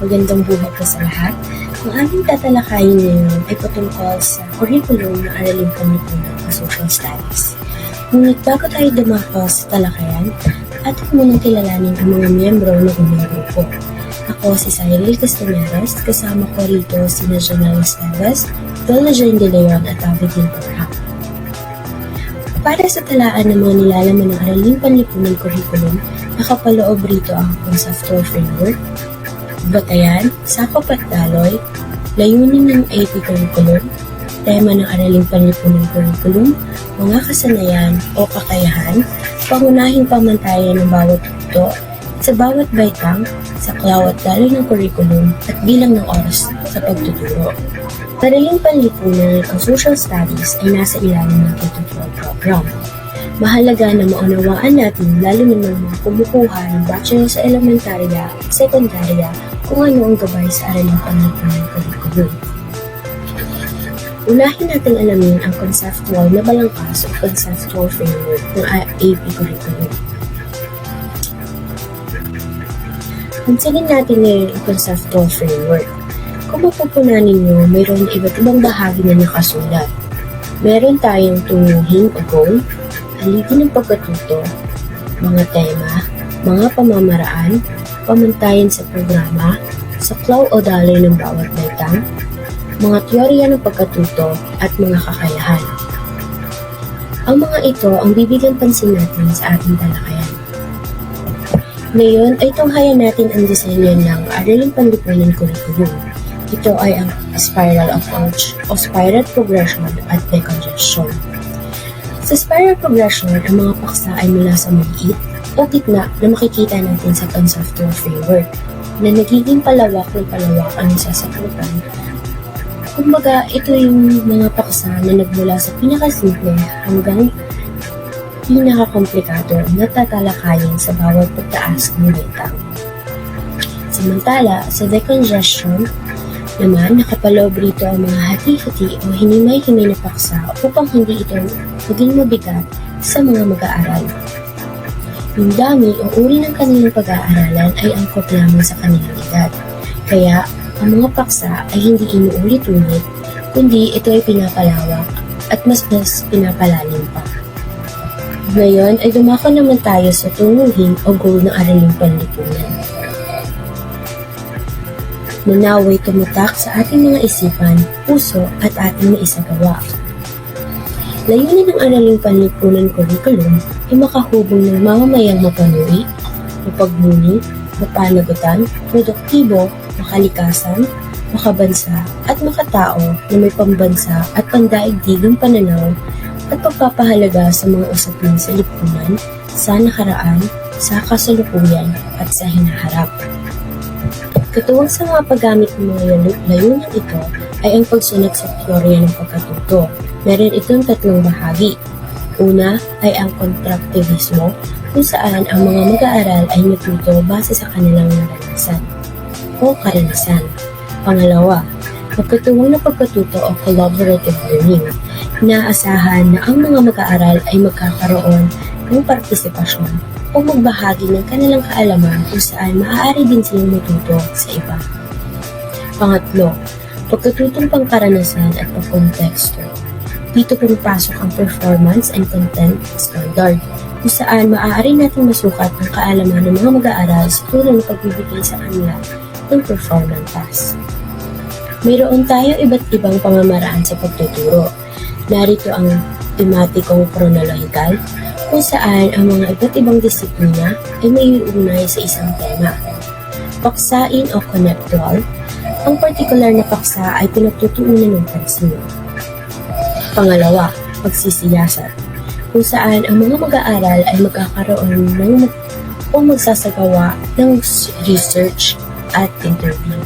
Magandang buhay po sa lahat. Ang aming tatalakayin ngayon ay patungkol sa curriculum ng Aralin Panlipunan o Social Studies. Ngunit bago tayo dumako sa talakayan, atin munang kilalanin ang mga miyembro ng unang grupo. Ako si Cyril Castañeros, kasama ko rito si Janelle Esteves, Donna Jane De Leon at Abigail Borja. Para sa talaan ng mga nilalaman ng Aralin Panlipunan curriculum, nakapaloob rito ang conceptual framework, batayan, sakop at daloy, layunin ng AP curriculum, tema ng Aralin Panlipunan curriculum, mga kasanayan o kakayahan, pangunahing pamantayan ng bawat tuto, sa bawat baitang, saklaw at daloy ng curriculum at bilang ng oras sa pagtuturo. Aralin Panlipunan ang Social Studies ay nasa ilalim ng K-12 program. Mahalaga na maunawaan natin lalo na ng mga kumukuha ng bachelor sa elementarya at sekundarya kung ano ang gabay sa Aralin Panlipunan curriculum. Unahin natin alamin ang conceptual na balangkas o conceptual framework ng AP curriculum. Pansinin natin ngayon ang conceptual framework. Kung mapupunan ninyo, mayroon iba't ibang bahagi na nakasulat. Meron tayong tunguhin o goal, haligi ng pagkatuto, mga tema, mga pamamaraan, pamantayan sa programa, saklaw o daloy ng bawat baitang, mga teorya ng pagkatuto at mga kakayahan. Ang mga ito ang bibigyan pansin natin sa ating talakayan. Ngayon ay tunghayan natin ang disenyo ng Aralin Panlipunan curriculum. Ito ay ang spiral approach o spiral progression at decongestion. Sa spiral progression, ang mga paksa ay mula sa maliit o gitna na makikita natin sa conceptual framework na nagiging palawak ng palawak ang nasasakupan. Kumbaga, ito yung mga paksa na nagmula sa pinakasimple hanggang pinakakomplikado na tatalakayin sa bawat pagtaas ng baitang. Samantala, sa decongestion, naman, nakapaloob rito ang mga hati-hati o hinimay-himay na paksa upang hindi ito maging mabigat sa mga mag-aaral. Yung dami o uri ng kanilang pag-aaralan ay angkop lamang sa kanilang edad. Kaya, ang mga paksa ay hindi inuulit-ulit, kundi ito ay pinapalawak at mas pinapalalim pa. Ngayon ay dumako naman tayo sa tunguhin o goal ng Aralin Panlipunan. Naway tumutak sa ating mga isipan, puso at ating maisagawa. Layunin ng Aralin Panlipunan curriculum ay makahubog ng mamamayang mapanuri, mapagbuni, mapanagutan, produktibo, makalikasan, makabansa at makatao na may pambansa at pandaigdigang pananaw at pagpapahalaga sa mga usapin sa lipunan, sa nakaraan, sa kasalukuyan at sa hinaharap. Katuwang sa mga paggamit ng mga layunin ito ay ang pagsunod sa teorya ng pagkatuto. Meron itong tatlong bahagi. Una ay ang konstruktivismo kung saan ang mga mag-aaral ay natuto base sa kanilang naranasan o karanasan. Pangalawa, magkatuwang na pagkatuto o collaborative learning. Inaasahan na ang mga mag-aaral ay magkakaroon ng partisipasyon o magbahagi ng kanilang kaalaman kung saan maaari din silang matuto sa iba. Pangatlo, pagkatutong pangkaranasan at pangkonteksto. Dito pumapasok ang performance and content standard kung saan maaari nating masukat ang kaalaman ng mga mag-aaral sa tulong ng pagbibigay sa kanila ng performance task. Mayroon tayo iba't ibang pamamaraan sa pagtuturo. Narito ang tematikong chronological, kung saan ang mga iba't ibang disiplina ay may iuunay sa isang tema. Paksain o connectual, ang partikular na paksa ay pinagtutuunan ng pansin. Pangalawa, pagsisiyasat, kung saan ang mga mag-aaral ay magkakaroon ng o magsasagawa ng research at interview.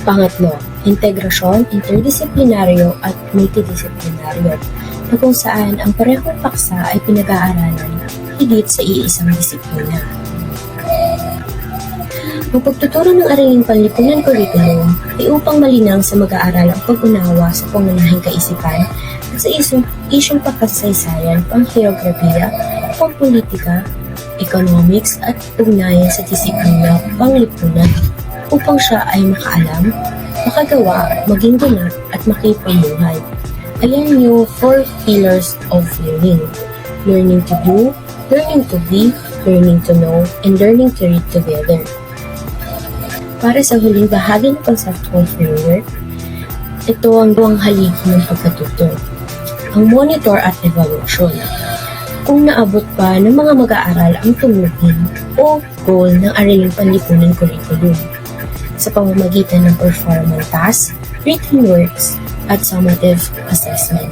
Pangatlo, integrasyon, interdisiplinaryo at multidisiplinaryo, na kung saan ang parehong paksa ay pinag-aaralan higit sa iisang disiplina. Ang pagtuturo ng Aralin Panlipunan curriculum ay upang malinang sa mag-aaral ang pag-unawa sa pangunahing kaisipan at sa isyong pagkasaysayan, pang-geografiya, pang-politika, economics at ugnayan sa disiplina panglipunan. upang siya ay makaalam, makagawa, maging ganap at makipamuhay. Ayan yung 4 pillars of learning. Learning to do, learning to be, learning to know, and learning to read together. Para sa huling bahagi ng conceptual framework, ito ang buwang haligi ng pagkatuto, ang monitor at evaluation. Kung naabot pa ng mga mag-aaral ang tungkulin o goal ng araling panlipunan curriculum sa pamamagitan ng performance tasks, written works, at summative assessment.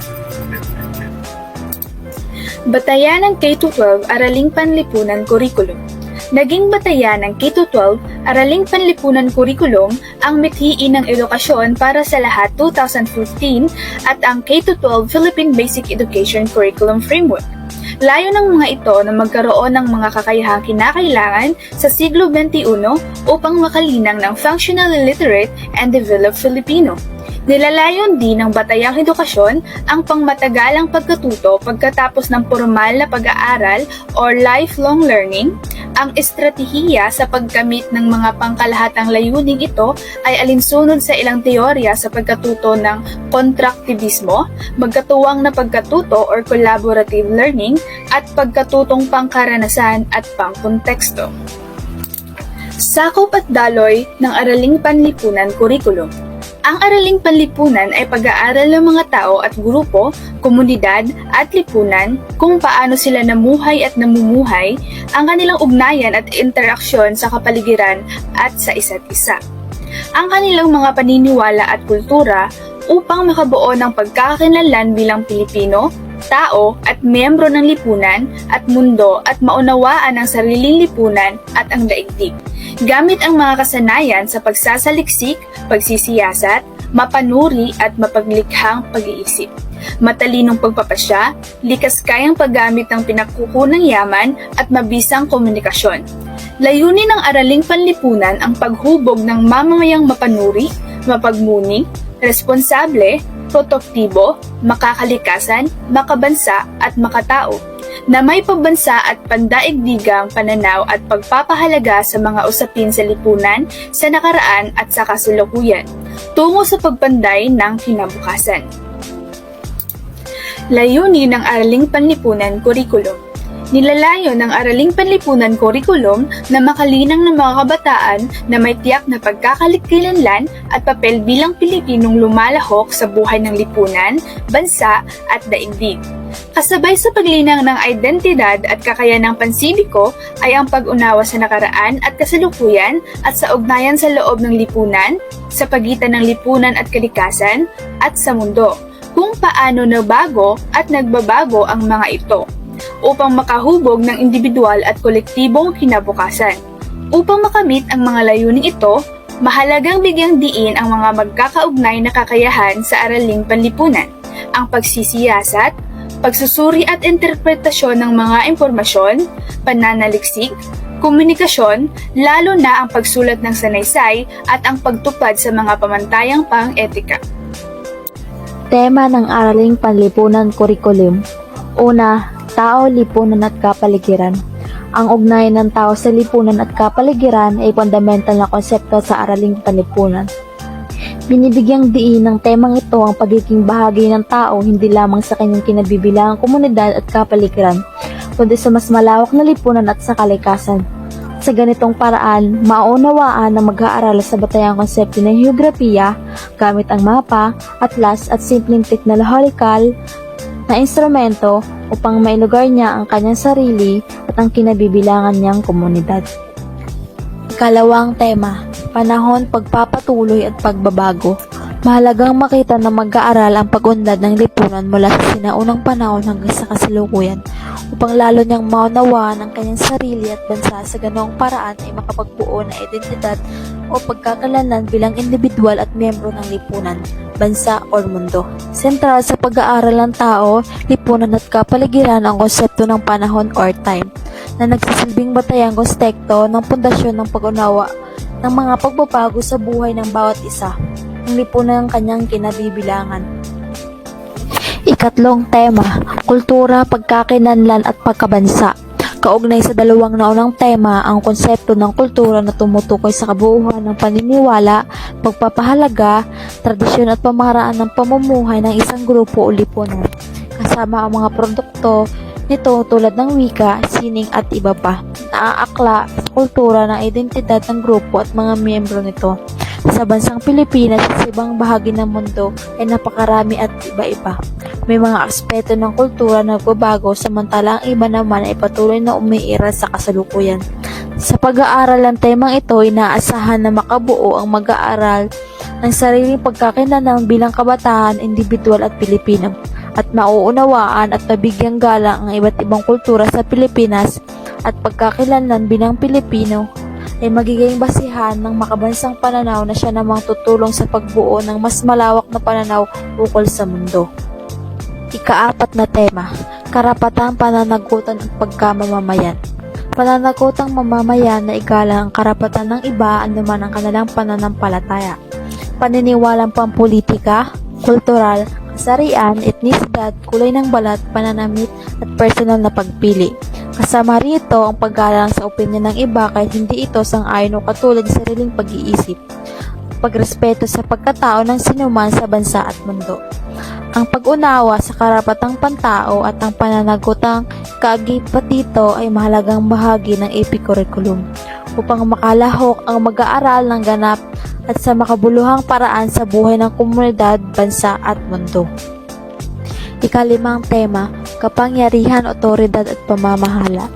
Batayan ng K-12 Araling Panlipunan Curriculum. Naging batayan ng K-12 Araling Panlipunan Curriculum ang mithiin ng edukasyon para sa lahat 2015 at ang K-12 Philippine Basic Education Curriculum Framework. Layo ng mga ito na magkaroon ng mga kakayahang kinakailangan sa siglo XXI upang makalinang ng functionally literate and developed Filipino. Nilalayon din ng batayang edukasyon ang pangmatagalang pagkatuto pagkatapos ng formal na pag-aaral or lifelong learning. Ang estratehiya sa pagkamit ng mga pangkalahatang layuning ito ay alinsunod sa ilang teorya sa pagkatuto ng kontraktivismo, magkatuwang na pagkatuto or collaborative learning, at pagkatutong pangkaranasan at pangkonteksto. Sakop at daloy ng Araling Panlipunan Curriculum. Ang Araling Panlipunan ay pag-aaral ng mga tao at grupo, komunidad at lipunan kung paano sila namuhay at namumuhay, ang kanilang ugnayan at interaksyon sa kapaligiran at sa isa't isa. Ang kanilang mga paniniwala at kultura upang makabuo ng pagkakakilanlan bilang Pilipino, tao at miyembro ng lipunan at mundo at maunawaan ang sariling lipunan at ang daigdig. Gamit ang mga kasanayan sa pagsasaliksik, pagsisiyasat, mapanuri at mapaglikhang pag-iisip. Matalinong pagpapasya, likas kayang paggamit ng pinagkukunang yaman at mabisang komunikasyon. Layunin ng Araling Panlipunan ang paghubog ng mamamayang mapanuri, mapagmuni, responsable, produktibo, makakalikasan, makabansa at makatao, na may pambansa at pandaigdigang pananaw at pagpapahalaga sa mga usapin sa lipunan, sa nakaraan at sa kasalukuyan, tungo sa pagpanday ng kinabukasan. Layunin ng Araling Panlipunan Curriculum. Nilalayo ng Araling Panlipunan Curriculum na makalinang ng mga kabataan na may tiyak na pagkakakilanlan at papel bilang Pilipinong lumalahok sa buhay ng lipunan, bansa at daigdig. Kasabay sa paglinang ng identidad at kakayanang pansibiko ay ang pag-unawa sa nakaraan at kasalukuyan at sa ugnayan sa loob ng lipunan, sa pagitan ng lipunan at kalikasan, at sa mundo, kung paano nabago at nagbabago ang mga ito, upang makahubog ng individual at kolektibong kinabukasan. Upang makamit ang mga layuning ito, mahalagang bigyang diin ang mga magkakaugnay na kakayahan sa Araling Panlipunan, ang pagsisiyasat, pagsusuri at interpretasyon ng mga impormasyon, pananaliksik, komunikasyon, lalo na ang pagsulat ng sanaysay at ang pagtupad sa mga pamantayang pang-etika. Tema ng Araling Panlipunan Curriculum. Una, tao, lipunan at kapaligiran. Ang ugnayan ng tao sa lipunan at kapaligiran ay fundamental na konsepto sa Araling Panlipunan. Binibigyang diin ng temang ito ang pagiging bahagi ng tao hindi lamang sa kanyang kinabibilangang komunidad at kapaligiran, kundi sa mas malawak na lipunan at sa kalikasan. Sa ganitong paraan, maunawaan ng mag-aaral sa batayang konsepto ng heograpiya gamit ang mapa, atlas at simpleng teknolohikal na instrumento upang mailugar niya ang kanyang sarili at ang kinabibilangan niyang komunidad. Ikalawang tema, panahon, pagpapatuloy at pagbabago. Mahalagang makita na mag-aaral ang pag-unlad ng lipunan mula sa sinaunang panahon hanggang sa kasalukuyan upang lalo niyang maunawaan ang kanyang sarili at bansa sa ganoong paraan ay makapagbuo ng identidad o pagkakalanan bilang individual at miyembro ng lipunan, bansa o mundo. Sentral sa pag-aaral ng tao, lipunan at kapaligiran ang konsepto ng panahon or time na nagsisilbing batayang konsepto ng pundasyon ng pag-unawa ng mga pagbabago sa buhay ng bawat isa, ng lipunan ng kanyang kinabibilangan. Ikatlong tema, kultura, pagkakinanlan at pagkabansa. Kaugnay sa dalawang naunang tema, ang konsepto ng kultura na tumutukoy sa kabuuan ng paniniwala, pagpapahalaga, tradisyon at pamamaraan ng pamumuhay ng isang grupo o lipunan, kasama ang mga produkto nito tulad ng wika, sining at iba pa, naaakla sa kultura ng identidad ng grupo at mga miyembro nito. Sa bansang Pilipinas at sa ibang bahagi ng mundo ay napakarami at iba-iba. May mga aspeto ng kultura na nagbabago samantala ang iba naman ay patuloy na umiiral sa kasalukuyan. Sa pag-aaral ng temang ito, inaasahan na makabuo ang mag-aaral ng sariling pagkakilanlan bilang kabataan, individual at Pilipino, at mauunawaan at mabigyang galang ang iba't ibang kultura sa Pilipinas at pagkakilanlan bilang Pilipino ay magiging basihan ng makabansang pananaw na siya namang tutulong sa pagbuo ng mas malawak na pananaw ukol sa mundo. Ika-4 na tema, karapatang pananagutan at pagkamamamayan. Pananagutang mamamayan na igalang ang karapatan ng iba anuman ang kanilang pananampalataya, paniniwalang pampolitika, kultural, kasarian, etnisidad, kulay ng balat, pananamit at personal na pagpili. Kasama rito ang paggalang sa opinyon ng iba kahit hindi ito sang-ayon o katulad sa sariling pag-iisip. Pagrespeto sa pagkatao ng sinuman sa bansa at mundo. Ang pag-unawa sa karapatang pantao at ang pananagutang kaagibat dito ay mahalagang bahagi ng AP curriculum upang makalahok ang mag-aaral ng ganap at sa makabuluhang paraan sa buhay ng komunidad, bansa at mundo. Ika-5 tema, kapangyarihan, otoridad at pamamahala.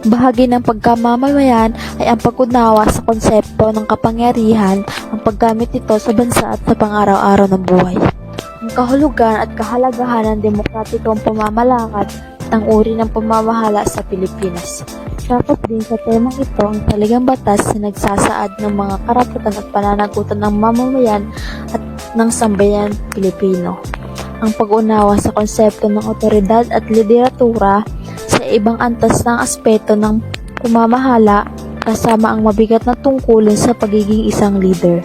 Bahagi ng pagkamamamayan ay ang pag-unawa sa konsepto ng kapangyarihan, ang paggamit nito sa bansa at sa pang-araw-araw ng buhay. Ang kahulugan at kahalagahan ng demokratikong pamamalakad at ang uri ng pamamahala sa Pilipinas. Dapat din sa temang ito ang talagang batas na nagsasaad ng mga karapatan at pananagutan ng mamamayan at ng sambayan Pilipino. Ang pag-unawa sa konsepto ng otoridad at lideratura sa ibang antas ng aspeto ng pamamahala kasama ang mabigat na tungkulin sa pagiging isang leader.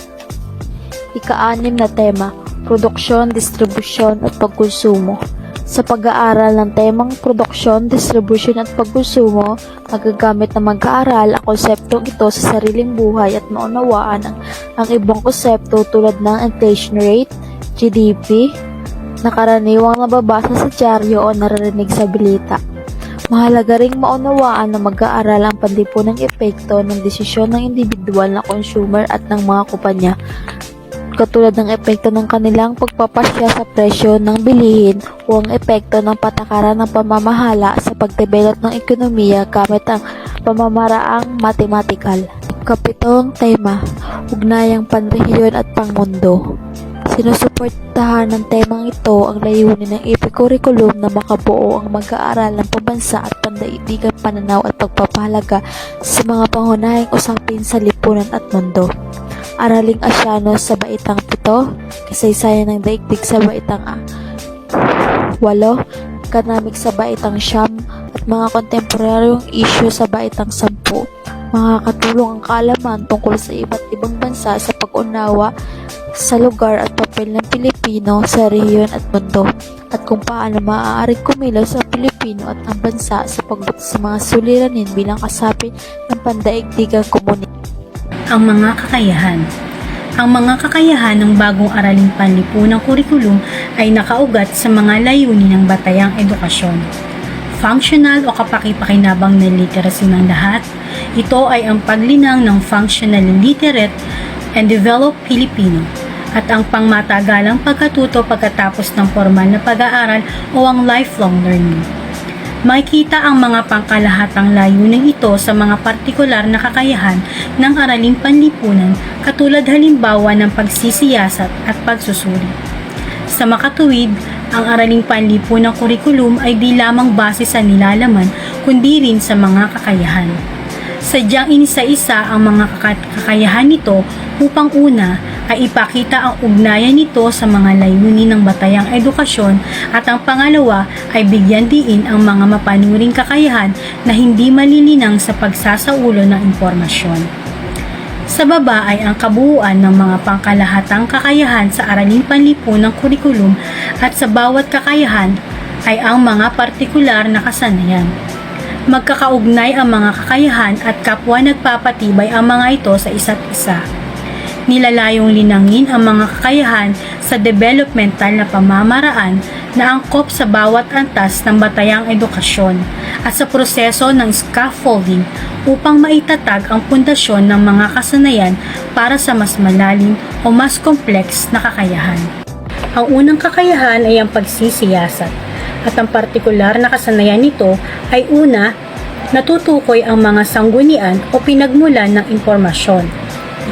Ika-6 na tema, produksyon, distribusyon at pagkonsumo. Sa pag-aaral ng temang produksyon, distribution at pagkonsumo, magagamit na mag-aaral ang konseptong ito sa sariling buhay at maunawaan ang ibang konsepto tulad ng inflation rate, GDP, na karaniwang nababasa sa dyaryo o naririnig sa balita. Mahalaga ring maunawaan na mag-aaral ang panlipunang epekto ng desisyon ng individual na consumer at ng mga kumpanya, katulad ng epekto ng kanilang pagpapasya sa presyo ng bilihin o ang epekto ng patakaran ng pamamahala sa pagdevelop ng ekonomiya gamit ang pamamaraang matematikal. Ika-7 tema, ugnayang panrehiyon at pangmundo. Sinusuportahan ng temang ito ang layunin ng AP curriculum na makabuo ang mag-aaral ng pambansa at pandaigdigang pananaw at pagpapahalaga sa mga pangunahing usapin sa lipunan at mundo. Araling Asyano sa Baitang 7, kasaysayan ng daigdig sa Baitang 8, economic sa Baitang 9, at mga kontemporaryong issue sa Baitang 10. Makakatulong ang kaalaman tungkol sa iba't ibang bansa sa pag-unawa sa lugar at papel ng Pilipino sa rehiyon at mundo, at kung paano maaaring kumilos ang Pilipino at ang bansa sa pagbuti sa mga suliranin bilang kasapi ng pandaigdigang komunidad. Ang mga kakayahan. Ang mga kakayahan ng bagong araling panlipunang kurikulum ay nakaugat sa mga layunin ng batayang edukasyon. Functional o kapaki-pakinabang na literacy ng lahat, ito ay ang paglinang ng functionally literate and developed Filipino at ang pangmatagalang pagkatuto pagkatapos ng formal na pag-aaral o ang lifelong learning. Makikita ang mga pangkalahatang layunin ito sa mga partikular na kakayahan ng araling panlipunan katulad halimbawa ng pagsisiyasat at pagsusuri. Sa makatuwid, ang araling panlipunang kurikulum ay di lamang base sa nilalaman kundi rin sa mga kakayahan. Sadyang inisa-isa ang mga kakayahan nito upang una ay ipakita ang ugnayan nito sa mga layunin ng batayang edukasyon at ang pangalawa ay bigyan diin ang mga mapanuring kakayahan na hindi malilinang sa pagsasaulo ng impormasyon. Sa baba ay ang kabuuan ng mga pangkalahatang kakayahan sa araling panlipunang kurikulum at sa bawat kakayahan ay ang mga partikular na kasanayan. Magkakaugnay ang mga kakayahan at kapwa nagpapatibay ang mga ito sa isa't isa. Nilalayong linangin ang mga kakayahan sa developmental na pamamaraan na angkop sa bawat antas ng batayang edukasyon at sa proseso ng scaffolding upang maitatag ang pundasyon ng mga kasanayan para sa mas malalim o mas kompleks na kakayahan. Ang unang kakayahan ay ang pagsisiyasat at ang partikular na kasanayan nito ay una, natutukoy ang mga sanggunian o pinagmulan ng impormasyon.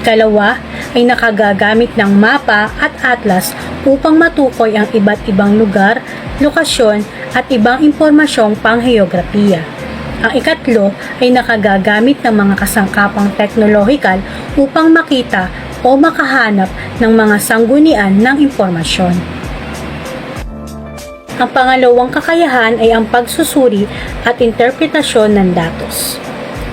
Ikalawa ay nakagagamit ng mapa at atlas upang matukoy ang iba't ibang lugar, lokasyon at ibang impormasyong pangheograpiya. Ang ikatlo ay nakagagamit ng mga kasangkapang teknolohikal upang makita o makahanap ng mga sanggunian ng impormasyon. Ang pangalawang kakayahan ay ang pagsusuri at interpretasyon ng datos.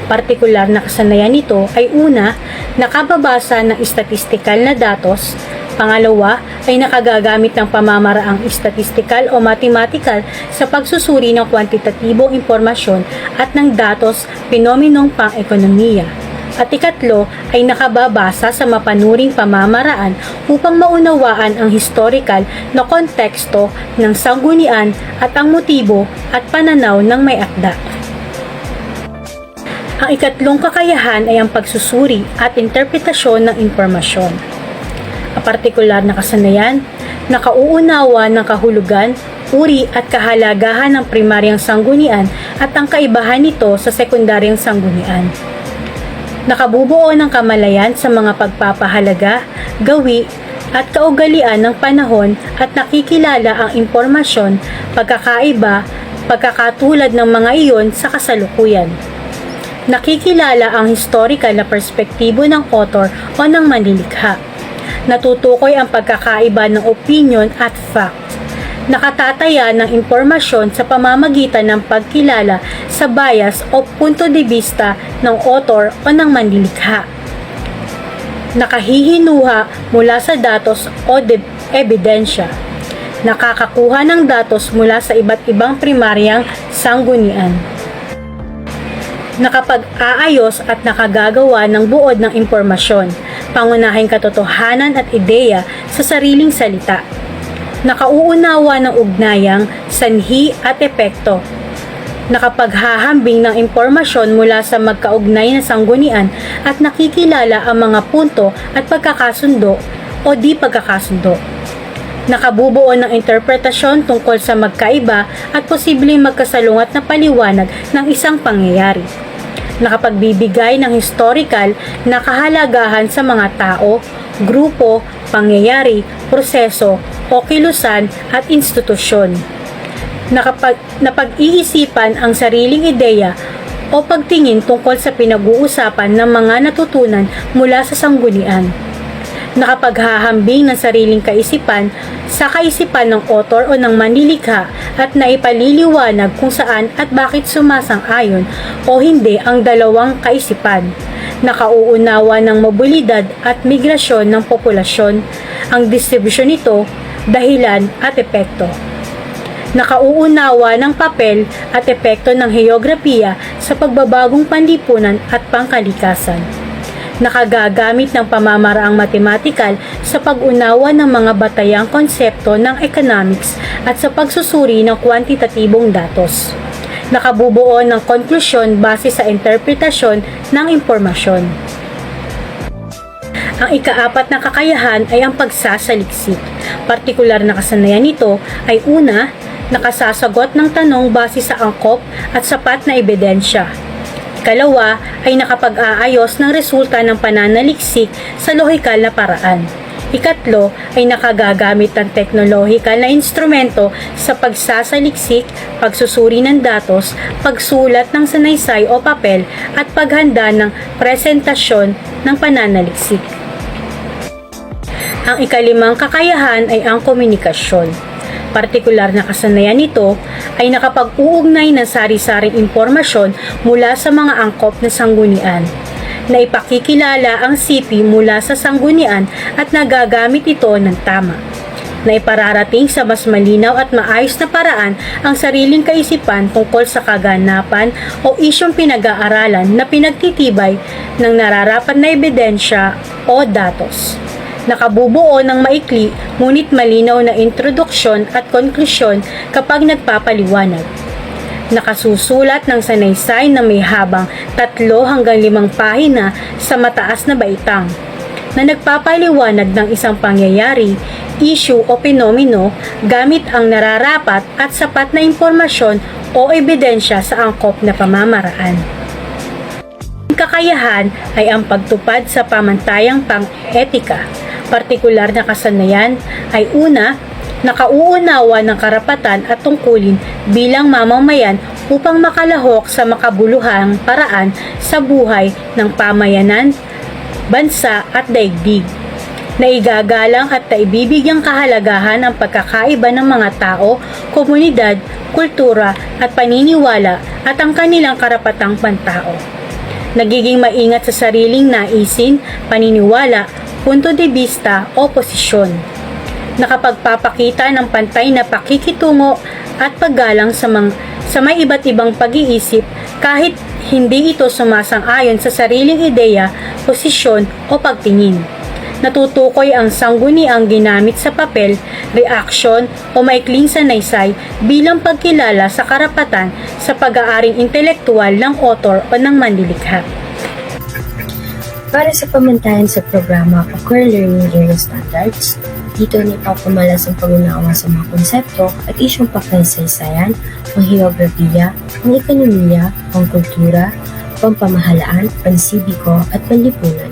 Partikular na kasanayan nito ay una, nakababasa ng statistikal na datos. Pangalawa ay nakagagamit ng pamamaraang statistikal o mathematical sa pagsusuri ng kwantitatibong impormasyon at ng datos penomenong pang-ekonomiya. At ikatlo ay nakababasa sa mapanuring pamamaraan upang maunawaan ang historical na konteksto ng sanggunian at ang motibo at pananaw ng may akda. Ang ikatlong kakayahan ay ang pagsusuri at interpretasyon ng impormasyon. Ang partikular na kasanayan, nakauunawa ng kahulugan, uri at kahalagahan ng primaryang sanggunian at ang kaibahan nito sa sekundaryang sanggunian. Nakabubuo ng kamalayan sa mga pagpapahalaga, gawi at kaugalian ng panahon at nakikilala ang impormasyon, pagkakaiba, pagkakatulad ng mga iyon sa kasalukuyan. Nakikilala ang historical na perspektibo ng author o ng manlilikha. Natutukoy ang pagkakaiba ng opinion at fact. Nakatataya ng impormasyon sa pamamagitan ng pagkilala sa bias o punto de vista ng author o ng manlilikha. Nakahihinuha mula sa datos o ebidensya. Nakakakuha ng datos mula sa iba't ibang primaryang sanggunian. Nakapag-aayos at nakagagawa ng buod ng impormasyon, pangunahing katotohanan at ideya sa sariling salita. Nakauunawa ng ugnayang, sanhi at epekto. Nakapaghahambing ng impormasyon mula sa magkaugnay na sanggunian at nakikilala ang mga punto at pagkakasundo o di pagkakasundo. Nakabubuo ng interpretasyon tungkol sa magkaiba at posibleng magkasalungat na paliwanag ng isang pangyayari. Nakapagbibigay ng historical na kahalagahan sa mga tao, grupo, pangyayari, proseso, o kilusan at institusyon. Napag-iisipan ang sariling ideya o pagtingin tungkol sa pinag-uusapan ng mga natutunan mula sa sanggunian. Nakapaghahambing ng sariling kaisipan sa kaisipan ng author o ng manlilikha at naipaliliwanag kung saan at bakit sumasang-ayon o hindi ang dalawang kaisipan. Nakauunawa ng mobilidad at migrasyon ng populasyon, ang distribusyon nito, dahilan at epekto. Nakauunawa ng papel at epekto ng heograpiya sa pagbabagong panlipunan at pangkalikasan. Nakagagamit ng pamamaraang matematikal sa pag-unawa ng mga batayang konsepto ng economics at sa pagsusuri ng kwantitatibong datos. Nakabubuo ng konklusyon base sa interpretasyon ng impormasyon. Ang ikaapat na kakayahan ay ang pagsasaliksik. Partikular na kasanayan nito ay una, nakasasagot ng tanong base sa angkop at sapat na ebidensya. Ikalawa ay nakapag-aayos ng resulta ng pananaliksik sa lohikal na paraan. Ikatlo ay nakagagamit ng teknolohikal na instrumento sa pagsasaliksik, pagsusuri ng datos, pagsulat ng sanaysay o papel at paghanda ng presentasyon ng pananaliksik. Ang ikalimang kakayahan ay ang komunikasyon. Partikular na kasanayan nito ay nakapag-uugnay ng sari-saring impormasyon mula sa mga angkop na sanggunian. Naipakikilala ang sipi mula sa sanggunian at nagagamit ito ng tama. na ipararating sa mas malinaw at maayos na paraan ang sariling kaisipan tungkol sa kaganapan o isyong pinag-aaralan na pinagtitibay ng nararapat na ebidensya o datos. Nakabubuo ng maikli ngunit malinaw na introduksyon at konklusyon kapag nagpapaliwanag. Nakasusulat ng sanaysay na may habang 3 hanggang 5 pahina sa mataas na baitang na nagpapaliwanag ng isang pangyayari, issue o pinomeno gamit ang nararapat at sapat na impormasyon o ebidensya sa angkop na pamamaraan. Ang kakayahan ay ang pagtupad sa pamantayang pang-etika. Partikular na kasanayan ay una, nakauunawa ng karapatan at tungkulin bilang mamamayan upang makalahok sa makabuluhang paraan sa buhay ng pamayanan, bansa at daigdig. Naigagalang at naibibigyang kahalagahan ang pagkakaiba ng mga tao, komunidad, kultura at paniniwala at ang kanilang karapatang pantao. Nagiging maingat sa sariling naisin, paniniwala, punto de vista o posisyon. Nakapagpapakita ng pantay na pakikitungo at paggalang sa may iba't ibang pag-iisip kahit hindi ito sumasang-ayon sa sariling ideya, posisyon o pagtingin. Natutukoy ang sangguniang ginamit sa papel, reaksyon o maikling sanaysay bilang pagkilala sa karapatan sa pag-aaring intelektual ng author o ng manlilikha. Para sa pamantayan sa programa o Core Learning Area Standards, dito napapamalas ang pag-unawa sa mga konsepto at isyong pagkasaysayan, ang heografiya, ang ekonomiya, ang kultura, pampamahalaan, pansibiko at panlipunan.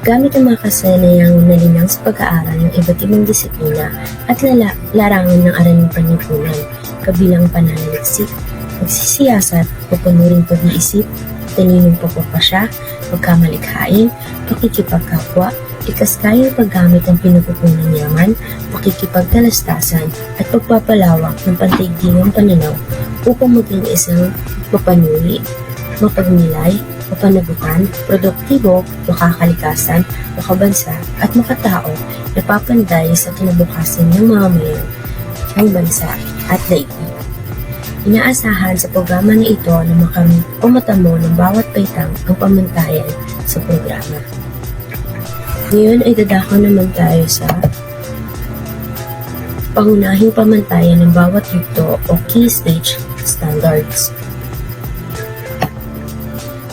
Gamit ang mga kasanayang nalinang sa pag-aaral ng iba't ibang disiplina at larangan ng araling panlipunan, kabilang pananaliksik, pagsisiyasat, papanuring pag-iisip, taninong pagpapasya, pagkamalikhain, pakikipagkapwa, ikaskayang paggamit ng pinupupunang yaman, pakikipagtalastasan, at pagpapalawak ng pandaigdigang pananaw upang maging isang mapanuri, mapagnilay, mapanagutan, produktibo, makakalikasan, makabansa, at makatao na papanday sa kinabukasan ng mamamayan ng bansa at daigdig. Inaasahan sa programa na ito na makamit o matamo ng bawat paitang ang pamantayan sa programa. Ngayon ay dadako naman tayo sa pangunahing pamantayan ng bawat yugto o key stage standards.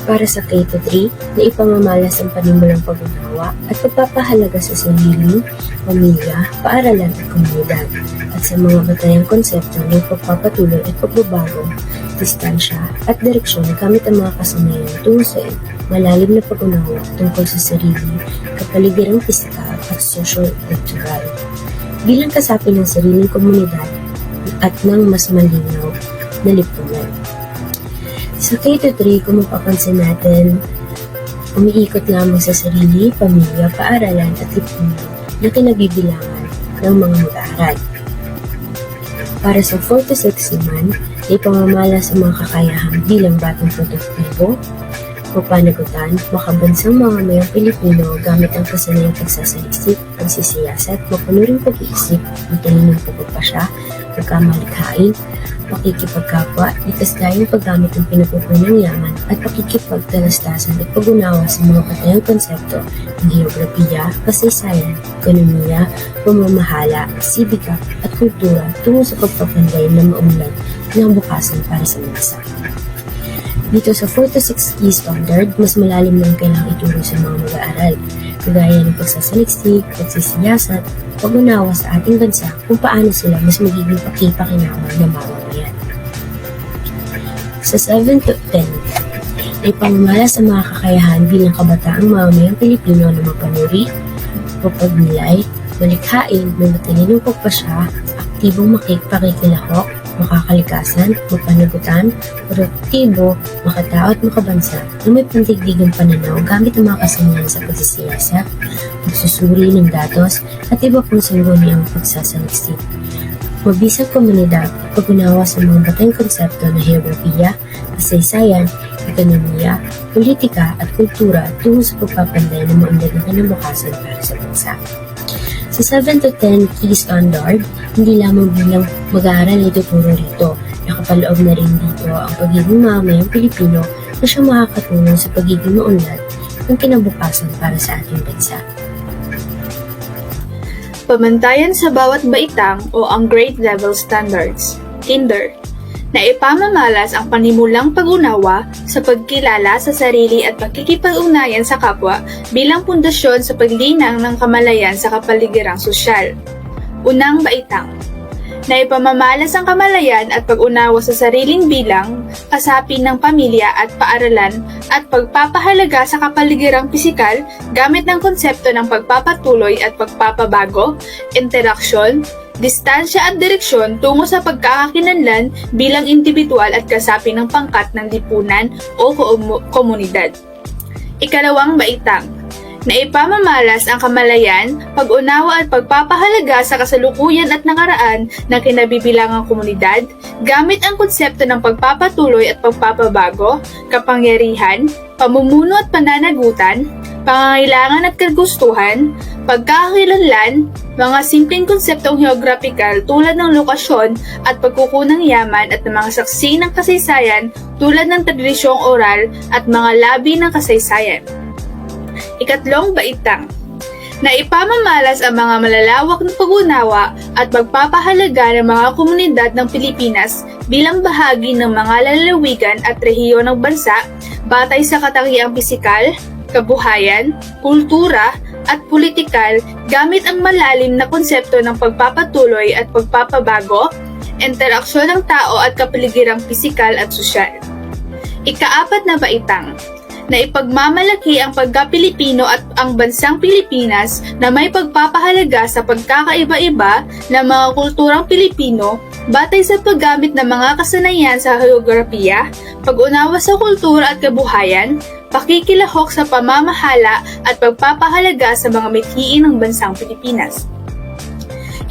Para sa K-3 na ipamamalas ang panimulang pag-unawa at pagpapahalaga sa sarili, pamilya, paaralan at komunidad at sa mga batayang konsepto ng pagpapatuloy at pagbabago, distansya at direksyon gamit ang mga kasanayan tungo sa malalim na pag-unawa tungkol sa sarili, kapaligirang pisikal at social-cultural. Bilang kasapi ng sariling komunidad at ng mas malinaw na lipunan. Sa K-3, kung mapapansin natin, umiikot lamang sa sarili, pamilya, paaralan at lipunan na kinabibilangan ng mga mag-aaral. Para sa 4-6 naman, ay pamamala sa mga kakayahan bilang batang produktibo, mapanagutan, makabansang mga mayang Pilipino gamit ang kasanayang pagsasalisip, pagsisiyasat, mapanuring pag-iisip, matalinong pagpapasya, pagkamalikhain, pakikipagkapwa, ikasgayang paggamit ng pinupupunang yaman at pakikipagtalastasan at pag-unawa sa mga patayang konsepto ng heografiya, kasaysayan, ekonomiya, pamamahala, sibika at kultura tungo sa pagpapanday ng maunlad ng bukasan para sa bansa. Dito sa 4-6 key standard, mas malalim na ang kailangang ituro sa mga mag-aaral, kagaya ng pagsasaliksik, pagsisiyasat, pag-unawa sa ating bansa kung paano sila mas magiging pakipakinawa ng mamamayan. Sa 7-10, ay pamamala sa mga kakayahan bilang kabataang mamamayang Pilipino na mapanuri, mapagnilay, malikhain, may matalinong pagpasya, aktibong pakikilahok, makakalikasan, mapanagutan, produktibo, makatao at makabansa na may pandigdigang pananaw gamit ang mga kasanayan sa pagsisiyasat, pagsusuri ng datos at iba pang sangguniang pagsasaliksik. Mabisang komunidad, pag-unawa sa mga batayang konsepto na heografiya, kasaysayan, ekonomiya, politika at kultura tungo sa pagpapanday ng maunlad na kinabukasan para sa bansa. Sa 7 to 10 key standard, hindi lamang bilang mag-aaral ay tuturo rito. Nakapaloob na rin dito ang pagiging mamamayang Pilipino na siyang makakatulong sa pagiging maunlad ng kinabukasan para sa ating bansa. Pamantayan sa bawat baitang o ang grade level standards. Kinder, na ipamamalas ang panimulang pag-unawa sa pagkilala sa sarili at pakikipag-ugnayan sa kapwa bilang pundasyon sa paglinang ng kamalayan sa kapaligiran sosyal. Unang baitang, na ipamamalas ang kamalayan at pag-unawa sa sariling bilang, kasapi ng pamilya at paaralan at pagpapahalaga sa kapaligiran pisikal gamit ng konsepto ng pagpapatuloy at pagpapabago, interaksyon, distansya at direksyon tungo sa pagkakakinlanlan bilang individual at kasapi ng pangkat ng lipunan o komunidad. Ikalawang baitang, na ipamamalas ang kamalayan, pag-unawa at pagpapahalaga sa kasalukuyan at nakaraan ng kinabibilangang komunidad gamit ang konsepto ng pagpapatuloy at pagpapabago, kapangyarihan, pamumuno at pananagutan, pangangailangan at kagustuhan, pagkakakilanlan, mga simpleng konseptong geographical tulad ng lokasyon at pagkukunang yaman at ng mga saksi ng kasaysayan tulad ng tradisyong oral at mga labi ng kasaysayan. Ikatlong baitang, na ipamamalas ang mga malalawak na pag-unawa at pagpapahalaga ng mga komunidad ng Pilipinas bilang bahagi ng mga lalawigan at rehiyon ng bansa batay sa katangiang pisikal, kabuhayan, kultura, at politikal gamit ang malalim na konsepto ng pagpapatuloy at pagpapabago, interaksyon ng tao at kapaligirang pisikal at sosyal. Ikaapat na baitang, na ipagmamalaki ang pagka-Pilipino at ang bansang Pilipinas na may pagpapahalaga sa pagkakaiba-iba ng mga kulturang Pilipino batay sa paggamit ng mga kasanayan sa geografiya, pag-unawa sa kultura at kabuhayan, pakikilahok sa pamamahala at pagpapahalaga sa mga mithiin ng bansang Pilipinas.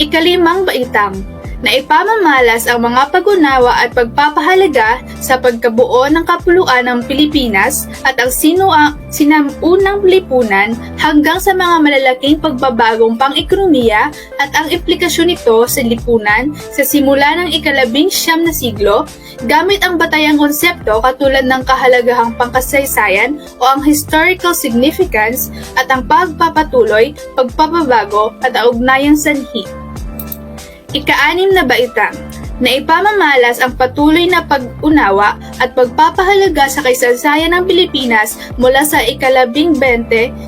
Ikalimang baitang, na ipamamalas ang mga pag-unawa at pagpapahalaga sa pagkabuo ng kapuluan ng Pilipinas at ang sinaunang lipunan hanggang sa mga malalaking pagbabagong pang-ekonomiya at ang implikasyon nito sa lipunan sa simula ng ika-19 na siglo gamit ang batayang konsepto katulad ng kahalagahang pangkasaysayan o ang historical significance at ang pagpapatuloy, pagpapabago at ang ugnayang sanhi. Ika-6 na baitang, na ipamamalas ang patuloy na pag-unawa at pagpapahalaga sa kasaysayan ng Pilipinas mula sa ika-20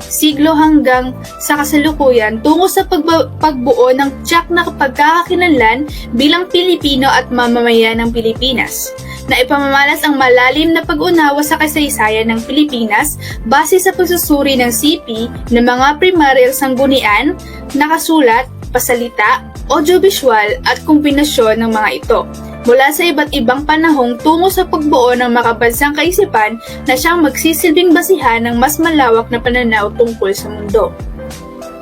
siglo hanggang sa kasalukuyan tungo sa pagbuo ng tiyak na pagkakakilanlan bilang Pilipino at mamamayan ng Pilipinas. Na ipamamalas ang malalim na pag-unawa sa kasaysayan ng Pilipinas base sa pagsusuri ng CP ng mga primaryang sanggunian, nakasulat, pasalita, audiovisual at kombinasyon ng mga ito mula sa iba't ibang panahong tungo sa pagbuo ng makabansang kaisipan na siyang magsisilbing basihan ng mas malawak na pananaw tungkol sa mundo.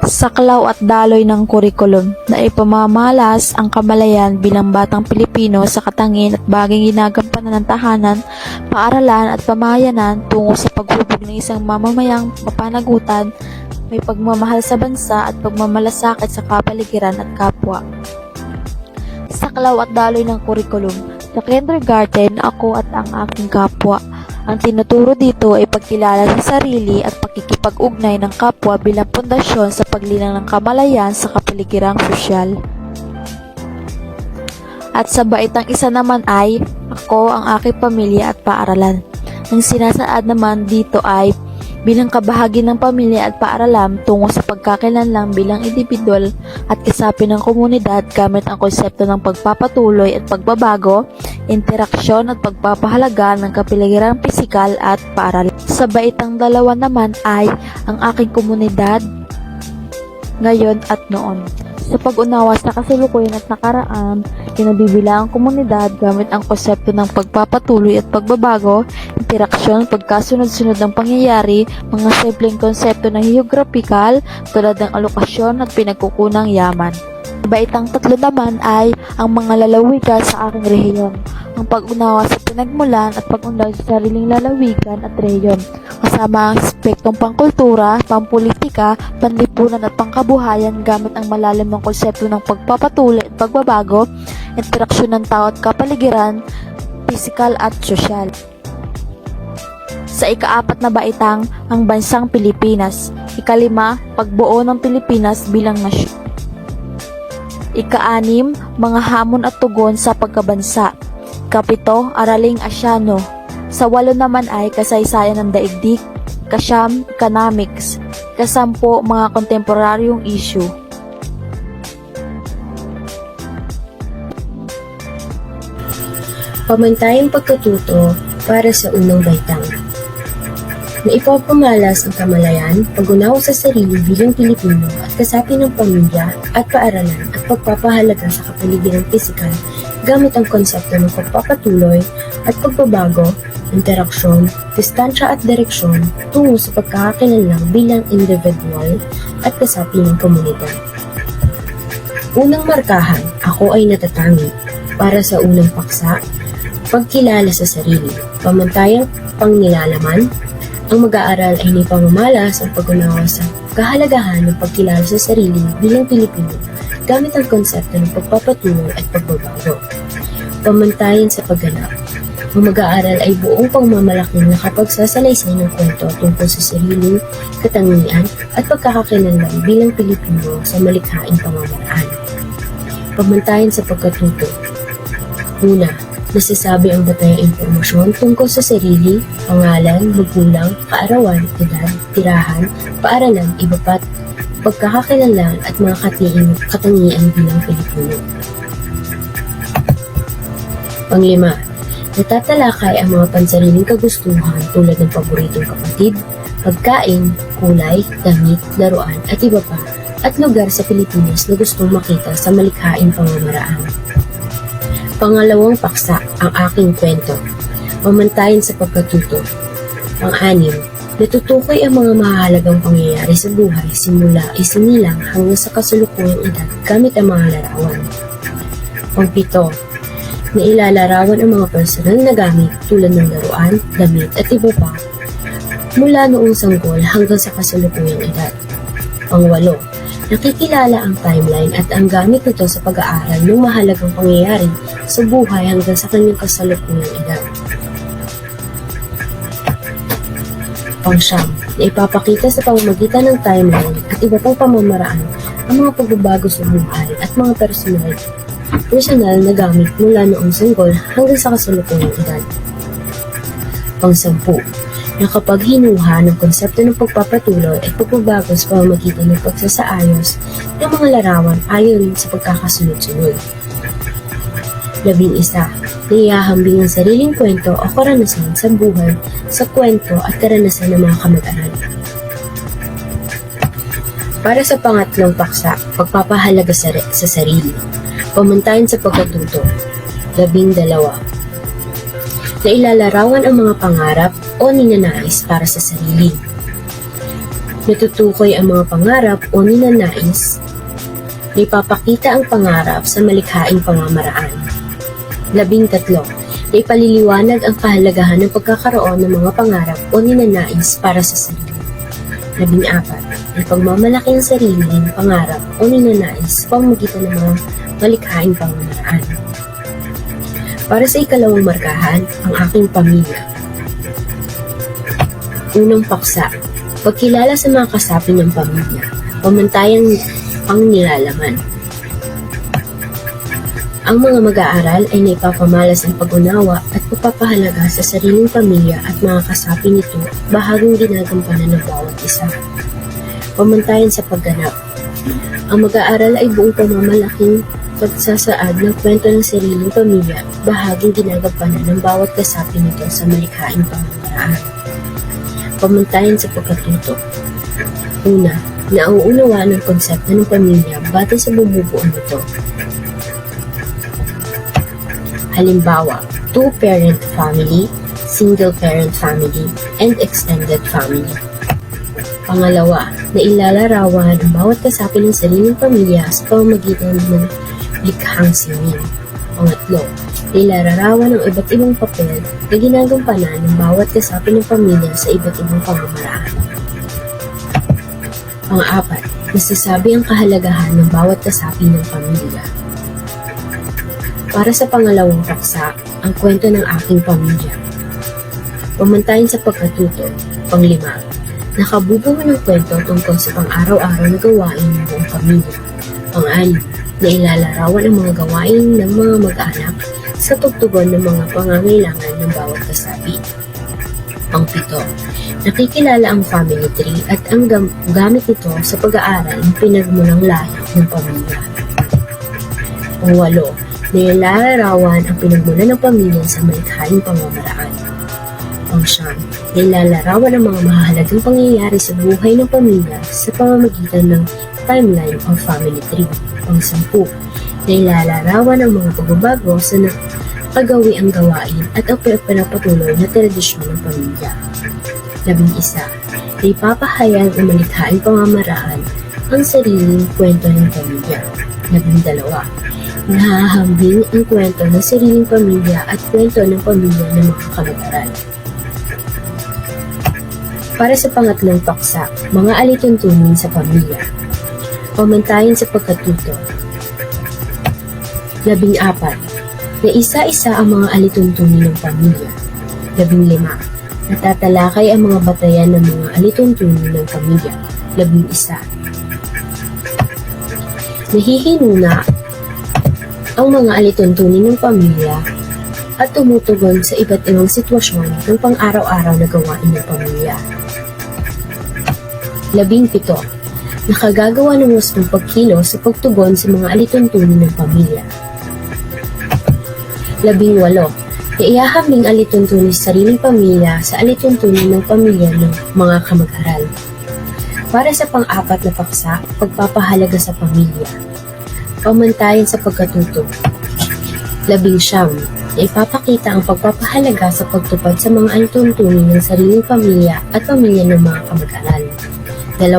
Saklaw at daloy ng kurikulum na ipamamalas ang kamalayan bilang batang Pilipino sa katangin at baging ginagampanan ng tahanan, paaralan at pamahayanan tungo sa paghubog ng isang mamamayang mapanagutan, may pagmamahal sa bansa at pagmamalasakit sa kapaligiran at kapwa. Saklaw at daloy ng kurikulum. Sa kindergarten, ako at ang aking kapwa. Ang tinuturo dito ay pagkilala sa sarili at pakikipag-ugnay ng kapwa bilang pundasyon sa paglinang ng kamalayan sa kapaligirang sosyal. At sa baitang isa naman ay, ako, ang aking pamilya at paaralan. Ang sinasaad naman dito ay, bilang kabahagi ng pamilya at paaralan tungo sa pagkakilanlan bilang individual at kasapi ng komunidad gamit ang konsepto ng pagpapatuloy at pagbabago, interaksyon at pagpapahalaga ng kapaligiran pisikal at paaralan. Sa baitang dalawa naman ay ang aking komunidad ngayon at noon. Sa pag-unawa sa kasalukuyan at nakaraan, kinabibilang ang komunidad gamit ang konsepto ng pagpapatuloy at pagbabago, interaksyon, pagkasunod-sunod ng pangyayari, mga simpleng konsepto ng geographical tulad ng alokasyon at pinagkukunang yaman. Baitang tatlo naman ay ang mga lalawigan sa aking rehiyon. Ang pag-unawa sa pinagmulan at pag-unlad sa sariling lalawigan at rehiyon, kasama ang aspektong pangkultura, pampolitika, panlipunan at pangkabuhayan gamit ang malalim ng konsepto ng pagpapatuloy at pagbabago, interaksyon ng tao at kapaligiran, pisikal at sosyal. Sa ika-4 na baitang, ang bansang Pilipinas. Ika-5, pagbuo ng Pilipinas bilang nasyon. Ika-6, mga hamon at tugon sa pagkabansa. Ika-7, araling Asyano. Sa 8 naman ay kasaysayan ng daigdig. Ika-9, economics. Ika-10, mga kontemporaryong issue. Pamantayang pagkatuto para sa unang baitang. Na ipapamalas ang kamalayan, pag-unawa sa sarili bilang Pilipino at kasapi ng pamilya at paaralan at pagpapahalaga sa kapaligiran pisikal gamit ang konsepto ng pagpapatuloy at pagbabago, interaksyon, distansya at direksyon tungo sa pagkakakilanlang bilang individual at kasapi ng komunidad. Unang markahan, ako ay natatangi para sa unang paksa, pagkilala sa sarili, pamantayang pangnilalaman. Ang mag-aaral ay naipamamalas ang pag-unawa sa kahalagahan ng pagkilala sa sarili bilang Pilipino gamit ang konsepto ng pagpapatuloy at pagbabago. Pamantayan sa pagganap. Ang mag-aaral ay buong pagmamalaking nakapagsasalaysay ng kwento tungkol sa sariling katangian at pagkakakilanlan bilang Pilipino sa malikhaing pamamaraan. Pamantayan sa pagkatuto. Una, nasasabi ang batayang impormasyon tungkol sa sarili, pangalan, magulang, kaarawan, edad, tirahan, paaralan, iba pat, pagkakakilanlan at mga katangian bilang Pilipino. Panglima, natatalakay ang mga pansariling kagustuhan tulad ng paboritong kapatid, pagkain, kulay, damit, laruan at iba pa, at lugar sa Pilipinas na gustong makita sa malikhaing pamamaraan. Pangalawang paksa, ang aking kwento. Pamantayan sa pagkatuto. Pang-anim, natutukoy ang mga mahalagang pangyayari sa buhay simula isinilang hanggang sa kasalukuyang edad gamit ang mga larawan. Pang-7, nailalarawan ang mga personal na gamit tulad ng laruan, damit at iba pa mula noong sanggol hanggang sa kasalukuyang edad. Pang-8, nakikilala ang timeline at ang gamit nito sa pag-aaral ng mahalagang pangyayari sa buhay hanggang sa kanyang kasalukuyang edad. Pang-9, na ipapakita sa pamamagitan ng timeline at iba pang pamamaraan ang mga pagbabago sa buhay at mga personal na gamit mula noong sanggol hanggang sa kasalukuyang edad. Pang-10, na kapag hinuha ng konsepto ng pagpapatuloy at pagbabago sa pamamagitan ng pagsasaayos ng mga larawan ayon sa pagkakasunod-sunod. 11, naihahambing ang sariling kwento o karanasan sa buhay sa kwento at karanasan ng mga kamag-aral. Para sa pangatlong paksa, pagpapahalaga sa sarili, pamantayan sa pagkatuto. 12, na ilalarawan ang mga pangarap o ninanais para sa sarili. Natutukoy ang mga pangarap o ninanais na ipapakita ang pangarap sa malikhaing pamamaraan. 13, na ipaliliwanag ang kahalagahan ng pagkakaroon ng mga pangarap o ninanais para sa sarili. 14, na ipagmamalaki ang sariling pangarap o ninanais sa pamamagitan ng mga malikhaing pamamaraan. Para sa ikalawang markahan, ang aking pamilya. Unang paksa, pagkilala sa mga kasapi ng pamilya, pamantayang pangnilalaman. Ang mga mag-aaral ay naipapamalas ang pag-unawa at pagpapahalaga sa sariling pamilya at mga kasapi nito bahaging ginagampanan ng bawat isa. Pamantayan sa pagganap. Ang mag-aaral ay buong pamamalaking pagsasaad ng kwento ng sariling pamilya bahaging ginagampanan ng bawat kasapi nito sa malikhaing pamamaraan. Pamantayan sa pagkatuto. Una, nauunawaan ang konsepto ng pamilya batay sa bumubuo nito. Halimbawa, two-parent family, single-parent family, and extended family. Pangalawa, na ilalarawan ang bawat kasapi ng sariling pamilya sa pamamagitan ng likhang sining. Pangatlo, na ilalarawan ang iba't ibang papel na ginagampanan ng bawat kasapi ng pamilya sa iba't ibang pamamaraan. Pang-apat, nasasabi ang kahalagahan ng bawat kasapi ng pamilya. Para sa pangalawang paksa, ang kwento ng aking pamilya. Pamantayan sa pagkatuto. Panglima, nakabubuo ng kwento tungkol sa pang-araw-araw na gawain ng buong pamilya. Pang-anim, na ilalarawan ang mga gawain ng mga mag-anak sa tugtugon ng mga pangangailangan ng bawat kasapi. Pang-pito, nakikilala ang family tree at ang gamit nito sa pag-aaral ng pinagmulang lahi ng pamilya. Pang-walo, na ilalarawan ang pinagmulan ng pamilya sa malikhaing pamamaraan. Pang-siyam, na ilalarawan ang mga mahalagang pangyayari sa buhay ng pamilya sa pamamagitan ng timeline o family tree. Pang-sampu, na ilalarawan ang mga pagbabago sa nakagawiang gawain at ang pinapatuloy na tradisyon ng pamilya. 11, na ipapahayag ang malikhaing pamamaraan ang sariling kwento ng pamilya. 12, nahahambing ang kwento ng sariling pamilya at kwento ng pamilya ng mga kamag-aral. Para sa pangatlong paksa, mga alituntunin sa pamilya. Pamantayan sa pagkatuto. 14, na isa-isa ang mga alituntunin ng pamilya. 15, natatalakay ang mga batayan ng mga alituntunin ng pamilya. 11, nahihinuna ang mga alituntunin ng pamilya at tumutugon sa iba't ibang sitwasyon ng pang-araw-araw na gawain ng pamilya. 17, nakagagawa ng husgang pagkilos sa pagtugon sa mga alituntunin ng pamilya. 18, na iahambing alituntunin sa sariling pamilya sa alituntunin ng pamilya ng mga kamag-aral. Para sa pang-apat na paksa, pagpapahalaga sa pamilya. Pamantayan sa pagkatuto. 19, na ipapakita ang pagpapahalaga sa pagtupad sa mga alituntunin ng sariling pamilya at pamilya ng mga kamag-aral. 20,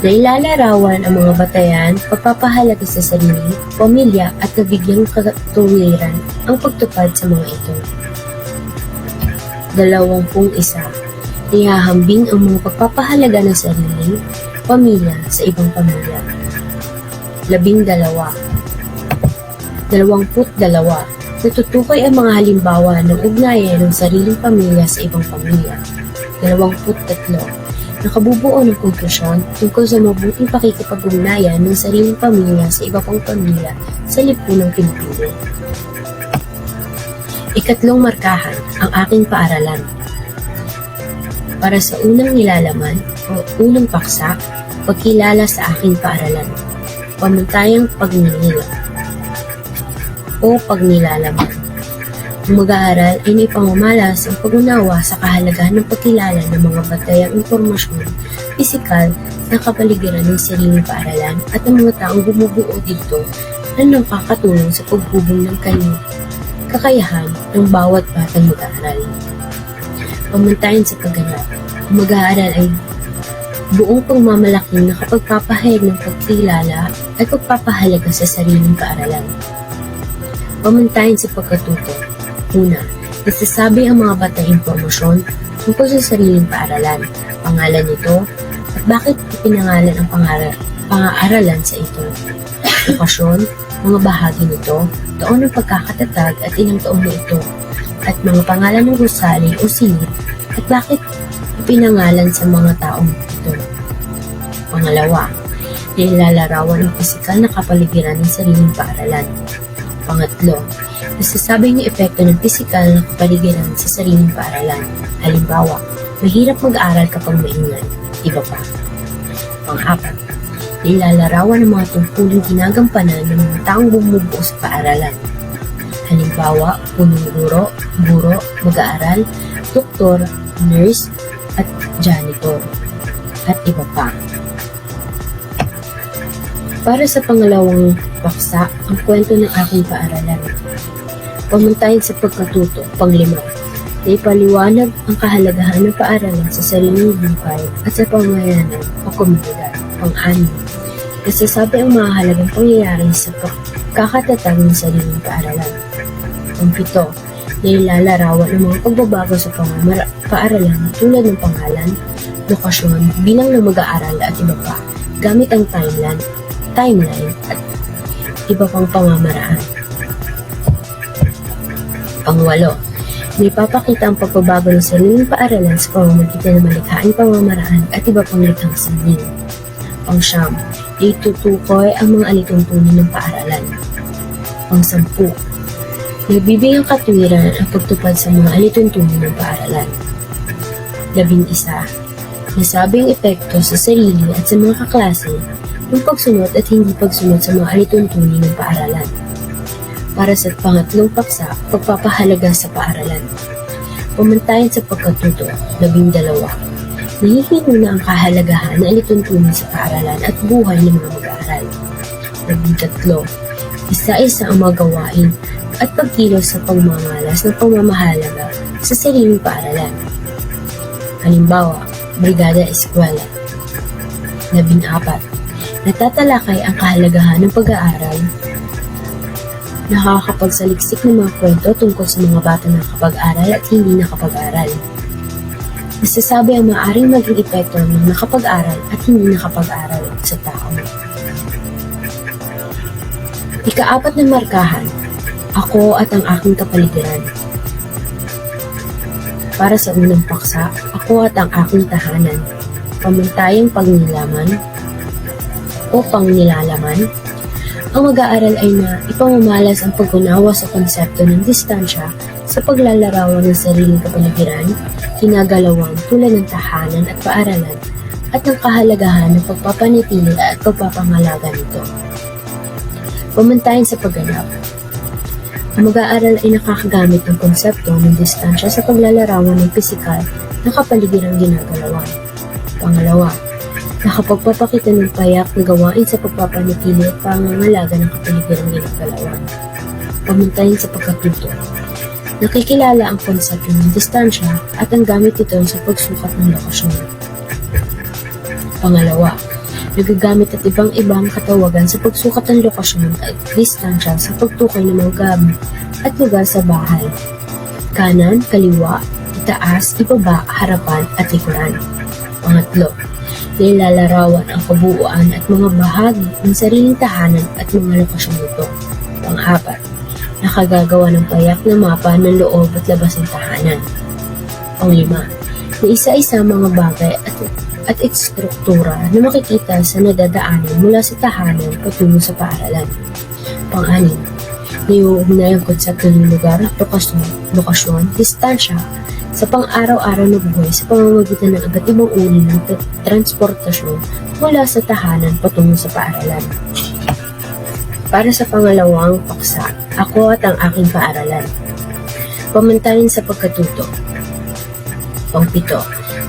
na ilalarawan ang mga batayan, pagpapahalaga sa sarili, pamilya at nabigyang katuwiran ang pagtupad sa mga ito. 21, ihahambing ang mga pagpapahalaga ng sarili, pamilya sa ibang pamilya. 12, natutukoy ang mga halimbawa ng ugnayan ng sariling pamilya sa ibang pamilya. 23, nakabubuo ng konklusyon tungkol sa mabuting pakikipag-ugnayan ng sariling pamilya sa iba pang pamilya sa lipunang Pilipino. Ikatlong markahan, ang aking paaralan. Para sa unang nilalaman o unang paksa, pagkilala sa aking paaralan. Pamantayang pagninila o pagnilalaman. Ang mag-aaral ay may pamamalas ang pag-unawa sa kahalagahan ng pagkilala ng mga batayang impormasyon, pisikal na kapaligiran ng sariling paaralan at ang mga taong bumubuo dito na nakakatulong sa paghubog ng kakayahan ng bawat batang mag-aaral. Pamantayan sa pagganap, ang mag-aaral ay buong pagmamalaking nakapagpapahayag ng pagkilala at pagpapahalaga sa sariling paaralan. Pamantayan sa pagkatuto. Una, nasasabi ang mga batang impormasyon tungkol sa sariling paaralan, pangalan nito, at bakit ipinangalan ang pang-aaralan sa ito. Lokasyon, mga bahagi nito, taon ng pagkakatatag at ilang taon na ito, at mga pangalan ng gusali o silid, at bakit ipinangalan sa mga taong ito. Pangalawa, nilalarawan ang pisikal na kapaligiran ng sariling paaralan. Pangatlo, nasasabi ng epekto ng pisikal na kapaligiran sa sariling paaralan. Halimbawa, mahirap mag-aral kapag maingay, iba pa. Pang-apat, nilalarawan ang mga tungkulong ginagampanan ng mga taong bumubuo sa paaralan. Halimbawa, punong guro, mag-aaral, doktor, nurse, at janitor, at iba pa. Para sa pangalawang paksa, ang kwento ng aking paaralan. Pamantayan sa pagkatuto. 5, na ipaliwanag ang kahalagahan ng paaralan sa sariling buhay at sa pamayanan o komunidad. Pang-anim, nasasabi ang mahalagang pangyayari sa kakatatag ng sariling paaralan. Pang-pito, na ilalarawan ang mga pagbabago sa paaralan tulad ng pangalan, lokasyon, bilang ng mag-aaral at iba pa, gamit ang timeline at iba pang pamamaraan. Pang-walo, na ipapakita ang pagbabago ng sariling paaralan sa pamamagitan ng malikhaing pamamaraan at iba pang likhang sining. Pang-siyam, na itutukoy ang mga alituntunin ng paaralan. Pang-sampu, nagbibigay katwiran ang pagtupad sa mga alituntunin ng paaralan. 11, nasabi ang epekto sa sarili at sa mga kaklase ng pagsunod at hindi pagsunod sa mga alituntunin ng paaralan. Para sa pangatlong paksa, pagpapahalaga sa paaralan. Pamantayan sa pagkatuto. 12, nahihino na ang kahalagahan na alituntunin sa paaralan at buhay ng mga mag-aaral. 13, isa-isa ang mga gawain at pagkilos sa pagmamalas ng pamamahalaga sa sariling paaralan. Halimbawa, Brigada Eskwela. 14, natatalakay ang kahalagahan ng pag-aaral, nakakapagsaliksik ng mga kwento tungkol sa mga bata na nakapag-aral at hindi nakapag-aral. Nasasabi ang maaaring maging epekto ng nakapag-aral at hindi nakapag-aral sa tao. Ika-4 na markahan, ako at ang aking kapaligiran. Para sa unang paksa, ako at ang aking tahanan. Pamantayang pagnilaman o pangnilalaman. Ang mag-aaral ay na ipamamalas ang pag-unawa sa konsepto ng distansya sa paglalarawan ng sariling kapaligiran, kinagalawan tulad ng tahanan at paaralan, at ng kahalagahan ng pagpapanatili at pagpapangalaga nito. Pamantayan sa pagganap. Ang mag-aaral ay nakakagamit ng konsepto ng distansya sa paglalarawan ng pisikal na kapaligirang ginagalawan. Pangalawa, nakapagpapakita ng payak na gawain sa pagpapanatili at pangangalaga ng kapaligirang ginagalawan. Pamantayan sa pagkatuto. Nakikilala ang konsepto ng distansya at ang gamit ito sa pagsukat ng lokasyon. Pangalawa, nagagamit at ibang katawagan sa pagsukat ng lokasyon at distansya sa pagtukoy ng mga gamit at lugar sa bahay. Kanan, kaliwa, itaas, ibaba, harapan at likuran. Pangatlo, nilalarawan ang kabuuan at mga bahagi ng sariling tahanan at mga lokasyon nito. Pang-apat, nakagagawa ng payak na mapa ng loob at labas ng tahanan. Pang-lima, na isa-isa mga bagay at struktura na makikita sa nadadaanan mula sa tahanan patungo sa paaralan. Pang-anim, naiuugnay ang konsepto ng lugar, lokasyon, distansya sa pang-araw-araw na buhay sa pamamagitan ng iba't ibang uri ng transportasyon mula sa tahanan patungo sa paaralan. Para sa pangalawang paksa, ako at ang aking paaralan. Pamantayan sa pagkatuto. Pang-pito,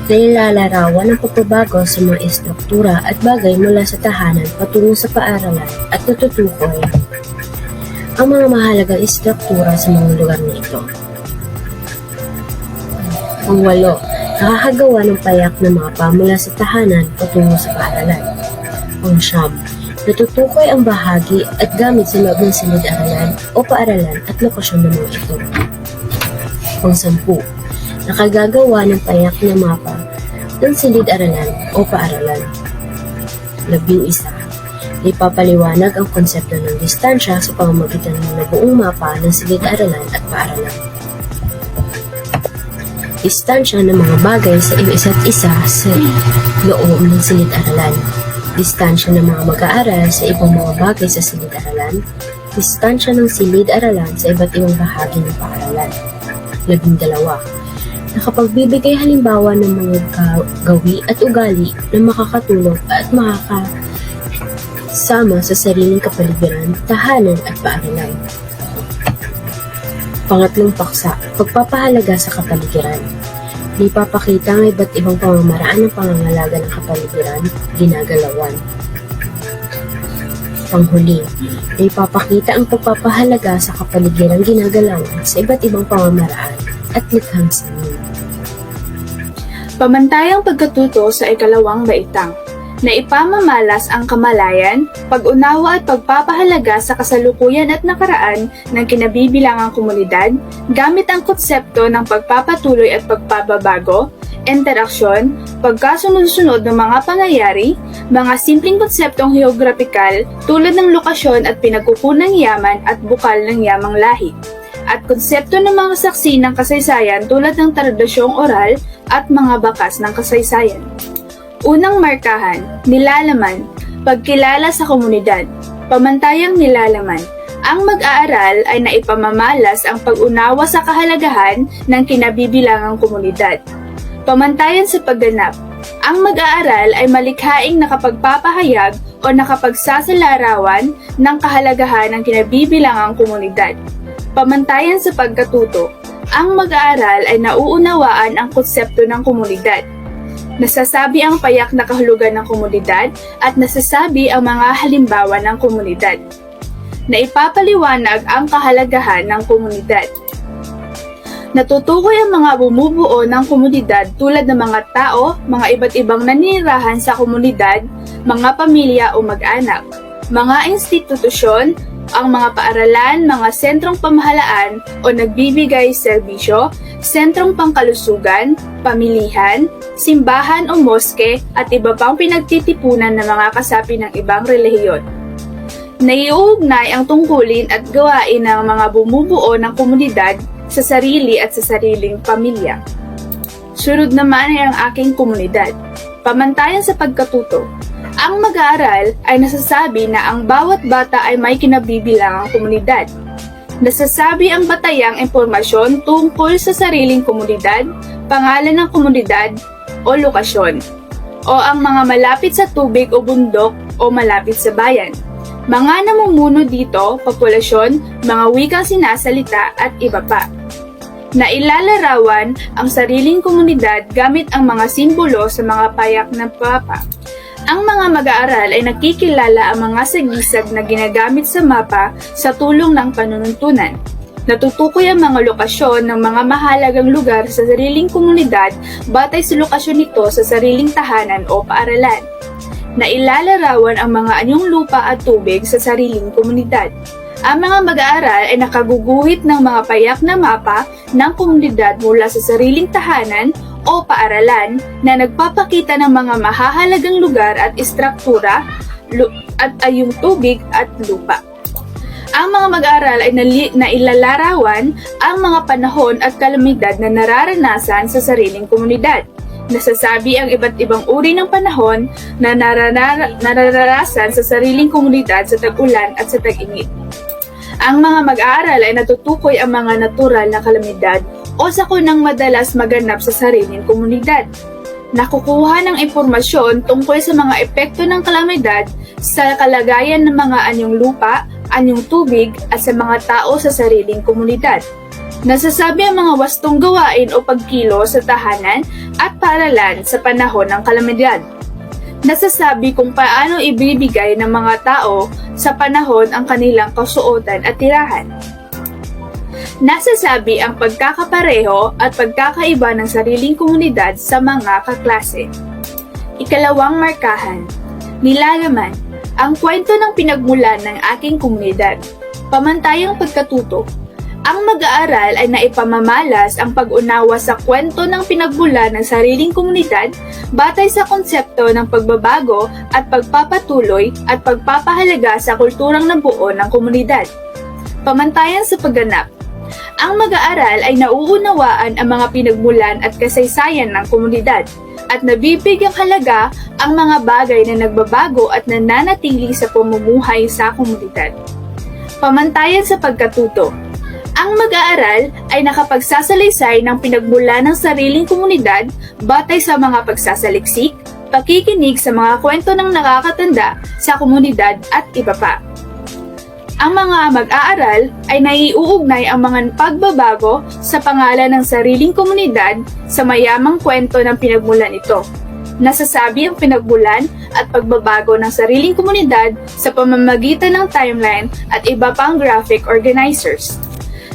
nilalarawan ang pagbabago sa mga estruktura at bagay mula sa tahanan patungo sa paaralan at natutukoy ang mga mahalagang estruktura sa mga lugar na ito. Pang-walo, nakakagawa ng payak na mapa mula sa tahanan patungo sa paaralan. Pang-siyam, natutukoy ang bahagi at gamit sa loob ng silid-aralan o paaralan at lokasyon ng mga ito. Pang-sampu, nakagagawa ng payak na mapa ng silid-aralan o paaralan. 11, ipapaliwanag ang konsepto ng distansya sa pamamagitan ng nabuong mapa ng silid-aralan at paaralan. Distansya ng mga bagay sa isa't isa sa loob ng silid-aralan. Distansya ng mga mag-aaral sa ibang mga bagay sa silid-aralan. Distansya ng silid-aralan sa iba't ibang bahagi ng paaralan. 12, nakapagbibigay halimbawa ng mga gawi at ugali na makakatulong at makakasama sa sariling kapaligiran, tahanan at paaralan. Pangatlong paksa, pagpapahalaga sa kapaligiran. Ipapakita ang iba't ibang pamamaraan ng pangangalaga ng kapaligiran, ginagalawan. Panghuli, ipapakita ang pagpapahalaga sa kapaligiran ginagalawan sa iba't ibang pamamaraan, at likhang sangin. Pamantayang pagkatuto sa ikalawang baitang, na ipamamalas ang kamalayan, pag-unawa at pagpapahalaga sa kasalukuyan at nakaraan ng kinabibilangang komunidad gamit ang konsepto ng pagpapatuloy at pagpapabago, interaksyon, pagkasunod-sunod ng mga pangyayari, mga simpleng konseptong geograpikal tulad ng lokasyon at pinagkukunang yaman at bukal ng yamang lahi, at konsepto ng mga saksi ng kasaysayan tulad ng tradisyong oral at mga bakas ng kasaysayan. Unang markahan, nilalaman, pagkilala sa komunidad, pamantayang nilalaman. Ang mag-aaral ay naipamamalas ang pag-unawa sa kahalagahan ng kinabibilangang komunidad. Pamantayan sa pagganap, ang mag-aaral ay malikhaing nakapagpapahayag o nakapagsasalarawan ng kahalagahan ng kinabibilangang komunidad. Pamantayan sa pagkatuto, ang mag-aaral ay nauunawaan ang konsepto ng komunidad. Nasasabi ang payak na kahulugan ng komunidad at nasasabi ang mga halimbawa ng komunidad. Naipapaliwanag ang kahalagahan ng komunidad. Natutukoy ang mga bumubuo ng komunidad tulad ng mga tao, mga iba't ibang naninirahan sa komunidad, mga pamilya o mag-anak, mga institusyon, ang mga paaralan, mga sentrong pamahalaan o nagbibigay serbisyo, sentrong pangkalusugan, pamilihan, simbahan o moske at iba pang pinagtitipunan ng mga kasapi ng ibang relihiyon. Naiuugnay ang tungkulin at gawain ng mga bumubuo ng komunidad sa sarili at sa sariling pamilya. Sunod naman ay ang aking komunidad. Pamantayan sa pagkatuto. Ang mag-aaral ay nasasabi na ang bawat bata ay may kinabibilangang komunidad. Nasasabi ang batayang impormasyon tungkol sa sariling komunidad, pangalan ng komunidad o lokasyon, o ang mga malapit sa tubig o bundok o malapit sa bayan. Mga namumuno dito, populasyon, mga wikang sinasalita at iba pa. Nailalarawan ang sariling komunidad gamit ang mga simbolo sa mga payak ng mapa. Ang mga mag-aaral ay nakikilala ang mga sagisag na ginagamit sa mapa sa tulong ng panununtunan. Natutukoy ang mga lokasyon ng mga mahalagang lugar sa sariling komunidad batay sa lokasyon nito sa sariling tahanan o paaralan. Nailalarawan ang mga anyong lupa at tubig sa sariling komunidad. Ang mga mag-aaral ay nakaguguhit ng mga payak na mapa ng komunidad mula sa sariling tahanan o paaralan na nagpapakita ng mga mahahalagang lugar at istruktura at ayong tubig at lupa. Ang mga mag-aaral ay nailalarawan ang mga panahon at kalamidad na nararanasan sa sariling komunidad. Nasasabi ang iba't ibang uri ng panahon na nararanasan sa sariling komunidad sa tag-ulan at sa tag-init. Ang mga mag-aaral ay natutukoy ang mga natural na kalamidad o sakunang madalas maganap sa sariling komunidad. Nakukuha ng impormasyon tungkol sa mga epekto ng kalamidad sa kalagayan ng mga anyong lupa, anyong tubig at sa mga tao sa sariling komunidad. Nasasabi ang mga wastong gawain o pagkilo sa tahanan at paaralan sa panahon ng kalamidad. Nasasabi kung paano ibibigay ng mga tao sa panahon ang kanilang kasuotan at tirahan. Nasasabi ang pagkakapareho at pagkakaiba ng sariling komunidad sa mga kaklase. Ikalawang markahan, nilalaman, ang kwento ng pinagmulan ng aking komunidad. Pamantayang pagkatuto. Ang mag-aaral ay naipamamalas ang pag-unawa sa kwento ng pinagmulan ng sariling komunidad batay sa konsepto ng pagbabago at pagpapatuloy at pagpapahalaga sa kulturang nabuo ng komunidad. Pamantayan sa pagganap. Ang mag-aaral ay nauunawaan ang mga pinagmulan at kasaysayan ng komunidad at nabibigyang halaga ang mga bagay na nagbabago at nananatili sa pamumuhay sa komunidad. Pamantayan sa pagkatuto. Ang mag-aaral ay nakapagsasalaysay ng pinagmulan ng sariling komunidad batay sa mga pagsasaliksik, pakikinig sa mga kwento ng nakakatanda sa komunidad at iba pa. Ang mga mag-aaral ay naiuugnay ang mga pagbabago sa pangalan ng sariling komunidad sa mayamang kwento ng pinagmulan ito. Nasasabi ang pinagmulan at pagbabago ng sariling komunidad sa pamamagitan ng timeline at iba pang graphic organizers.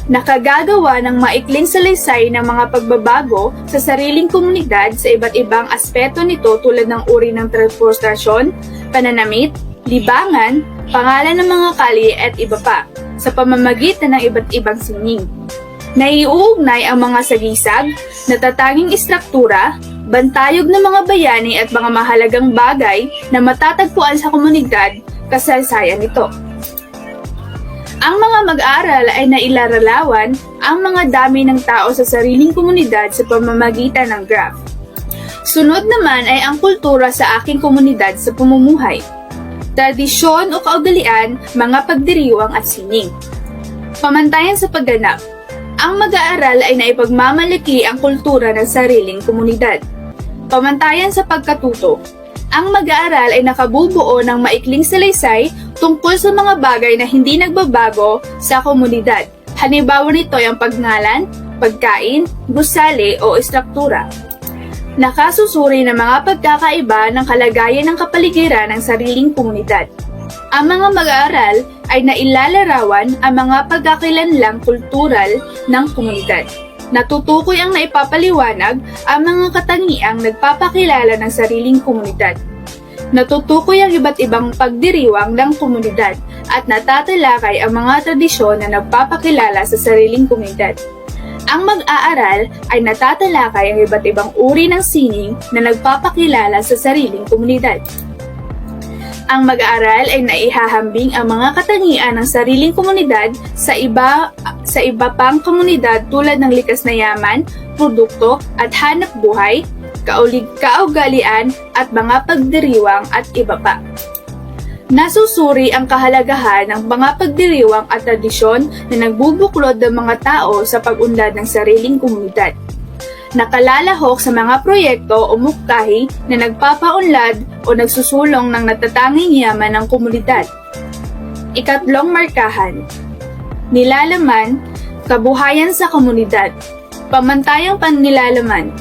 Nakagagawa ng maikling salaysay ng mga pagbabago sa sariling komunidad sa iba't ibang aspeto nito tulad ng uri ng transportasyon, pananamit, libangan, pangalan ng mga kalye at iba pa, sa pamamagitan ng iba't ibang sining. Naiuugnay ang mga sagisag, natatanging istruktura, bantayog ng mga bayani at mga mahalagang bagay na matatagpuan sa komunidad kasaysayan nito. Ang mga mag-aaral ay nailalarawan ang mga dami ng tao sa sariling komunidad sa pamamagitan ng graph. Sunod naman ay ang kultura sa aking komunidad sa pamumuhay. Tradisyon o kaugalian, mga pagdiriwang at sining. Pamantayan sa pagganap. Ang mag-aaral ay naipagmamalaki ang kultura ng sariling komunidad. Pamantayan sa pagkatuto. Ang mag-aaral ay nakabubuo ng maikling salaysay tungkol sa mga bagay na hindi nagbabago sa komunidad. Halimbawa nito ay ang pagngalan, pagkain, gusali o istruktura. Nakasusuri ng mga pagkakaiba ng kalagayan ng kapaligiran ng sariling komunidad. Ang mga mag-aaral ay nailalarawan ang mga pagkakakilanlang kultural ng komunidad. Natutukoy ang naipapaliwanag ang mga katangiang nagpapakilala ng sariling komunidad. Natutukoy ang iba't ibang pagdiriwang ng komunidad at natatalakay ang mga tradisyon na nagpapakilala sa sariling komunidad. Ang mag-aaral ay natatalakay ang iba't ibang uri ng sining na nagpapakilala sa sariling komunidad. Ang mag-aaral ay naihahambing ang mga katangian ng sariling komunidad sa iba pang komunidad tulad ng likas na yaman, produkto at hanap buhay, kaugalian at mga pagdiriwang at iba pa. Nasusuri ang kahalagahan ng mga pagdiriwang at tradisyon na nagbubuklod ng mga tao sa pag-unlad ng sariling komunidad. Nakalalahok sa mga proyekto o muktahi na nagpapaunlad o nagsusulong ng natatanging yaman ng komunidad. Ikatlong markahan. Nilalaman, kabuhayan sa komunidad. Pamantayang panilalaman.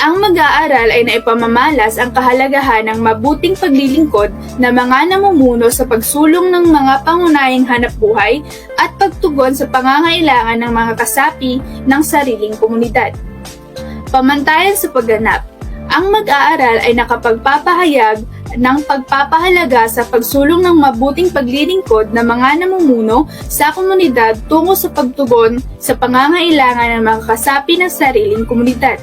Ang mag-aaral ay naipamamalas ang kahalagahan ng mabuting paglilingkod na mga namumuno sa pagsulong ng mga pangunahing hanapbuhay at pagtugon sa pangangailangan ng mga kasapi ng sariling komunidad. Pamantayan sa pagganap. Ang mag-aaral ay nakapagpapahayag ng pagpapahalaga sa pagsulong ng mabuting paglilingkod ng mga namumuno sa komunidad tungo sa pagtugon sa pangangailangan ng mga kasapi ng sariling komunidad.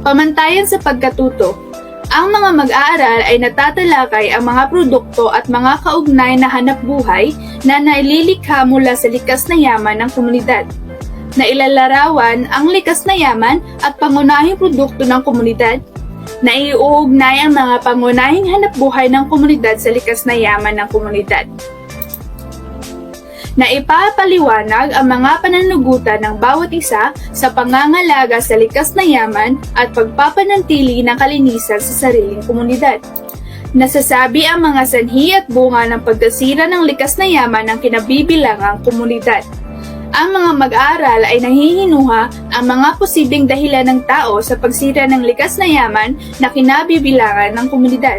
Pamantayan sa pagkatuto. Ang mga mag-aaral ay natatalakay ang mga produkto at mga kaugnay na hanapbuhay na naililikha mula sa likas na yaman ng komunidad. Nailalarawan ang likas na yaman at pangunahing produkto ng komunidad. Naiuugnay ang mga pangunahing hanapbuhay ng komunidad sa likas na yaman ng komunidad. Naipapaliwanag ang mga pananagutan ng bawat isa sa pangangalaga sa likas na yaman at pagpapanatili ng kalinisan sa sariling komunidad. Nasasabi ang mga sanhi at bunga ng pagkasira ng likas na yaman ng kinabibilangang komunidad. Ang mga mag-aaral ay nahihinuha ang mga posibleng dahilan ng tao sa pagsira ng likas na yaman na kinabibilangan ng komunidad.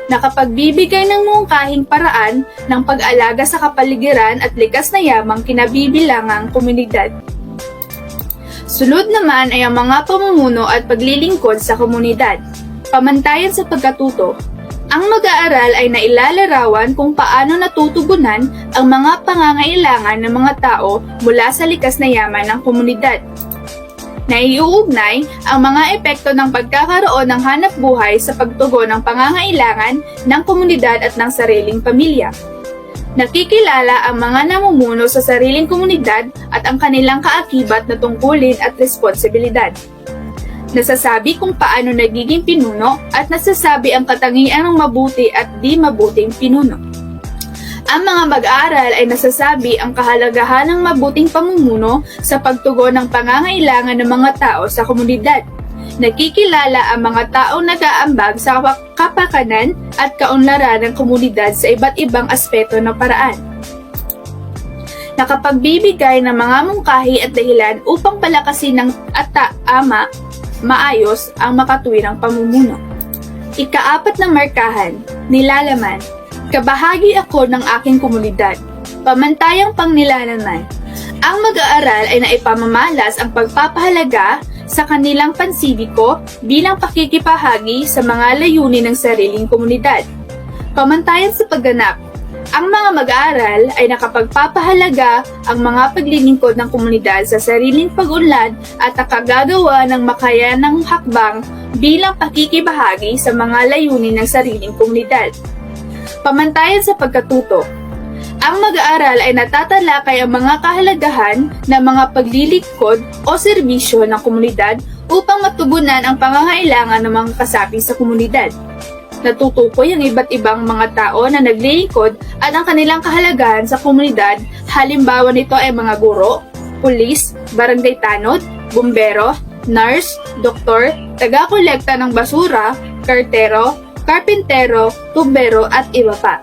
Nakapagbibigay ng mungkahing paraan ng pag-alaga sa kapaligiran at likas na yamang kinabibilangang komunidad. Sunod naman ay ang mga pamumuno at paglilingkod sa komunidad. Pamantayan sa pagkatuto. Ang mag-aaral ay nailalarawan kung paano natutugunan ang mga pangangailangan ng mga tao mula sa likas na yaman ng komunidad. Naiuugnay ang mga epekto ng pagkakaroon ng hanap buhay sa pagtugon ng pangangailangan ng komunidad at ng sariling pamilya. Nakikilala ang mga namumuno sa sariling komunidad at ang kanilang kaakibat na tungkulin at responsibilidad. Nasasabi kung paano nagiging pinuno at nasasabi ang katangian ng mabuti at di mabuting pinuno. Ang mga mag-aaral ay nasasabi ang kahalagahan ng mabuting pamumuno sa pagtugon ng pangangailangan ng mga tao sa komunidad. Nakikilala ang mga taong nag-aambag sa kapakanan at kaunlaran ng komunidad sa iba't ibang aspeto ng paraan. Nakapagbibigay ng mga mungkahi at dahilan upang palakasin ng maayos ang makatuwirang pamumuno. Ika-4 na markahan, nilalaman. Kabahagi ako ng aking komunidad. Pamantayang pangnilalaman. Ang mag-aaral ay naipamamalas ang pagpapahalaga sa kanilang pansibiko bilang pakikipahagi sa mga layunin ng sariling komunidad. Pamantayan sa pagganap, ang mga mag-aaral ay nakapagpapahalaga ang mga paglilingkod ng komunidad sa sariling pag-unlad at nakagagawa ng makayanang hakbang bilang pakikibahagi sa mga layunin ng sariling komunidad. Pamantayan sa pagkatuto, ang mag-aaral ay natatalakay ang mga kahalagahan ng mga paglilingkod o serbisyo ng komunidad upang matugunan ang pangangailangan ng mga kasapi sa komunidad. Natutukoy ang iba't ibang mga tao na naglilingkod at ang kanilang kahalagahan sa komunidad. Halimbawa nito ay mga guro, pulis, barangay tanod, bumbero, nurse, doktor, taga-kolekta ng basura, kartero, karpintero, tumbero at iba pa.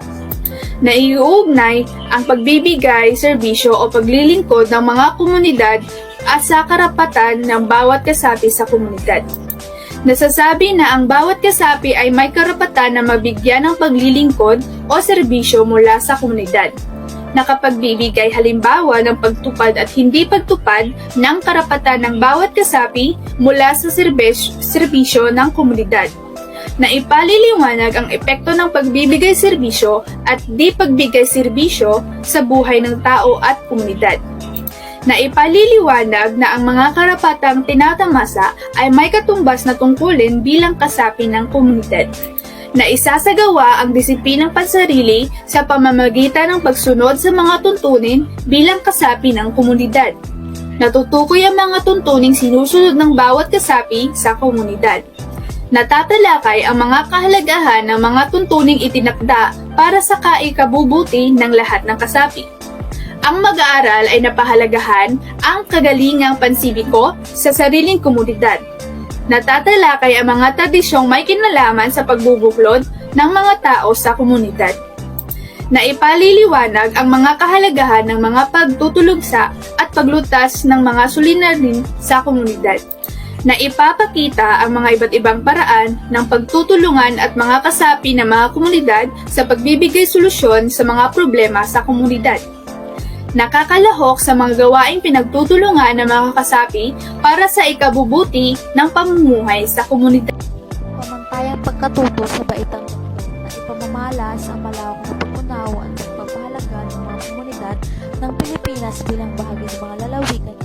Naiuugnay ang pagbibigay, serbisyo o paglilingkod ng mga komunidad at sa karapatan ng bawat kasapi sa komunidad. Nasasabi na ang bawat kasapi ay may karapatan na mabigyan ng paglilingkod o serbisyo mula sa komunidad. Nakapagbibigay halimbawa ng pagtupad at hindi pagtupad ng karapatan ng bawat kasapi mula sa serbisyo ng komunidad. Na ipaliliwanag ang epekto ng pagbibigay serbisyo at di pagbigay serbisyo sa buhay ng tao at komunidad. Na ipaliliwanag na ang mga karapatang tinatamasa ay may katumbas na tungkulin bilang kasapi ng komunidad. Na isasagawa ang disiplinang pansarili sa pamamagitan ng pagsunod sa mga tuntunin bilang kasapi ng komunidad. Natutukoy ang mga tuntuning sinusunod ng bawat kasapi sa komunidad. Natatalakay ang mga kahalagahan ng mga tuntuning itinakda para sa kaikabubuti ng lahat ng kasapi. Ang mag-aaral ay napahalagahan ang kagalingang pansibiko sa sariling komunidad. Natatalakay ang mga tradisyong may kinalaman sa pagbubuklod ng mga tao sa komunidad. Naipaliliwanag ang mga kahalagahan ng mga pagtutulugsa at paglutas ng mga suliranin sa komunidad. Na ipapakita ang mga iba't ibang paraan ng pagtutulungan at mga kasapi ng mga komunidad sa pagbibigay solusyon sa mga problema sa komunidad. Nakakalahok sa mga gawaing pinagtutulungan ng mga kasapi para sa ikabubuti ng pamumuhay sa komunidad. Pamantayang pagkatuto sa baitang mundo na ipamamalas ang malawak na pag-unawa at pagpapahalaga ng mga komunidad ng Pilipinas bilang bahagi ng mga lalawigan ng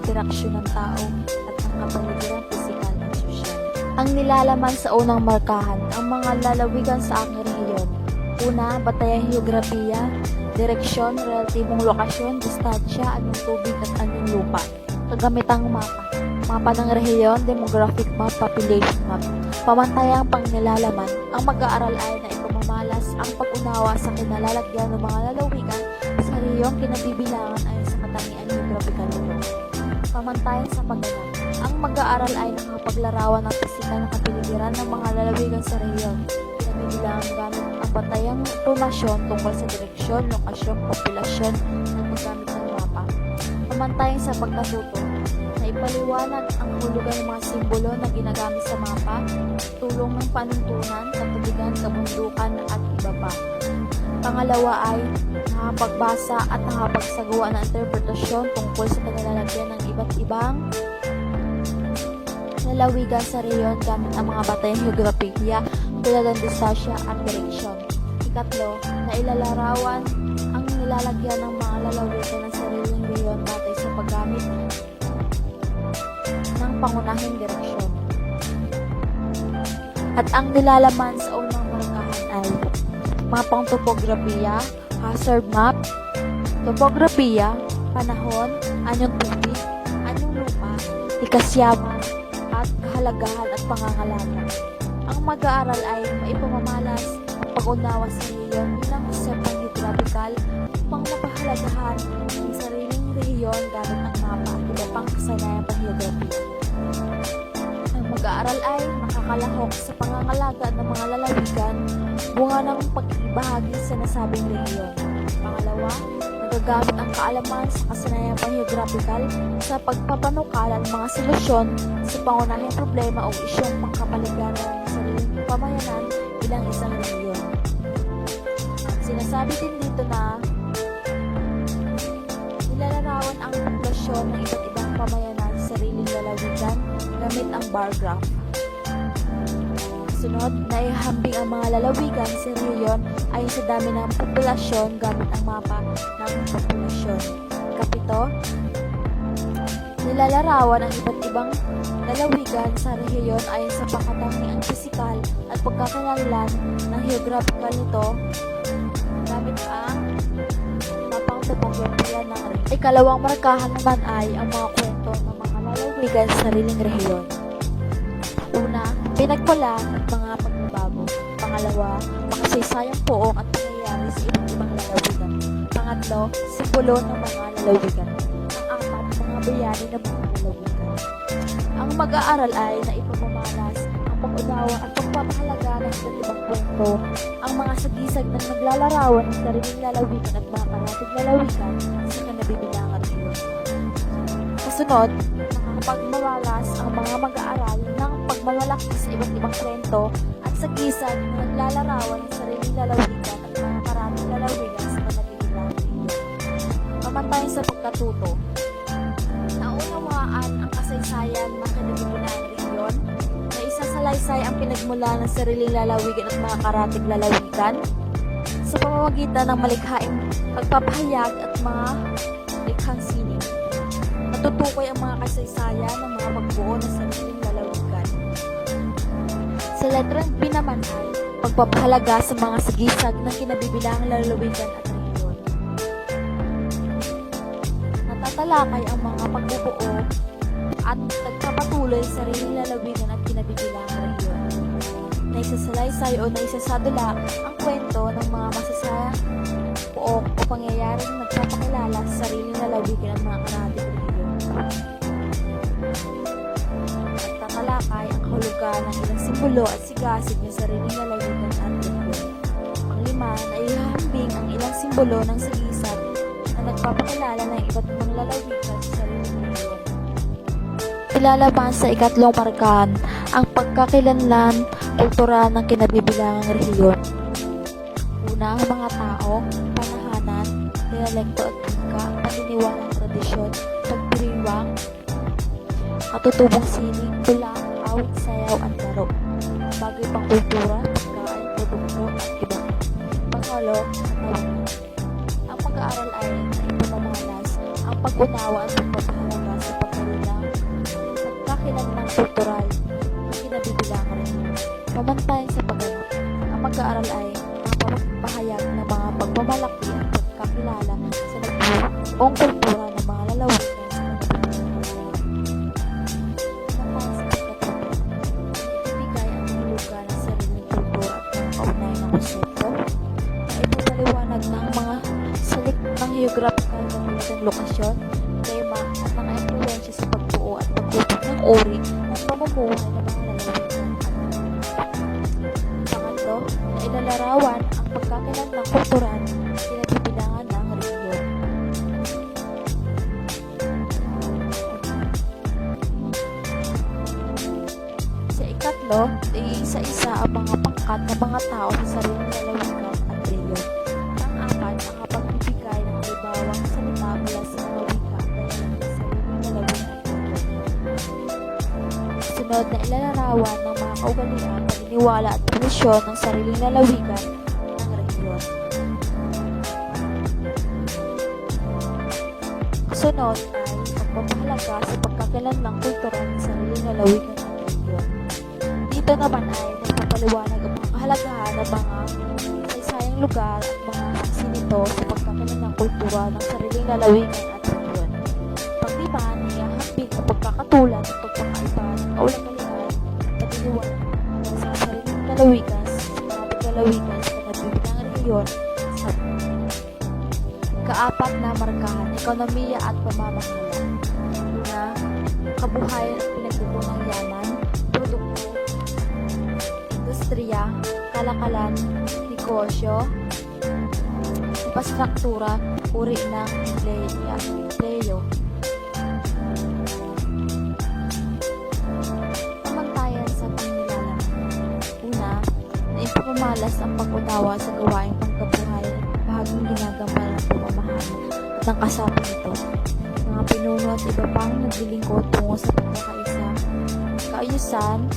interaksyon ng tao at ang kapaligiran pisikal at sosyal. Ang nilalaman sa unang markahan, ang mga lalawigan sa aking rehiyon. Una, batayang heograpiya, direksyon, relatibong lokasyon, distansya, anong tubig at anong lupa. Kagamitang mapa. Mapa ng rehiyon, demographic map, population map. Pamantayang pangnilalaman, ang mag-aaral ay na ipamamalas ang pag-unawa sa kinalalagyan ng mga lalawigan sa rehiyong kinabibilangan ayon sa katangian geographical nito. Pamantayan sa pagganap, ang mag-aaral ay nakapaglarawan ng pisikal na kapiligiran ng mga lalawigan sa rehiyon. Kinabibilangan gamit ang batayang impormasyon tungkol sa direksyon, lokasyon, populasyon ng paggamit ng mapa. Pamantayan sa pagkatuto, na ipaliwanag ang hulugan ng mga simbolo na ginagamit sa mapa, tulong ng panuntunan, katubigan, kabundukan at iba pa. Pangalawa ay nakapagbasa at nakapagsagawa ng interpretasyon tungkol sa kanilalagyan ng iba't ibang lalawigan sa rehiyon gamit ang mga batayang heograpiya tulad ng distansya at direksyon. Ikatlo, na ilalarawan ang nilalagyan ng mga lalawigan ng sariling rehiyon batay sa paggamit ng pangunahing direksyon. At ang nilalaman sa unang markahan ay mapang topografiya, hazard map, topografiya, panahon, anyong tubig, anyong lupa, ikasyaman, at kahalagahan at pangangalaga. Ang mag-aaral ay maipamamalas ang pag-unawa sa rehiyon bilang konseptong geographical upang mapahalagahan ang sariling rehiyon gamit ang mapa at iba pang kasanayang panggeografiya. Ang mag-aaral ay makakalahok sa pangangalaga ng mga lalawigan bunga ng pagkibahagi sa nasabing rehiyon. Pangalawa, magagamit ang kaalaman sa kasanayang panggeographical sa pagpapanukala ng mga solusyon sa pangunahing problema o isyong pangkapaligiran ng sariling pamayanan bilang isang rehiyon. Sinasabi din dito na nilalarawan ang populasyon ng iba't ibang pamayanan sa sariling lalawigan gamit ang bar graph. Sunod, naihambing ang mga lalawigan sa rehiyon ayon sa dami ng populasyon gamit ang mapa ng populasyon. Kapito, nilalarawan ang iba't ibang lalawigan sa rehiyon ayon sa pangkatangiang pisikal at pagkakalanlan ng geographical nito gamit ang mapang topografiya ng rehiyon. Ikalawang markahan naman ay ang mga kwento ng mga lalawigan sa sariling rehiyon. Una, pinagmulan at mga pagbabago. Pangalawa, makasaysayang poong at pangyayari sa iba't ibang lalawigan. Pangatlo, simbolo ng mga lalawigan. Pang-apat, mga bayani ng mga lalawigan. Ang mag-aaral ay naipamamalas ang pag-unawa at pagpapahalaga ng iba't ibang kwento, ang mga sagisag na naglalarawan ng sariling lalawigan at mga karatig lalawigan sa kanabibilangan rehiyon. Kasunod, makakapagmawalas ang mga mag-aaral ng pagmamalaki sa iba't ibang kwento at sagisag na naglalarawan ng sariling lalawigan at mga karatig lalawigan sa kanabibilangan rehiyon. Pamantayan sa pagkatuto, naunawaan ang kasaysayan ng kanabibilangan rehiyon na isasalaysay ang pinagmula ng sariling lalawigan at mga karatig lalawigan sa pamamagitan ng malikhaing pagpapahayag at mga likhang sining. Natutukoy ang mga kasaysayan ng mga pagbuo ng sariling lalawigan. Sa letrang B naman ay pagpapahalaga sa mga sagisag ng kinabibilangang lalawigan at rehiyon. Natatalakay ang mga pagbubuo at nagpapatuloy sa sariling lalawigan at kinabibilangang rehiyon. Naisasalaysay o naisasadula ang kwento ng mga masasayang pook o pangyayaring nagpapakilala sa sariling lalawigan at mga karatig rehiyon. Nagtatalakay ang kahulugan ng ilang simbolo at sigasig ng sariling lalawigan at rehiyon. Panglima, naihahambing ang ilang simbolo ng sagisag na nagpapakilala ng iba't ibang lalawigan sa sariling rehiyon. Ilalaban sa ikatlong markahan ang pagkakilanlan kultural ng kinabibilangang rehiyon. Una, mga tao, panahanan, dialekto at wika, paniniwalang tradisyon, pagdiriwang, katutubong sining, tula, awit, sayaw at laro, bagay pang kultura, pagkain, produkto at iba. Pangalo, nawalan. Ang pag-aaral ay naipamamalas ang pag-unawa at pagpapahalaga sa pagkakilanlang kultural ng kinabibilangang rehiyon. Pamantayan sa pagganap, ang pag-aaral ay pahayag ng mga pagmamalaki at pagkakilala sa nagbuong kultura ng mga lalawigan sa ibibigay ang hulugan ng sariling kultura at mga kaunay na konsepto na ipapaliwanag ng mga salik ng geographical na ng lokasyon, tema at mga impluensya sa pagbuo at pagtutog ng uri ng pamumuhay ng mga lalawigan. Pangatlo, na ilalarawan ang pagkakilan ng kultural kinabibilangan ng rehiyon. Sa ikatlo, iisa-isa ang mga pangkat ng mga tao sa sariling lalawigan at rehiyon. Pang-apat, makapagbibigay ng halibawang salita mula sa mga wika dahil sa sariling lalawigan at rehiyon. Sunod na ilalarawan ng mga kaugalian, paniniwala at tradisyon ng sariling lalawigan ng rehiyon. Sunod ay pagpapahalaga sa pagkakalanlang kultural ng sariling lalawigan at rehiyon. Dito naman ay nagpapaliwanag ang mga kahalagahan ng mga saysayang lugar at mga saksi nito sa pagkakalanlang kultura ng sariling lalawigan at rehiyon. Panglima, niyahambing ang pagkakatulad at pagkakaiba ng kaulagalian at iniwan sa sariling lalawigan sa mga lalawigan sa kanabibilangang rehiyon. Sa kaapat na markahan, ekonomiya at pamamahala. Una, kabuhayan at pinagkukunang yaman, produkto, industriya, kalakalan, negosyo, ipastruktura, uri ng empleo. Pamantayan sa pangnilalaman. Una, naipapamalas ang pag-unawa sa gawaing pangkabuhay, bahaging ginagampanan ng pamamahal at ang kasama nito. Mga pinuno at iba pang naglilingkod tungo sa pagkakaisa, kaayusan,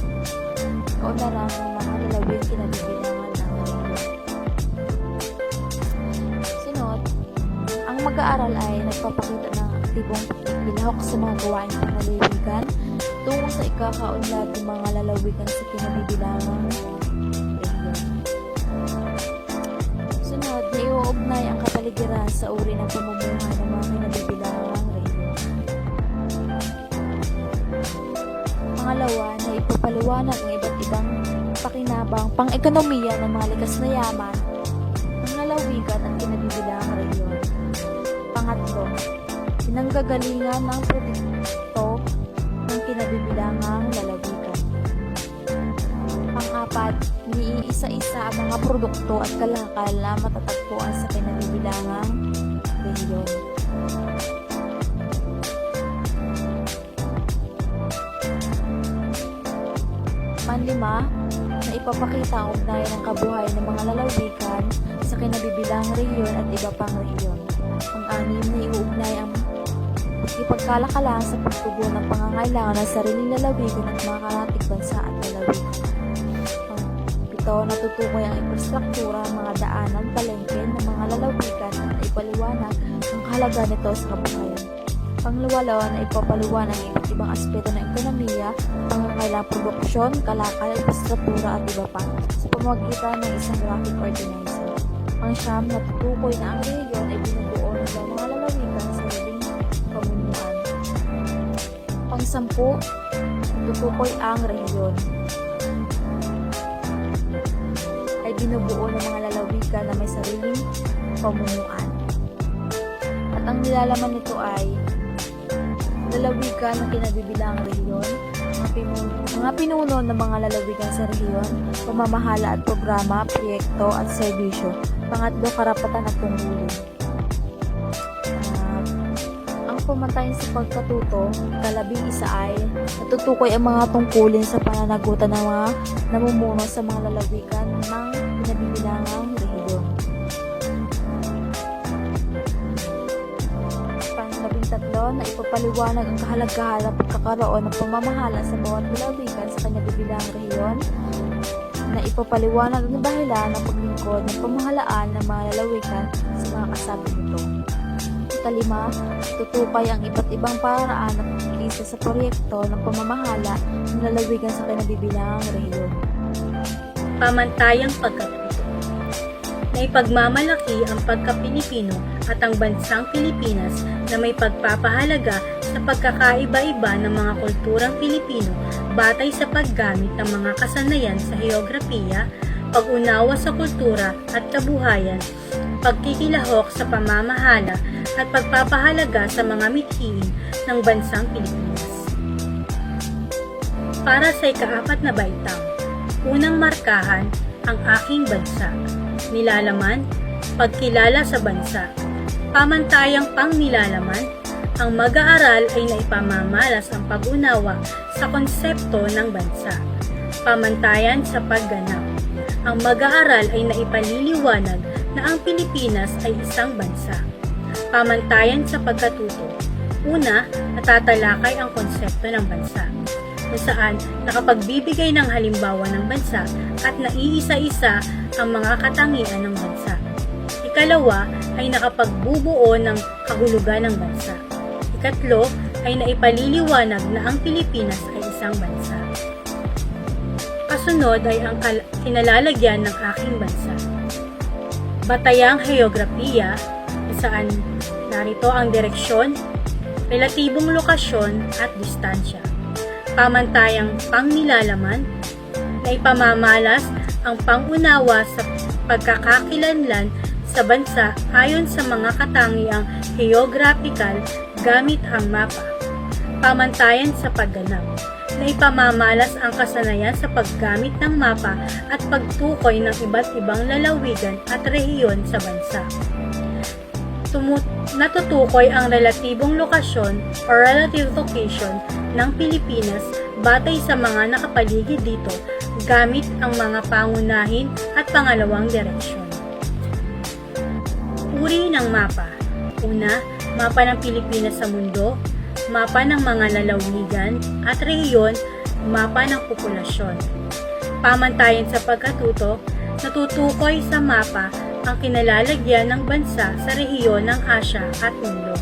kaunlaran ng mga lalawin kinabibilangan ng rehiyon. Sunod, ang mag-aaral ay nagpapakita ng aktibong pagkilahok sa mga gawaing panglalawigan tungo sa ikakaunlad ng mga lalawigan sa kinabibilangang rehiyon. Sunod, naiuugnay ang kapaligiran sa uri ng pamumuhay ng mga kinabibilangang rehiyon. Pangalawa, na ipapaliwanag ang iba't ibang pakinabang pang-ekonomiya ng mga likas na yaman ng lalawigan at kinabibilangang rehiyon. Pangatlo, pinanggagalingan ng produkto ng kinabibilangang lalawigan. Pang-apat, iniisa-isa ang mga produkto at kalakal na matatagpuan sa kinabibilangang rehiyon. Panlima, na ipapakita ang ugnayan ng kabuhayan ng mga lalawigan sa kinabibilangang rehiyon at iba pang rehiyon. Pang-anim, na iuugnay ang ipagkalakalan sa pagtugon ng pangangailangan ng sariling lalawigan at mga karatig bansa at lalawigan. Pang-pito, natutukoy ang infrastruktura, mga daanan, palengke ng mga lalawigan at ipaliwanag ang kahalaga nito sa kabuhayan. Pangluwalo, na ipapaliwanag ang iba't ibang aspeto ng ekonomiya, pangangailangang produksyon, kalakal, infrastruktura at iba pa sa pamamagitan ng isang graphic organizer. Pang-siyam, natutukoy na ang rehiyon ay binubuo ng mga lalawigan sa sariling pamumuan. Pang-sampu, natutukoy ang rehiyon ay binubuo ng mga lalawigan na may sariling pamumuan. At ang nilalaman nito ay lalawigan na kinabibilangang rehiyon, mga pinuno ng mga lalawigan sa rehiyon, pamamahala at programa, proyekto at serbisyo. Pangatlo, karapatan at tungkulin. Ang pamantayan sa pagkatuto, kalabing isa ay natutukoy ang mga tungkulin sa pananagutan ng mga namumuno sa mga lalawigan ng kinabibilangang rehiyon. Panglabing-tatlo, na ipapaliwanag ang kahalagahan ng pagkakaroon ng pamamahala sa bawat lalawigan sa kinabibilangang rehiyon, na ipapaliwanag ang dahilan ng paglingkod ng pamahalaan ng mga lalawigan sa mga kasapi nito. Ikalima, tutukay ang iba't ibang paraan ng pagkikisa sa proyekto ng pamamahala ng lalawigan sa kinabibilangang rehiyon. Pamantayang pagkatuto. Na ipagmamalaki ang pagka-Pilipino at ang bansang Pilipinas na may pagpapahalaga sa pagkakaiba-iba ng mga kulturang Pilipino batay sa paggamit ng mga kasanayan sa heograpiya, pag-unawa sa kultura at kabuhayan, pagkikilahok sa pamamahala at pagpapahalaga sa mga mithiin ng bansang Pilipinas. Para sa ika-4 na baitang, unang markahan ang aking bansa. Nilalaman, pagkilala sa bansa. Pamantayang pangnilalaman, ang mag-aaral ay naipamamalas ang pag-unawa sa konsepto ng bansa. Pamantayan sa pagganap, ang mag-aaral ay naipaliliwanag na ang Pilipinas ay isang bansa. Pamantayan sa pagkatuto, una, natatalakay ang konsepto ng bansa, kung saan nakapagbibigay ng halimbawa ng bansa at naiisa-isa ang mga katangian ng bansa. Ikalawa ay nakapagbubuo ng kahulugan ng bansa. Ikatlo ay naipaliliwanag na ang Pilipinas ay isang bansa. Kasunod ay ang kinalalagyan ng aking bansa. Batayang heograpiya, kung saan narito ang direksyon, relatibong lokasyon at distansya. Pamantayang pangnilalaman, na ipamamalas ang pangunawa sa pagkakakilanlan sa bansa ayon sa mga katangiang geographical gamit ang mapa. Pamantayan sa pagganap, na ipamamalas ang kasanayan sa paggamit ng mapa at pagtukoy ng iba't ibang lalawigan at rehiyon sa bansa. Natutukoy ang relatibong lokasyon o relative location ng Pilipinas batay sa mga nakapaligid dito gamit ang mga pangunahin at pangalawang direksyon. Uri ng mapa. Una, mapa ng Pilipinas sa mundo, mapa ng mga lalawigan at rehiyon, mapa ng populasyon. Pamantayan sa pagkatuto, natutukoy sa mapa ang kinalalagyan ng bansa sa rehiyon ng Asya at mundo.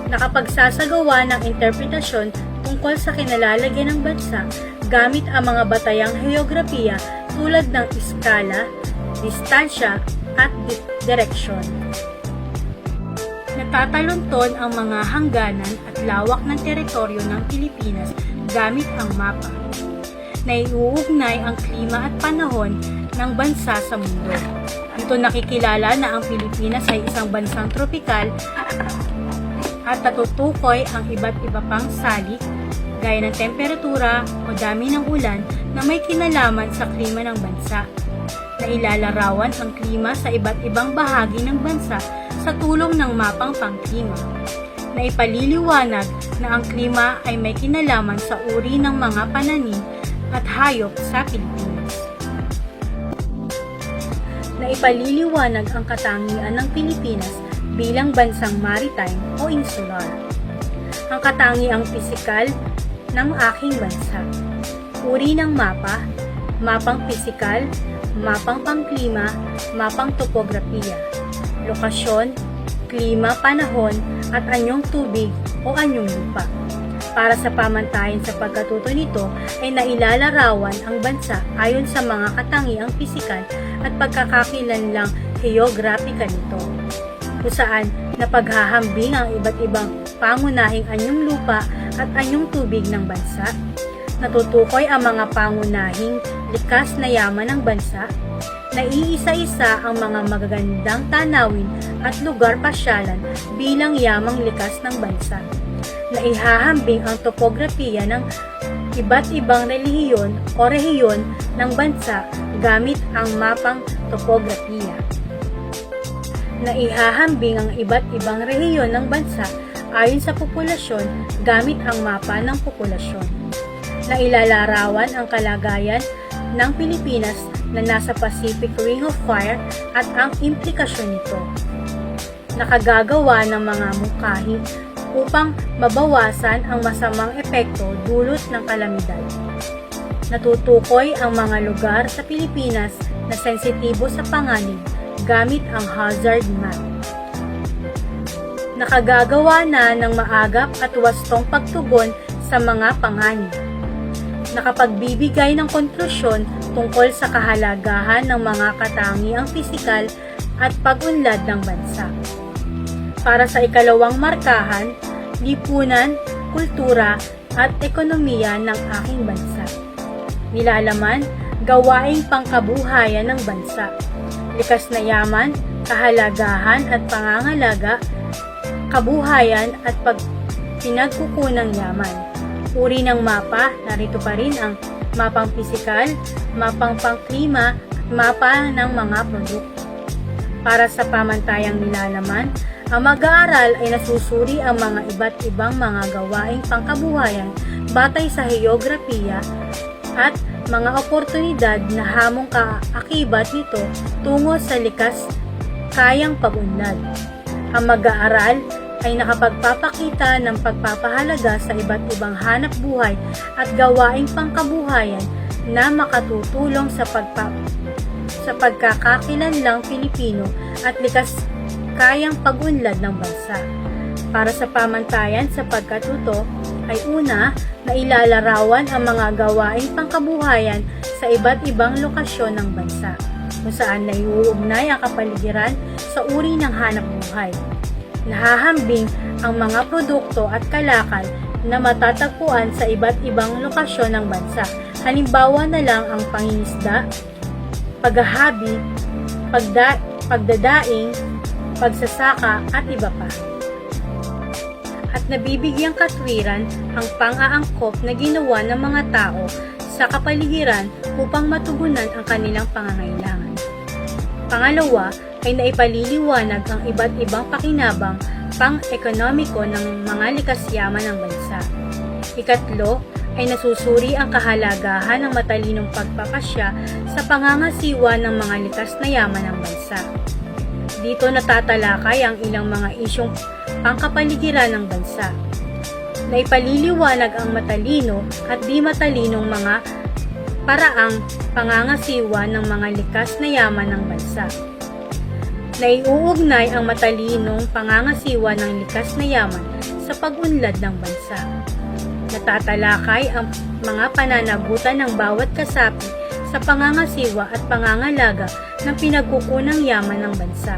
Nakapagsasagawa ng interpretasyon tungkol sa kinalalagyan ng bansa gamit ang mga batayang heograpiya tulad ng iskala, distansya at direksyon. Natatalunton ang mga hangganan at lawak ng teritoryo ng Pilipinas gamit ang mapa. Naiuugnay ang klima at panahon ng bansa sa mundo. Dito nakikilala na ang Pilipinas ay isang bansang tropikal at natutukoy ang iba't iba pang salik gaya ng temperatura o dami ng ulan na may kinalaman sa klima ng bansa. Nailalarawan ang klima sa iba't ibang bahagi ng bansa sa tulong ng mapang pangklima. Naipaliliwanag na ang klima ay may kinalaman sa uri ng mga pananim at hayop sa Pilipinas. Naipaliliwanag ang katangian ng Pilipinas bilang bansang maritime o insular. Ang katangiang pisikal ng aking bansa. Uri ng mapa, mapang pisikal, mapang pangklima, mapang topografiya. Lokasyon, klima, panahon, at anyong tubig o anyong lupa. Para sa pamantayan sa pagkatuto nito ay nailalarawan ang bansa ayon sa mga katangiang pisikal at pagkakakilanlang geographical nito, kung saan napaghahambing ang iba't ibang pangunahing anyong lupa at anyong tubig ng bansa. Natutukoy ang mga pangunahing likas na yaman ng bansa. Naiisa-isa ang mga magagandang tanawin at lugar pasyalan bilang yamang likas ng bansa. Naihahambing ang topografiya ng iba't ibang relihiyon o rehiyon ng bansa gamit ang mapang topografiya. Naihahambing ang iba't ibang rehiyon ng bansa ayon sa populasyon gamit ang mapa ng populasyon. Nailalarawan ang kalagayan ng Pilipinas na nasa Pacific Ring of Fire at ang implikasyon nito. Nakagagawa ng mga mungkahi upang mabawasan ang masamang epekto dulot ng kalamidad. Natutukoy ang mga lugar sa Pilipinas na sensitibo sa panganib gamit ang hazard map. Nakagagawa na ng maagap at wastong pagtugon sa mga panganib. Nakapagbibigay ng konklusyon tungkol sa kahalagahan ng mga katangiang pisikal at pag-unlad ng bansa. Para sa ikalawang markahan, lipunan, kultura at ekonomiya ng aking bansa. Nilalaman, gawaing pangkabuhayan ng bansa. Likas na yaman, kahalagahan at pangangalaga, kabuhayan at pinagkukunang yaman. Uri ng mapa, narito pa rin ang mapang pisikal, mapang pangklima at mapa ng mga produkto. Para sa pamantayang nilalaman, ang mag-aaral ay nasusuri ang mga iba't ibang mga gawaing pangkabuhayan batay sa heograpiya at mga oportunidad na hamong kaakibat nito tungo sa likas kayang pag-unlad. Ang mag-aaral ay nakapagpapakita ng pagpapahalaga sa iba't ibang hanap buhay at gawaing pangkabuhayan na makatutulong sa pagkakakilanlang Pilipino at likas kayang pag-unlad ng bansa. Para sa pamantayan sa pagkatuto ay una na ilalarawan ang mga gawaing pangkabuhayan sa iba't ibang lokasyon ng bansa, kung saan naiuugnay ang kapaligiran sa uri ng hanap buhay. Nahahambing ang mga produkto at kalakal na matatagpuan sa iba't ibang lokasyon ng bansa. Halimbawa na lang ang pangingisda, paghahabi, pagdadaing, pagsasaka at iba pa. At nabibigyang katwiran ang pang-aangkop na ginawa ng mga tao sa kapaligiran upang matugunan ang kanilang pangangailangan. Pangalawa ay naipaliliwanag ang iba't ibang pakinabang pang-ekonomiko ng mga likas yaman ng bansa. Ikatlo, ay nasusuri ang kahalagahan ng matalinong pagpapasya sa pangangasiwa ng mga likas na yaman ng bansa. Dito natatalakay ang ilang mga isyong pangkapaligiran ng bansa. Naipaliliwanag ang matalino at di matalinong mga paraang pangangasiwa ng mga likas na yaman ng bansa. Naiuugnay ang matalinong pangangasiwa ng likas na yaman sa pag-unlad ng bansa. Natatalakay ang mga pananagutan ng bawat kasapi sa pangangasiwa at pangangalaga ng pinagkukunang yaman ng bansa.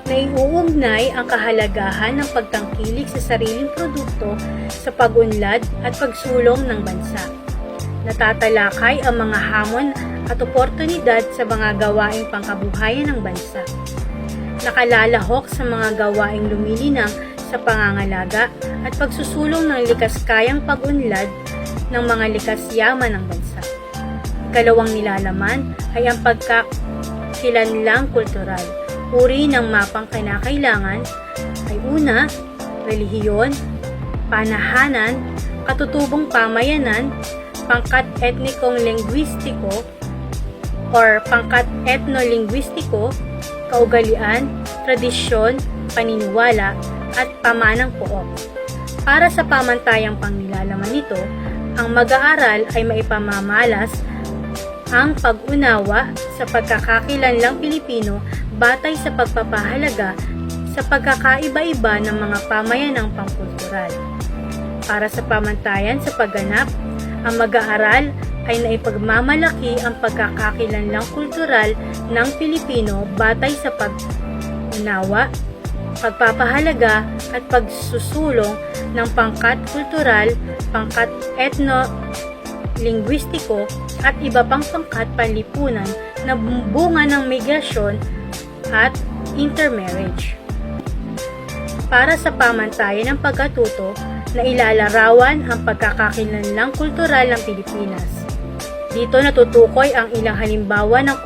Naiuugnay ang kahalagahan ng pagtangkilik sa sariling produkto sa pag-unlad at pagsulong ng bansa. Natatalakay ang mga hamon at oportunidad sa mga gawaing pangkabuhayan ng bansa. Nakalalahok sa mga gawaing lumilinang sa pangangalaga at pagsusulong ng likas kayang pag-unlad ng mga likas yaman ng bansa. Ikalawang nilalaman ay ang pagkakilanlang kultural. Uri ng mapang kinakailangan ay una, relihiyon, panahanan, katutubong pamayanan, pangkat etnikong linguistiko or pangkat etno-linguistiko, kaugalian, tradisyon, paniniwala, at pamanang pook. Para sa pamantayang pangnilalaman nito, ang mag-aaral ay maipamamalas ang pag-unawa sa pagkakakilanlang Pilipino batay sa pagpapahalaga sa pagkakaiba-iba ng mga pamayanang pangkultural. Para sa pamantayan sa pagganap, ang mag-aaral ay naipagmamalaki ang pagkakakilanlang kultural ng Pilipino batay sa pag-unawa, pagpapahalaga at pagsusulong ng pangkat kultural, pangkat etno-linguistiko at iba pang pangkat panlipunan na bunga ng migrasyon at intermarriage. Para sa pamantayan ng pagkatuto na ilalarawan ang pagkakakilanlang kultural ng Pilipinas. Dito natutukoy ang ilang halimbawa ng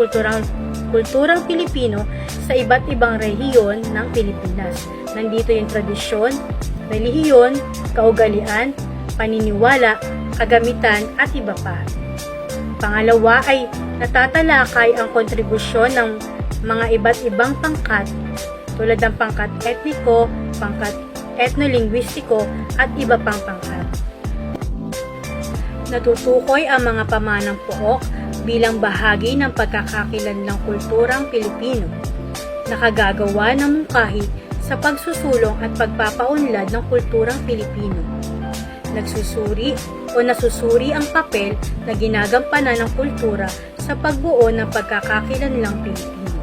kulturang Pilipino sa iba't ibang rehiyon ng Pilipinas. Nandito yung tradisyon, relihiyon, kaugalian, paniniwala, kagamitan at iba pa. Pangalawa ay natatalakay ang kontribusyon ng mga iba't ibang pangkat tulad ng pangkat etniko, pangkat etno-linguistiko at iba pang pangkat. Natutukoy ang mga pamanang pook bilang bahagi ng pagkakakilanlang kulturang Pilipino, nakagagawa ng mungkahi sa pagsusulong at pagpapaunlad ng kulturang Pilipino. Nagsusuri o nasusuri ang papel na ginagampanan ng kultura sa pagbuo ng pagkakakilanlang Pilipino.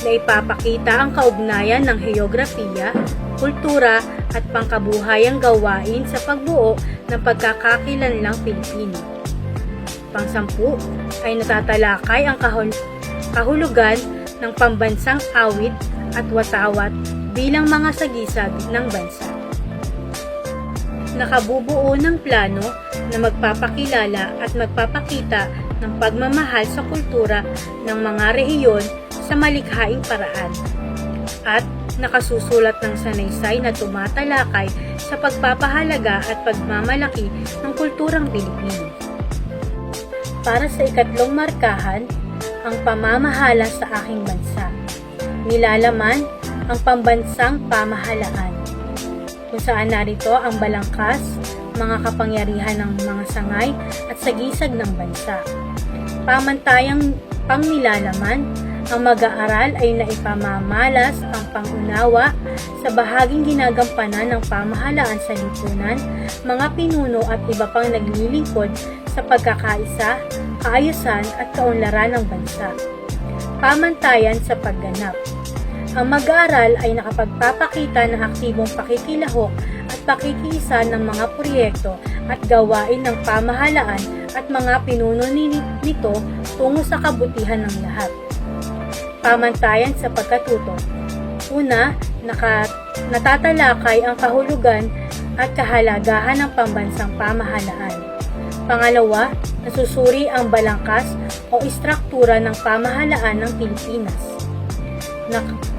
Naipapakita ang kaugnayan ng heograpiya, kultura at pangkabuhayang gawain sa pagbuo ng pagkakakilanlang Pilipino. Pangsampu ay natatalakay ang kahulugan ng pambansang awit at watawat bilang mga sagisag ng bansa. Nakabubuo ng plano na magpapakilala at magpapakita ng pagmamahal sa kultura ng mga rehiyon sa malikhaing paraan at nakasusulat ng sanaysay na tumatalakay sa pagpapahalaga at pagmamalaki ng kulturang Pilipino. Para sa ikatlong markahan, ang pamamahala sa aking bansa. Nilalaman ang pambansang pamahalaan, kung saan narito ang balangkas, mga kapangyarihan ng mga sangay at sagisag ng bansa. Pamantayang pangnilalaman, ang mag-aaral ay naipamamalas ang pangunawa sa bahaging ginagampanan ng pamahalaan sa lipunan, mga pinuno at iba pang naglilingkod sa pagkakaisa, kaayusan at kaunlaran ng bansa. Pamantayan sa pagganap. Ang mag-aaral ay nakapagpapakita ng aktibong pakikilahok at pakikiisa ng mga proyekto at gawain ng pamahalaan at mga pinuno nito tungo sa kabutihan ng lahat. Pamantayan sa pagkatuto. Una, natatalakay ang kahulugan at kahalagahan ng pambansang pamahalaan. Pangalawa, nasusuri ang balangkas o istruktura ng pamahalaan ng Pilipinas.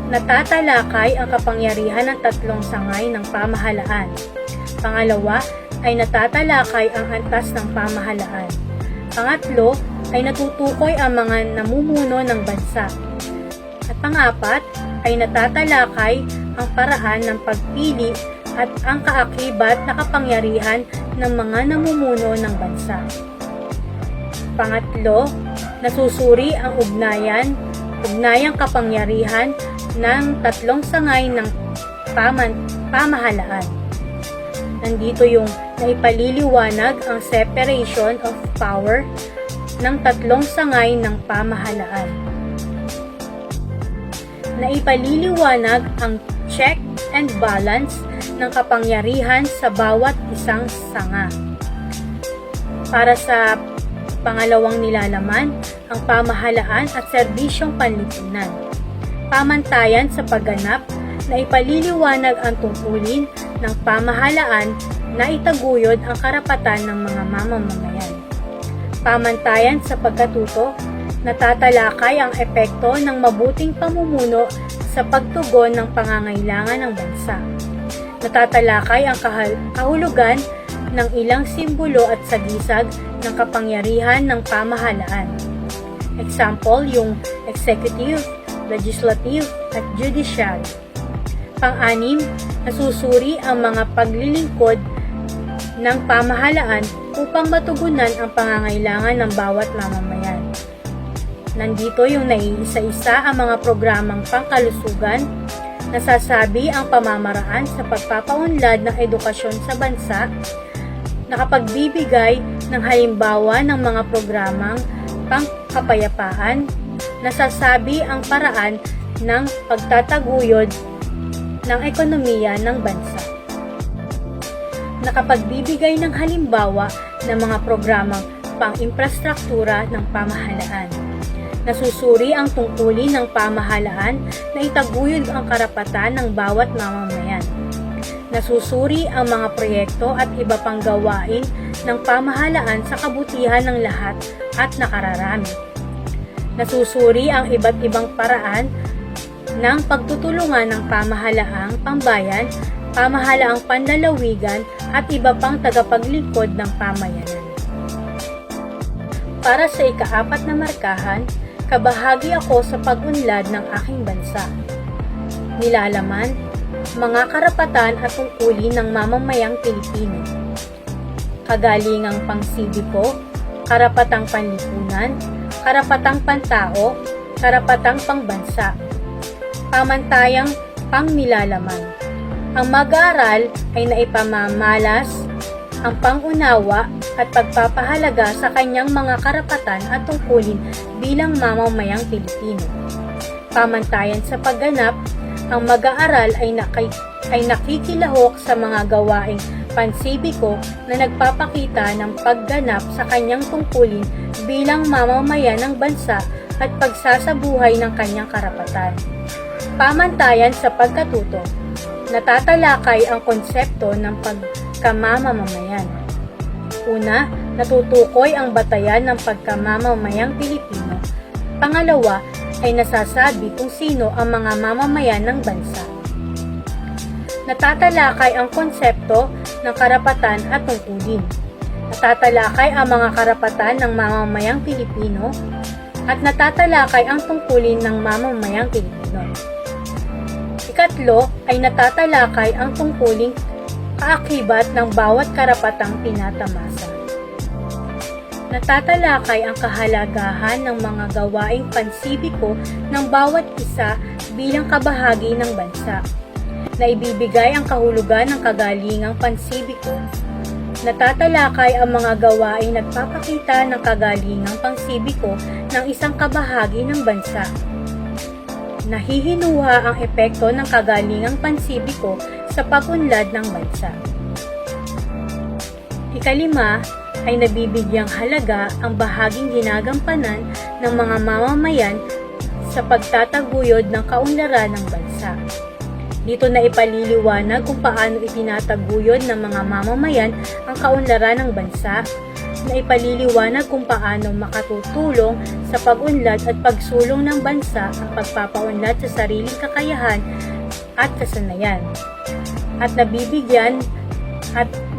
Natatalakay ang kapangyarihan ng tatlong sangay ng pamahalaan. Pangalawa ay natatalakay ang antas ng pamahalaan. Pangatlo ay natutukoy ang mga namumuno ng bansa. At pangapat ay natatalakay ang paraan ng pagpili at ang kaakibat na kapangyarihan ng mga namumuno ng bansa. Pangatlo, nasusuri ang ugnayang kapangyarihan ng tatlong sangay ng pamahalaan. Nandito yung naipaliliwanag ang separation of power ng tatlong sangay ng pamahalaan. Naipaliliwanag ang check and balance ng kapangyarihan sa bawat isang sanga. Para sa pangalawang nilalaman, ang pamahalaan at serbisyong panlipunan. Pamantayan sa pagganap na ipaliliwanag ang tungkulin ng pamahalaan na itaguyod ang karapatan ng mga mamamayan. Pamantayan sa pagkatuto, natatalakay ang epekto ng mabuting pamumuno sa pagtugon ng pangangailangan ng bansa. Natatalakay ang kahulugan ng ilang simbolo at sagisag ng kapangyarihan ng pamahalaan. Example, yung executive, legislative, at judicial. Pang-anim, nasusuri ang mga paglilingkod ng pamahalaan upang matugunan ang pangangailangan ng bawat mamamayan. Nandito yung naiisa-isa ang mga programang pangkalusugan, nasasabi ang pamamaraan sa pagpapaunlad ng edukasyon sa bansa, nakapagbibigay ng halimbawa ng mga programang pangkapayapaan, nasasabi ang paraan ng pagtataguyod ng ekonomiya ng bansa. Nakapagbibigay ng halimbawa ng mga programang pang-infrastruktura ng pamahalaan. Nasusuri ang tungkulin ng pamahalaan na itaguyod ang karapatan ng bawat mamamayan. Nasusuri ang mga proyekto at iba pang gawain ng pamahalaan sa kabutihan ng lahat at nakararami. Nasusuri ang iba't ibang paraan ng pagtutulungan ng pamahalaang pambayan, pamahalaang panlalawigan at iba pang tagapaglingkod ng pamayanan. Para sa ika-4 na markahan, kabahagi ako sa pag-unlad ng aking bansa. Nilalaman, mga karapatan at tungkulin ng mamamayang Pilipino. Kagalingang pangsibiko, karapatang panlipunan, karapatang pantao, karapatang pangbansa. Pamantayang pangnilalaman. Ang mag-aaral ay naipamamalas ang pangunawa at pagpapahalaga sa kanyang mga karapatan at tungkulin bilang mamamayang Pilipino. Pamantayan sa pagganap, ang mag-aaral ay nakikilahok sa mga gawaing pansibiko na nagpapakita ng pagganap sa kanyang tungkulin bilang mamamayan ng bansa at pagsasabuhay ng kanyang karapatan. Pamantayan sa pagkatuto, natatalakay ang konsepto ng pagkamamamayan. Una, natutukoy ang batayan ng pagkamamamayang Pilipino. Pangalawa, ay nasasabi kung sino ang mga mamamayan ng bansa. Natatalakay ang konsepto ng karapatan at tungkulin. Natatalakay ang mga karapatan ng mamamayang Pilipino at natatalakay ang tungkulin ng mamamayang Pilipino. Ikatlo ay natatalakay ang tungkuling kaakibat ng bawat karapatang tinatamasa. Natatalakay ang kahalagahan ng mga gawaing pansibiko ng bawat isa bilang kabahagi ng bansa. Naibibigay ang kahulugan ng kagalingang pansibiko. Natatalakay ang mga gawaing nagpapakita ng kagalingang pansibiko ng isang kabahagi ng bansa. Nahihinuha ang epekto ng kagalingang pansibiko sa pag-unlad ng bansa. Ikalima, ay nabibigyang halaga ang bahaging ginagampanan ng mga mamamayan sa pagtataguyod ng kaunlaran ng bansa. Dito na ipaliliwanag kung paano itinataguyod ng mga mamamayan ang kaunlaran ng bansa, na ipaliliwanag kung paano makatutulong sa pag-unlad at pagsulong ng bansa ang pagpapaunlad sa sariling kakayahan at kasanayan. At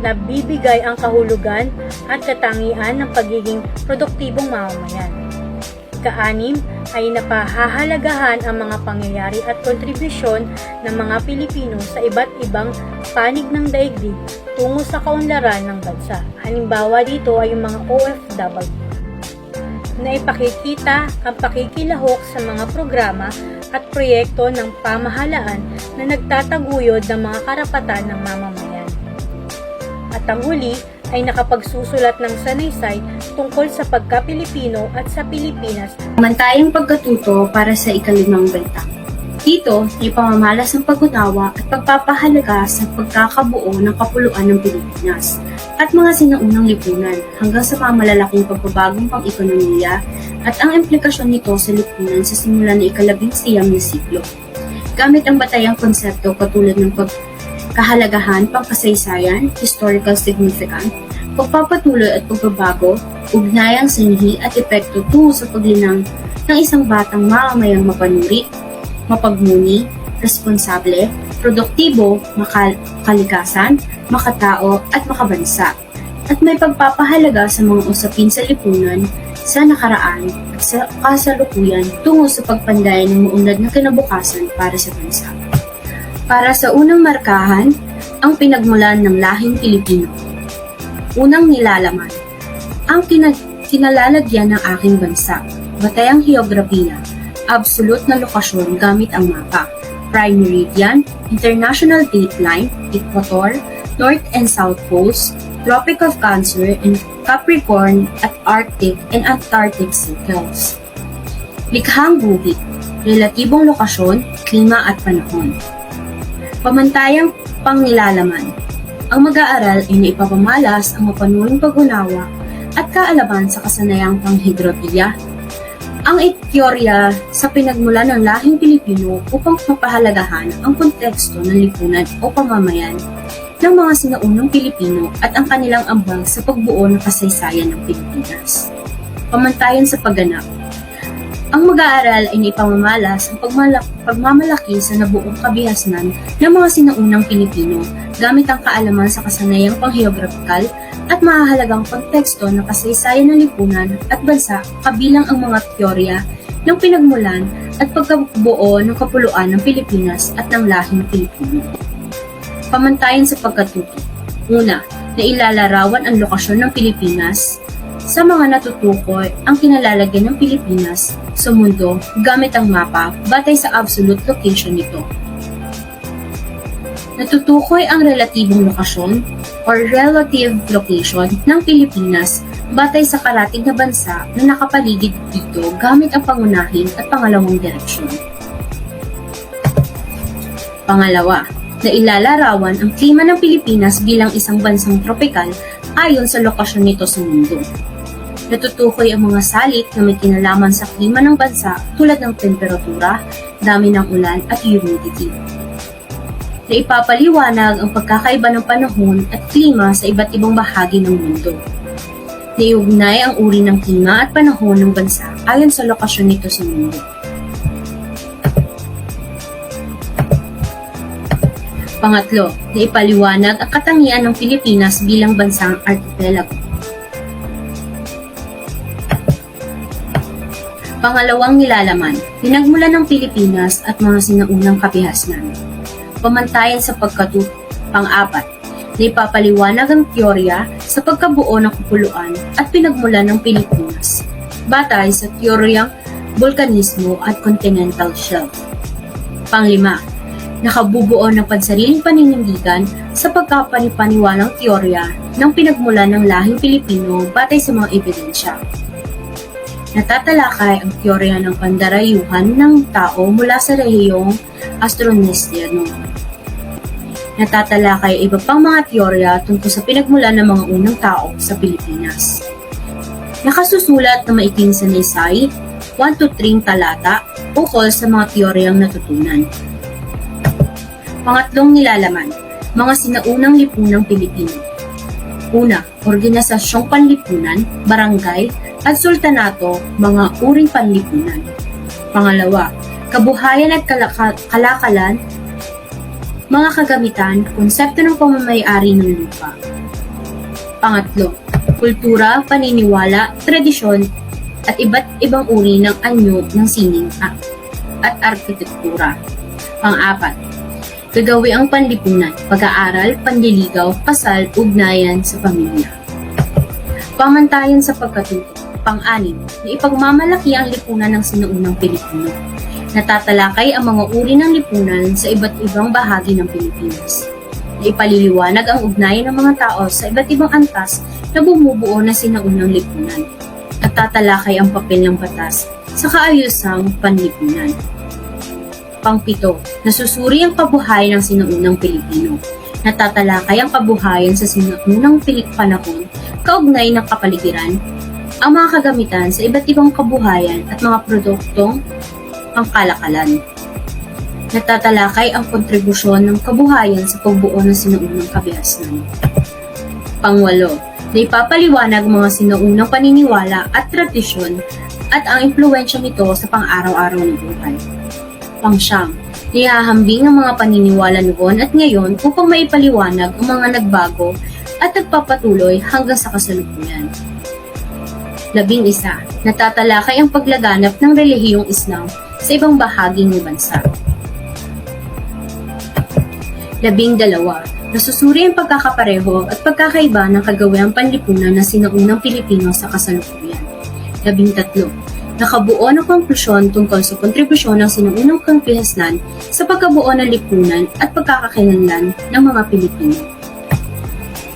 nabibigay ang kahulugan at katangian ng pagiging produktibong mamamayan. Ika-6 ay napahahalagahan ang mga pangyayari at kontribusyon ng mga Pilipino sa iba't ibang panig ng daigdig tungo sa kaunlaran ng bansa. Halimbawa dito ay yung mga OFW na ipakikita ang pakikilahok sa mga programa at proyekto ng pamahalaan na nagtataguyod ng mga karapatan ng mamamayan. At ang huli ay nakapagsusulat ng sanaysay tungkol sa pagka-Pilipino at sa Pilipinas. Mantayang pagkatuto para sa ika-5 baitang. Dito ay pamamalas ng pag-unawa at pagpapahalaga sa pagkakabuo ng kapuluan ng Pilipinas at mga sinaunang lipunan hanggang sa pamalalaking pagbabagong pang-ekonomiya at ang implikasyon nito sa lipunan sa simula ng ika-19 na siglo. Gamit ang batayang konsepto katulad ng kahalagahan, pangkasaysayan, historical significant, pagpapatuloy at pagbabago, ugnayang sanhi at epekto tungo sa paglinang ng isang batang mamamayang mapanuri, mapagmuni, responsable, produktibo, makalikasan, makatao at makabansa. At may pagpapahalaga sa mga usapin sa lipunan, sa nakaraan at sa kasalukuyan tungo sa pagpanday ng maunlad na kinabukasan para sa bansa. Para sa unang markahan, ang pinagmulan ng lahing Pilipino. Unang nilalaman, ang kinalalagyan ng aking bansa, batayang heograpiya, absolute na lokasyon gamit ang mapa, prime meridian, international dateline, equator, north and south poles, Tropic of Cancer and Capricorn at Arctic and Antarctic circles. Likhang guhit, relatibong lokasyon, klima at panahon. Pamantayang pangnilalaman. Ang mag-aaral ay naipapamalas ang mapanuring pag-unawa at kaalaman sa kasanayang panghidropiya. Ang teorya sa pinagmulan ng lahing Pilipino upang mapahalagahan ang konteksto ng lipunan o pamamayan ng mga sinaunang Pilipino at ang kanilang ambag sa pagbuo ng kasaysayan ng Pilipinas. Pamantayan sa pagganap. Ang mag-aaral ay naipamamalas ang pagmamalaki sa nabuong kabihasnan ng mga sinaunang Pilipino gamit ang kaalaman sa kasanayang pangheograpikal at mahahalagang konteksto ng kasaysayan ng lipunan at bansa kabilang ang mga teorya ng pinagmulan at pagkabuo ng kapuluan ng Pilipinas at ng lahing Pilipino. Pamantayan sa pagkatuto. Una, na ilalarawan ang lokasyon ng Pilipinas sa mga natutukoy ang kinalalagyan ng Pilipinas sa mundo gamit ang mapa batay sa absolute location nito. Natutukoy ang relatibong lokasyon or relative location ng Pilipinas batay sa karatig na bansa na nakapaligid dito gamit ang pangunahing at pangalawang direksyon. Pangalawa, na ilalarawan ang klima ng Pilipinas bilang isang bansang tropikal ayon sa lokasyon nito sa mundo. Natutukoy ang mga salit na may kinalaman sa klima ng bansa tulad ng temperatura, dami ng ulan at humidity. Na ipapaliwanag ang pagkakaiba ng panahon at klima sa iba't ibang bahagi ng mundo. Na iugnay ang uri ng klima at panahon ng bansa ayon sa lokasyon nito sa mundo. Pangatlo, na ipaliwanag ang katangian ng Pilipinas bilang bansang archipelago. Pangalawang nilalaman, pinagmulan ng Pilipinas at mga sinaunang kabihasnan. Pamantayan sa pagkatuto. Pang-apat, na ipapaliwanag ang teorya sa pagkabuo ng kapuluan at pinagmulan ng Pilipinas, batay sa teoryang vulkanismo at continental shelf. Pang-lima, nakabubuo ng pansariling paninindigan sa pagkapanipaniwalang teorya ng pinagmulan ng lahing Pilipino batay sa mga ebidensya. Natatalakay ang teorya ng pandarayuhan ng tao mula sa rehiyong Austronesiano. Natatalakay iba pang mga teorya tungkol sa pinagmulan ng mga unang tao sa Pilipinas. Nakasusulat na maiting sanaysay, 1-3 talata ukol sa mga teoryang natutunan. Pangatlong nilalaman, mga sinaunang lipunang Pilipino. Una, organisasyong panlipunan, barangay, at sultanato, mga uring panlipunan. Pangalawa, kabuhayan at kalakalan, mga kagamitan, konsepto ng pamamay-ari ng lupa. Pangatlo, kultura, paniniwala, tradisyon, at iba't ibang uri ng anyo ng sining at arkitektura. Pang-apat, gagawiang panlipunan, pag-aaral, panliligaw, kasal, ugnayan sa pamilya. Pamantayan sa pagkatuto. Pang-anim, na ipagmamalaki ang lipunan ng sinaunang Pilipino. Natatalakay ang mga uri ng lipunan sa iba't ibang bahagi ng Pilipinas. Na ipaliliwanag ang ugnayan ng mga tao sa iba't ibang antas na bumubuo na sinaunang lipunan. Natatalakay ang papel ng batas sa kaayusang panlipunan. Pang-pito, nasusuri ang kabuhayan ng sinaunang Pilipino. Natatalakay ang kabuhayan sa sinaunang panahon, kaugnay ng kapaligiran, ang mga kagamitan sa iba't ibang kabuhayan at mga produktong pangkalakalan. Natatalakay ang kontribusyon ng kabuhayan sa pagbuo ng sinaunang kabihasnan. Pangwalo, na ipapaliwanag mga sinaunang paniniwala at tradisyon at ang impluwensya nito sa pang-araw-araw na buhay. Pangsyam, nihahambing ang mga paniniwala noon at ngayon upang maipaliwanag ang mga nagbago at nagpapatuloy hanggang sa kasalukuyan. 11. Natatalakay ang paglaganap ng relihiyong Islam sa ibang bahagi ng bansa. 12. Nasusuri ang pagkakapareho at pagkakaiba ng kagawiang panlipunan na sinaunang Pilipino sa kasalukuyan. 13. Nakabuo ng konklusyon tungkol sa kontribusyon ng sinaunang kabihasnan sa pagkabuo ng lipunan at pagkakakilanlan ng mga Pilipino.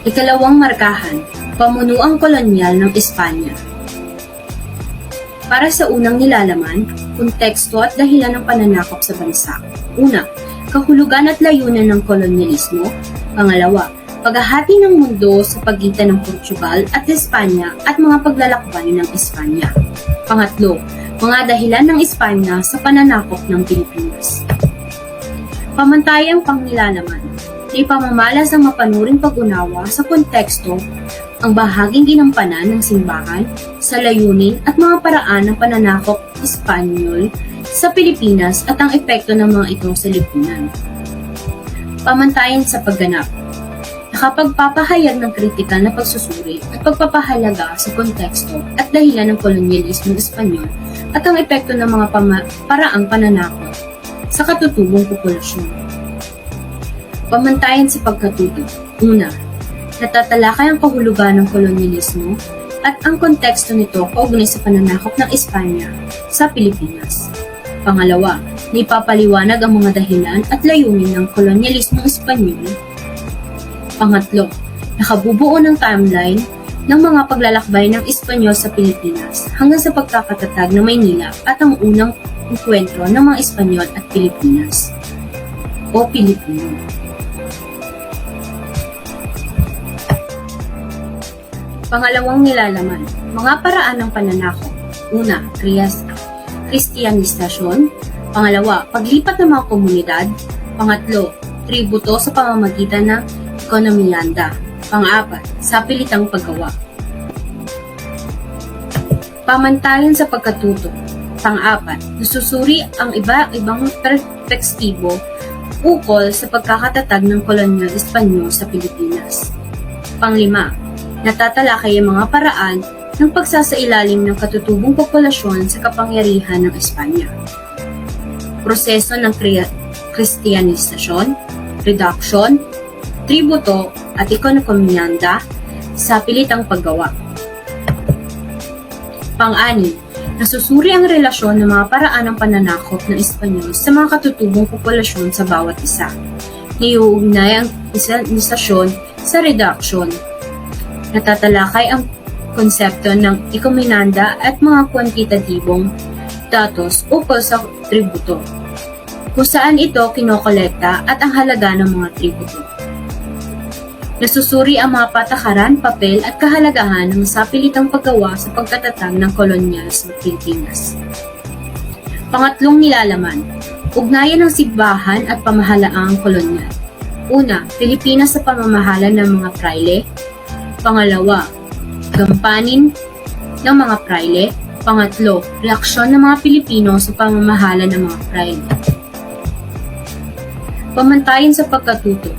2. Markahan, pamunuang kolonyal ng Espanya. Para sa unang nilalaman, konteksto at dahilan ng pananakop sa bansa. Una, kahulugan at layunan ng kolonyalismo. Pangalawa, paghahati ng mundo sa pagitan ng Portugal at Espanya at mga paglalakbay ng Espanya. Pangatlo, mga dahilan ng Espanya sa pananakop ng Pilipinas. Pamantayang pangnilalaman, na ipamamalas ang mapanuring pag-unawa sa konteksto, ang bahaging ginampanan ng simbahan sa layunin at mga paraan ng pananakop Espanyol sa Pilipinas at ang epekto ng mga ito sa lipunan. Pamantayan sa pagganap, nakapagpapahayag ng kritikal na pagsusuri at pagpapahalaga sa konteksto at dahilan ng kolonyalismo Espanyol at ang epekto ng mga paraang pananakop sa katutubong populasyon. Pamantayan sa pagkatuto. Una, natatalakay ang kahulugan ng kolonyalismo at ang konteksto nito kaugnay sa pananakop ng Espanya sa Pilipinas. Pangalawa, naipapaliwanag ang mga dahilan at layunin ng kolonyalismo Espanyol. Pangatlo, nakabubuo ng timeline ng mga paglalakbay ng Espanyol sa Pilipinas hanggang sa pagkakatatag ng Maynila at ang unang enkwentro ng mga Espanyol at Pilipinas o Pilipino. Pangalawang nilalaman, mga paraan ng pananakop. Una, Kristiyanisasyon. Pangalawa, paglipat ng mga komunidad. Pangatlo, tributo sa pamamagitan ng ekonomiyanda. Pang-apat, sapilitang paggawa. Pamantayan sa pagkatuto. Pang-apat, nasusuri ang iba-ibang perspektibo ukol sa pagkakatatag ng kolonyal Espanyol sa Pilipinas. Pang-lima, natatalakay ang mga paraan ng pagsasailalim ng katutubong populasyon sa kapangyarihan ng Espanya. Proseso ng Kristiyanisasyon, reduction, tributo at ekonomiyanda sa pilitang paggawa. Pang-anim, nasusuri ang relasyon ng mga paraan ng pananakop ng Espanyol sa mga katutubong populasyon sa bawat isa. Niuugnay ang kristiyanisasyon sa reduction. Natatalakay ang konsepto ng ekonomiyanda at mga kwantitatibong datos ukol sa tributo, kung saan ito kinokolekta at ang halaga ng mga tributo. Nasusuri ang mga patakaran, papel at kahalagahan ng sapilitang paggawa sa pagkatatag ng kolonyal sa Pilipinas. Pangatlong nilalaman, ugnayan ng simbahan at pamahalaang kolonyal. Una, Pilipinas sa pamamahala ng mga praile. Pangalawa, gampanin ng mga prayle. Pangatlo, reaksyon ng mga Pilipino sa pamamahala ng mga prayle. Pamantayan sa pagkatuto.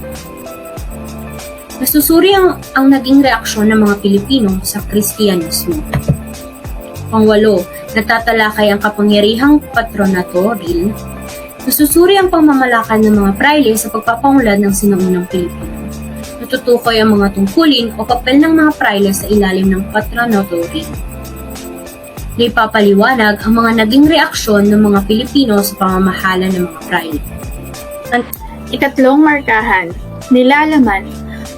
Nasusuri ang naging reaksyon ng mga Pilipino sa Kristyanismo. Pangwalo, natatalakay ang kapangyarihang patronatoril. Nasusuri ang pamamalakan ng mga prayle sa pagpapaunlad ng sinaunang Pilipino. Natutukoy ang mga tungkulin o papel ng mga prayle sa ilalim ng patronatoril. Naipapaliwanag ang mga naging reaksyon ng mga Pilipino sa pamamahala ng mga prayle. Ikatlong markahan, nilalaman,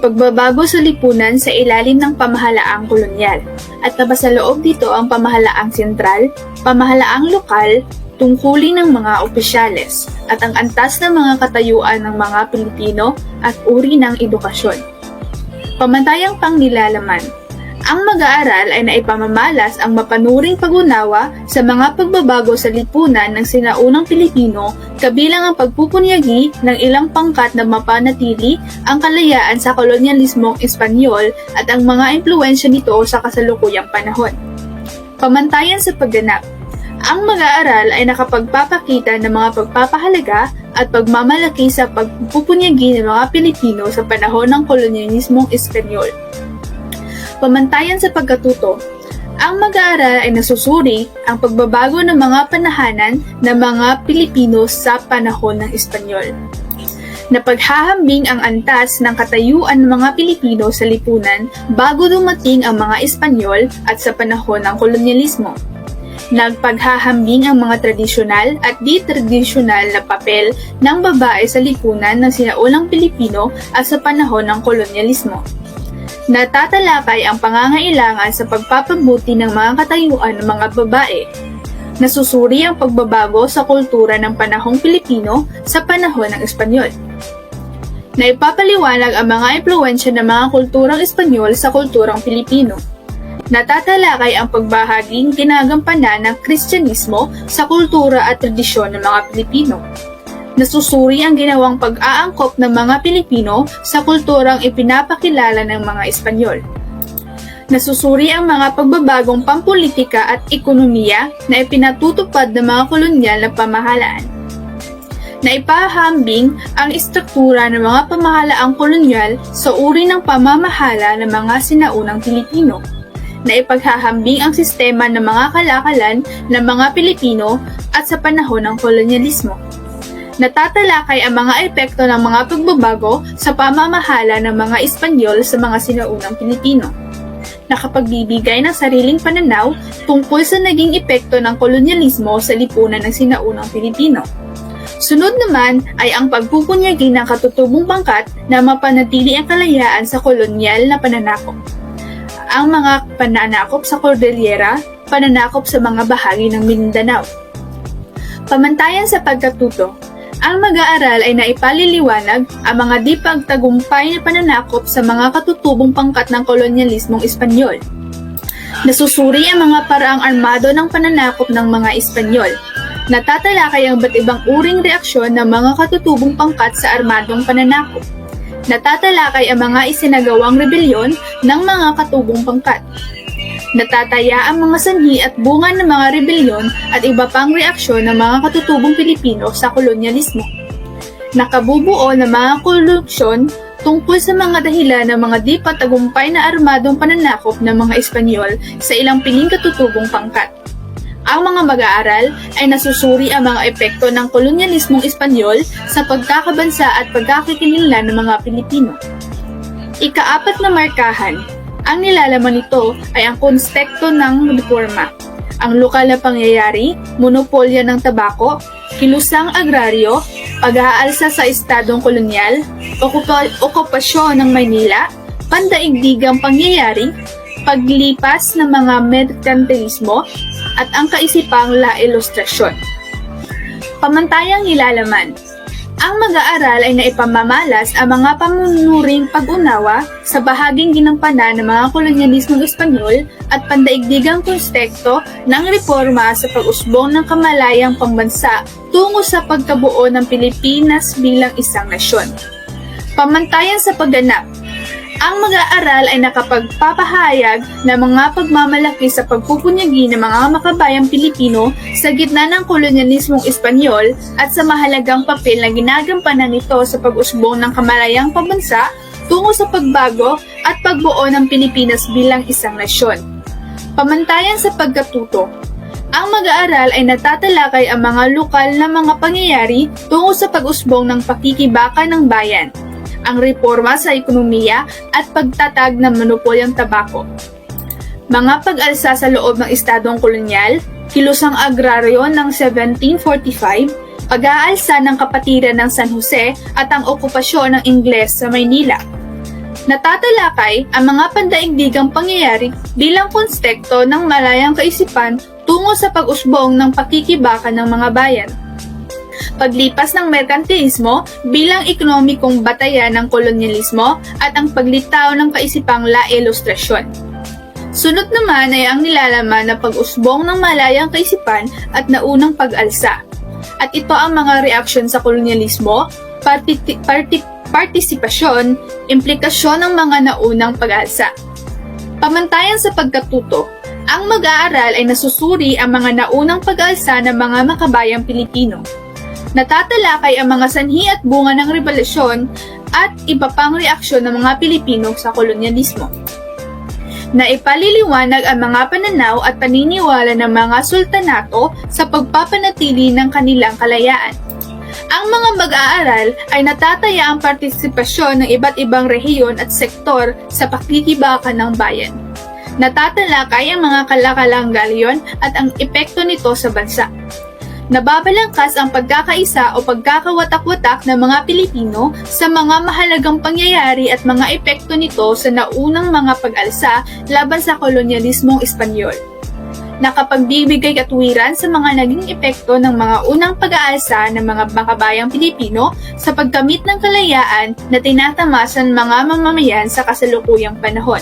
pagbabago sa lipunan sa ilalim ng pamahalaang kolonyal, at nabasaloob dito ang pamahalaang sentral, pamahalaang lokal, tungkulin ng mga opisyales, at ang antas ng mga katayuan ng mga Pilipino at uri ng edukasyon. Pamantayang pangnilalaman, ang mag-aaral ay naipamamalas ang mapanuring pag-unawa sa mga pagbabago sa lipunan ng sinaunang Pilipino kabilang ang pagpupunyagi ng ilang pangkat na mapanatili ang kalayaan sa kolonyalismong Espanyol at ang mga impluwensya nito sa kasalukuyang panahon. Pamantayan sa pagganap, ang mag-aaral ay nakapagpapakita ng mga pagpapahalaga at pagmamalaki sa pagpupunyagi ng mga Pilipino sa panahon ng kolonyalismong Espanyol. Pamantayan sa pagkatuto, ang mag-aaral ay nasusuri ang pagbabago ng mga panahanan ng mga Pilipino sa panahon ng Espanyol. Napaghahambing ang antas ng katayuan ng mga Pilipino sa lipunan bago dumating ang mga Espanyol at sa panahon ng kolonyalismo. Nagpaghahambing ang mga tradisyonal at di-tradisyonal na papel ng babae sa lipunan ng sinaunang Pilipino at sa panahon ng kolonyalismo. Natatalakay ang pangangailangan sa pagpapabuti ng mga katayuan ng mga babae. Nasusuri ang pagbabago sa kultura ng panahong Pilipino sa panahon ng Espanyol. Naipapaliwanag ang mga impluwensya ng mga kulturang Espanyol sa kulturang Pilipino. Natatalakay ang pagbahaging ginagampanan ng Kristyanismo sa kultura at tradisyon ng mga Pilipino. Nasusuri ang ginawang pag-aangkop ng mga Pilipino sa kulturang ipinapakilala ng mga Espanyol. Nasusuri ang mga pagbabagong pampolitika at ekonomiya na ipinatutupad ng mga kolonyal na pamahalaan. Naipahambing ang istruktura ng mga pamahalaang kolonyal sa uri ng pamamahala ng mga sinaunang Pilipino. Naipaghahambing ang sistema ng mga kalakalan ng mga Pilipino at sa panahon ng kolonyalismo. Natatalakay ang mga epekto ng mga pagbabago sa pamamahala ng mga Espanyol sa mga sinaunang Pilipino. Nakapagbibigay ng sariling pananaw tungkol sa naging epekto ng kolonyalismo sa lipunan ng sinaunang Pilipino. Sunod naman ay ang pagpupunyagi ng katutubong pangkat na mapanatili ang kalayaan sa kolonyal na pananakop. Ang mga pananakop sa Cordillera, pananakop sa mga bahagi ng Mindanao. Pamantayan sa pagkatuto, ang mag-aaral ay naipaliliwanag ang mga di pagtagumpay na pananakop sa mga katutubong pangkat ng kolonyalismong Espanyol. Nasusuri ang mga paraang armado ng pananakop ng mga Espanyol. Natatalakay ang iba't ibang uring reaksyon ng mga katutubong pangkat sa armadong pananakop. Natatalakay ang mga isinagawang rebelyon ng mga katubong pangkat. Natataya ang mga sanhi at bunga ng mga rebelyon at iba pang reaksyon ng mga katutubong Pilipino sa kolonyalismo. Nakabubuo ng mga koleksyon tungkol sa mga dahilan ng mga di patagumpay na armadong pananakop ng mga Espanyol sa ilang piling katutubong pangkat. Ang mga mag-aaral ay nasusuri ang mga epekto ng kolonyalismong Espanyol sa pagkakabansa at pagkakakilanlan ng mga Pilipino. Ika-4 na markahan. Ang nilalaman nito ay ang konteksto ng reforma, ang lokal na pangyayari, monopolyo ng tabako, kilusang agraryo, pag-aalsa sa estadong kolonyal, okupasyon ng Maynila, pandaigdigang pangyayari, paglipas ng mga merkantilismo, at ang kaisipang La Ilustrasyon. Pamantayang nilalaman, ang mag-aaral ay naipamamalas ang mga pamunuring pag-unawa sa bahaging ginampanan ng mga kolonyalismong Espanyol at pandaigdigang konteksto ng reforma sa pag-usbong ng kamalayang pambansa tungo sa pagkabuo ng Pilipinas bilang isang nasyon. Pamantayan sa pagganap, Ang mag-aaral ay nakapagpapahayag ng mga pagmamalaki sa pagpupunyagi ng mga makabayang Pilipino sa gitna ng kolonyalismong Espanyol at sa mahalagang papel na ginagampanan nito sa pag-usbong ng kamalayang pambansa tungo sa pagbago at pagbuo ng Pilipinas bilang isang nasyon. Pamantayan sa pagkatuto, ang mag-aaral ay natatalakay ang mga lokal na mga pangyayari tungo sa pag-usbong ng pakikibaka ng bayan, ang reforma sa ekonomiya at pagtatag ng monopolyong tabako. Mga pag-alsa sa loob ng estadong kolonyal, kilusang agraryo ng 1745, pag-aalsa ng kapatiran ng San Jose at ang okupasyon ng Ingles sa Maynila. Natatalakay ang mga pandaigdigang pangyayari bilang konstekto ng malayang kaisipan tungo sa pag-usbong ng pakikibaka ng mga bayan. Paglipas ng merkantilismo bilang ekonomikong batayan ng kolonyalismo at ang paglitaw ng kaisipang La Ilustrasyon. Sunod naman ay ang nilalaman na pag-usbong ng malayang kaisipan at naunang pag-alsa. At ito ang mga reaksyon sa kolonyalismo, partisipasyon, implikasyon ng mga naunang pag-alsa. Pamantayan sa pagkatuto, ang mag-aaral ay nasusuri ang mga naunang pag-alsa ng mga makabayang Pilipino. Natatalakay ang mga sanhi at bunga ng revolusyon at iba pang reaksyon ng mga Pilipino sa kolonyalismo. Naipaliliwanag ang mga pananaw at paniniwala ng mga sultanato sa pagpapanatili ng kanilang kalayaan. Ang mga mag-aaral ay natataya ang partisipasyon ng iba't ibang rehiyon at sektor sa pakikibaka ng bayan. Natatalakay ang mga kalakalang-galyon at ang epekto nito sa bansa. Nababalangkas ang pagkakaisa o pagkakawatak-watak ng mga Pilipino sa mga mahalagang pangyayari at mga epekto nito sa naunang mga pag-alsa laban sa kolonyalismong Espanyol. Nakapagbibigay katuwiran sa mga naging epekto ng mga unang pag-aalsa ng mga makabayang Pilipino sa pagkamit ng kalayaan na tinatamasan mga mamamayan sa kasalukuyang panahon.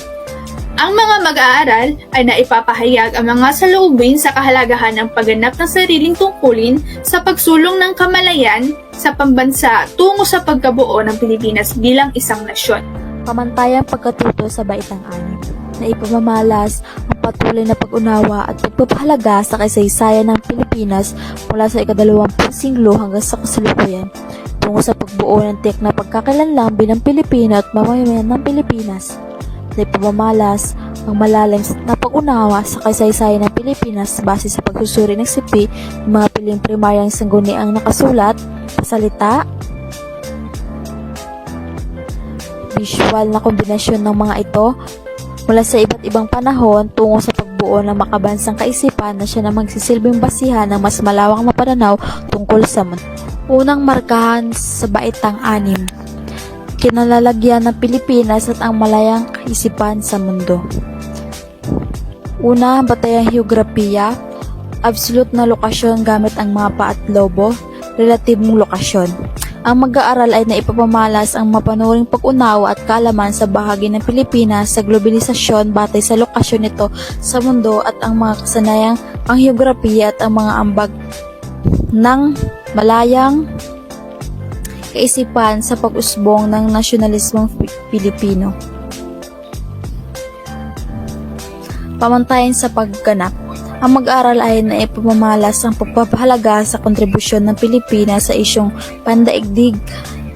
Ang mga mag-aaral ay naipapahayag ang mga saloobin sa kahalagahan ng pagganap ng sariling tungkulin sa pagsulong ng kamalayan sa pambansa tungo sa pagkabuo ng Pilipinas bilang isang nasyon. Pamantayang pagkatuto sa Baitang Anim na ipamamalas ang patuloy na pag-unawa at pagpapahalaga sa kasaysayan ng Pilipinas mula sa ika-20 siglo hanggang sa kasalukuyan tungo sa pagbuo ng tiyak na pagkakakilanlan bilang Pilipino at mamamayan ng Pilipinas. Na ipamamalas ang malalim na pag-unawa sa kasaysayan ng Pilipinas base sa pagsusuri ng sipi ng mga piling primaryang sangguniang nakasulat, pasalita, visual na kombinasyon ng mga ito mula sa iba't ibang panahon tungo sa pagbuo ng makabansang kaisipan na siya na magsisilbing basihan ng mas malawak na pananaw tungkol sa mundo. Unang markahan sa Baitang Anim, kinalalagyan ng Pilipinas at ang malayang kaisipan sa mundo. Una, batayang heograpiya, absolute na lokasyon gamit ang mapa at lobo, relatibong lokasyon. Ang mag-aaral ay naipapamalas ang mapanuring pag-unawa at kaalaman sa bahagi ng Pilipinas sa globalisasyon batay sa lokasyon nito sa mundo at ang mga kasanayang pangheograpiya at ang mga ambag ng malayang kaisipan sa pag-usbong ng nasyonalismong Pilipino. Pamantayan sa pagganap. Ang mag-aral ay naipamamalas ang pagpapahalaga sa kontribusyon ng Pilipinas sa isyong pandaigdig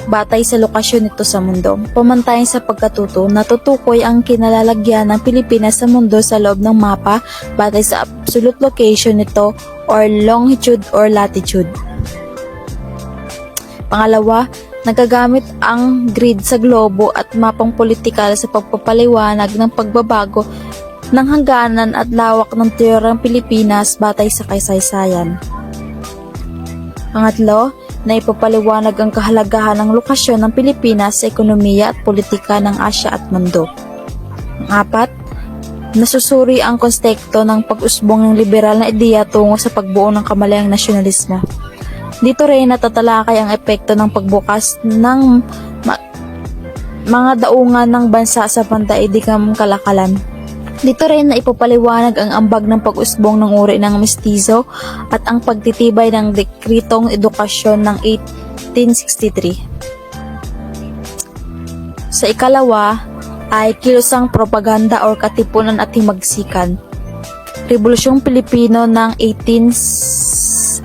batay sa lokasyon nito sa mundo. Pamantayan sa pagkatuto, natutukoy ang kinalalagyan ng Pilipinas sa mundo sa loob ng mapa batay sa absolute location nito or longitude or latitude. Pangalawa, nagagamit ang grid sa globo at mapang politikal sa pagpapaliwanag ng pagbabago ng hangganan at lawak ng teritoryong Pilipinas batay sa kasaysayan. Pangatlo, na ipapaliwanag ang kahalagahan ng lokasyon ng Pilipinas sa ekonomiya at politika ng Asya at mundo. Apat, nasusuri ang konstekto ng pag-usbong ng liberal na ideya tungo sa pagbuo ng kamalayang nasyonalismo. Dito rin natatalakay ang epekto ng pagbukas ng mga daungan ng bansa sa pandaigdigang kalakalan. Dito rin na ipapaliwanag ang ambag ng pag-usbong ng uri ng mestizo at ang pagtitibay ng dekretong edukasyon ng 1863. Sa ikalawa, ay kilusang propaganda or katipunan at himagsikan. Rebolusyong Pilipino ng 1896.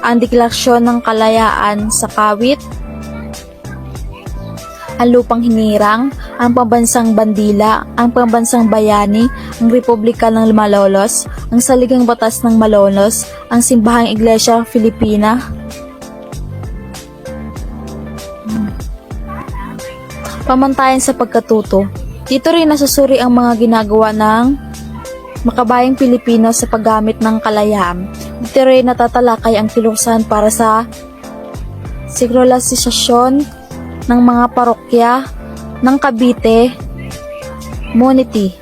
Ang Deklarasyon ng Kalayaan sa Kawit, ang Lupang Hinirang, ang Pambansang Bandila, ang Pambansang Bayani, ang Republika ng Malolos, ang Saligang Batas ng Malolos, ang Simbahang Iglesia Filipina, pamantayan sa pagkatuto. Dito rin nasusuri ang mga ginagawa ng makabayang Pilipino sa paggamit ng kalayaan. Dito rin natatalakay ang kilusan para sa sekularisasyon ng mga parokya ng Cavite Munity.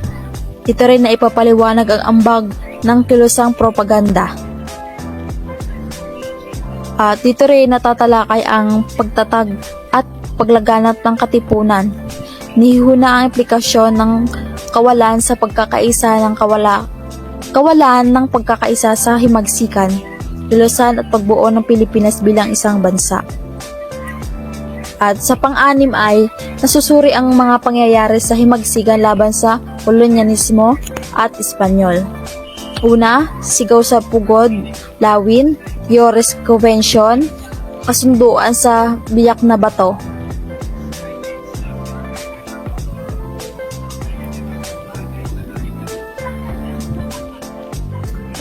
Dito rin na ipapaliwanag ang ambag ng kilusang propaganda. At dito rin natatalakay ang pagtatag at paglaganap ng katipunan. Nihuna ang implikasyon ng kawalan sa pagkakaisa ng kawalan ng pagkakaisa sa himagsikan, kilusan at pagbuo ng Pilipinas bilang isang bansa. At sa pang-anim ay nasusuri ang mga pangyayari sa himagsikan laban sa kolonyalismo at Espanyol. Una, sigaw sa Pugod, Lawin, Yores Convention, kasunduan sa Biak na Bato.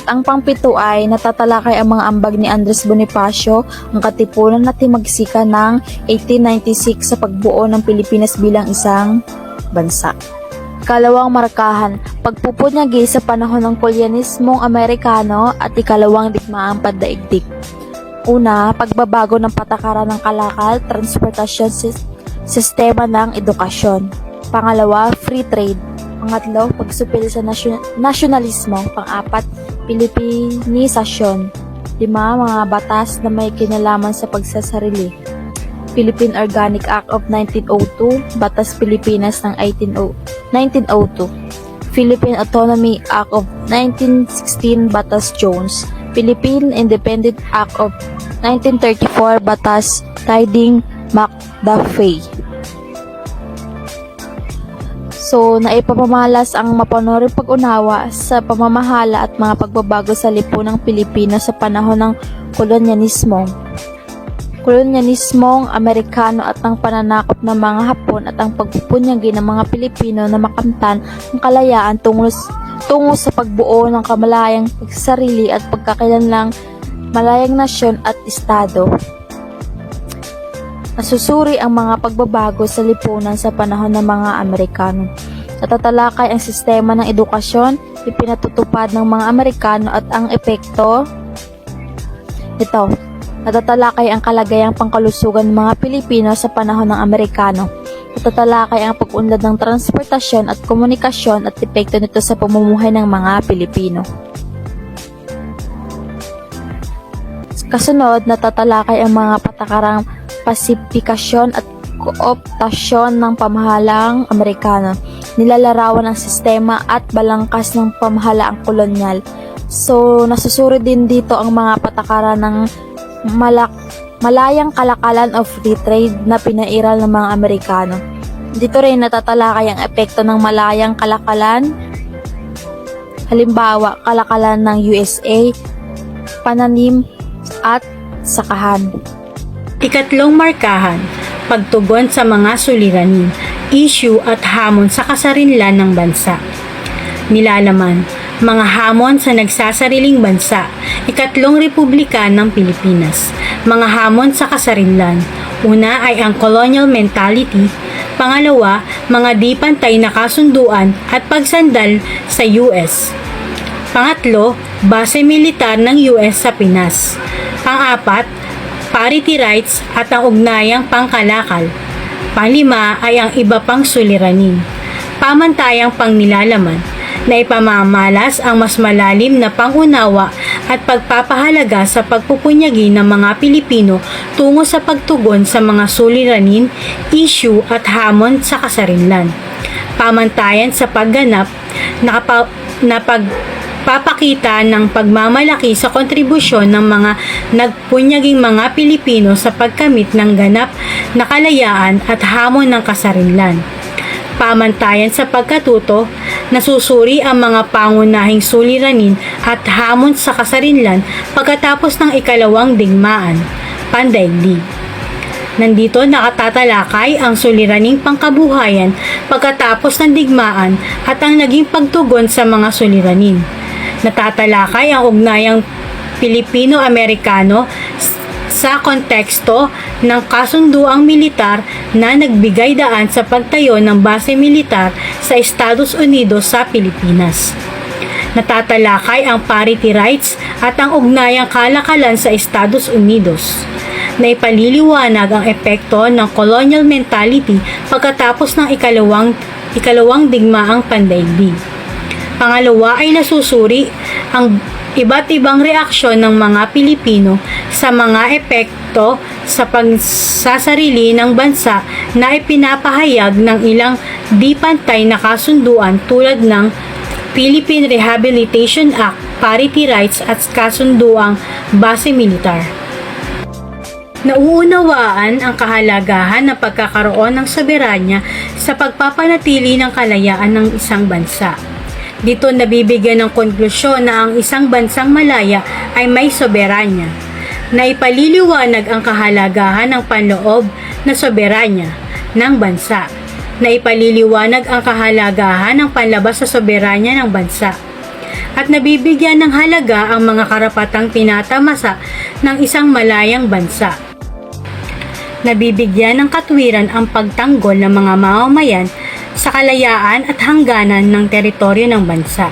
Ang pangpito ay natatalakay ang mga ambag ni Andres Bonifacio, ang katipunan at himagsikan ng 1896 sa pagbuo ng Pilipinas bilang isang bansa. Ikalawang markahan, pagpupunyagi sa panahon ng kolonyalismong Amerikano at ikalawang digmaang pandaigdig. Una, pagbabago ng patakaran ng kalakal, transportasyon, sistema ng edukasyon. Pangalawa, free trade. Pangatlo, pagsupil sa nasyonalismo. Pang-apat, Pilipinisasyon. 5. Mga batas na may kinalaman sa pagsasarili. Philippine Organic Act of 1902, Batas Pilipinas ng 1902. Philippine Autonomy Act of 1916, Batas Jones. Philippine Independent Act of 1934, Batas Tyding-McDuffie. So, naipapamalas ang mapanuring pag-unawa sa pamamahala at mga pagbabago sa lipunang Pilipino sa panahon ng kolonyalismong Amerikano at ang pananakop ng mga Hapon at ang pagpupunyagi ng mga Pilipino na makamtan ng kalayaan tungo sa pagbuo ng kamalayang pagsarili at pagkakakilanlang malayang nasyon at estado. Nasusuri ang mga pagbabago sa lipunan sa panahon ng mga Amerikano. Natatalakay ang sistema ng edukasyon, ipinatutupad ng mga Amerikano at ang epekto ito. Natatalakay ang kalagayang pangkalusugan ng mga Pilipino sa panahon ng Amerikano. Natatalakay ang pag-unlad ng transportasyon at komunikasyon at epekto nito sa pamumuhay ng mga Pilipino. Kasunod, natatalakay ang mga patakarang pasifikasyon at kooptasyon ng pamahalang Amerikano, nilalarawan ng sistema at balangkas ng pamahalaang kolonyal. So, nasusuri din dito ang mga patakaran ng malayang kalakalan of free trade na pinairal ng mga Amerikano. Dito rin natatalakay ang epekto ng malayang kalakalan, halimbawa kalakalan ng USA, pananim at sakahan. Ikatlong markahan, pagtugon sa mga suliranin, issue at hamon sa kasarinlan ng bansa. Nilalaman, mga hamon sa nagsasariling bansa, ikatlong republika ng Pilipinas. Mga hamon sa kasarinlan, una ay ang colonial mentality, pangalawa, mga di pantay na kasunduan at pagsandal sa US. Pangatlo, base militar ng US sa Pinas. Pang-apat, parity rights at ang ugnayang pangkalakal. Panglima ay ang iba pang suliranin. Pamantayang pangnilalaman na ipamamalas ang mas malalim na pangunawa at pagpapahalaga sa pagpupunyagi ng mga Pilipino tungo sa pagtugon sa mga suliranin, issue at hamon sa kasarinlan. Pamantayan sa pagganap na pagpapakita ng pagmamalaki sa kontribusyon ng mga nagpunyaging mga Pilipino sa pagkamit ng ganap na kalayaan at hamon ng kasarinlan. Pamantayan sa pagkatuto, nasusuri ang mga pangunahing suliranin at hamon sa kasarinlan pagkatapos ng ikalawang digmaan, pandaigdig. Nandito nakatatalakay ang suliraning pangkabuhayan pagkatapos ng digmaan at ang naging pagtugon sa mga suliranin. Natatalakay ang ugnayang Pilipino-Amerikano sa konteksto ng kasunduang militar na nagbigay daan sa pagtayo ng base militar sa Estados Unidos sa Pilipinas. Natatalakay ang parity rights at ang ugnayang kalakalan sa Estados Unidos. Naipaliliwanag ang epekto ng colonial mentality pagkatapos ng ikalawang digmaang pandaigdig. Pangalawa ay nasusuri ang iba't ibang reaksyon ng mga Pilipino sa mga epekto sa pagsasarili ng bansa na ipinapahayag ng ilang di pantay na kasunduan tulad ng Philippine Rehabilitation Act, Parity Rights at kasunduang base militar. Nauunawaan ang kahalagahan ng pagkakaroon ng soberanya sa pagpapanatili ng kalayaan ng isang bansa. Dito nabibigyan ng konklusyon na ang isang bansang malaya ay may soberanya. Naipaliliwanag ang kahalagahan ng panloob na soberanya ng bansa. Naipaliliwanag ang kahalagahan ng panlabas sa soberanya ng bansa. At nabibigyan ng halaga ang mga karapatang tinatamasa ng isang malayang bansa. Nabibigyan ng katwiran ang pagtanggol ng mga mamamayan sa kalayaan at hangganan ng teritoryo ng bansa.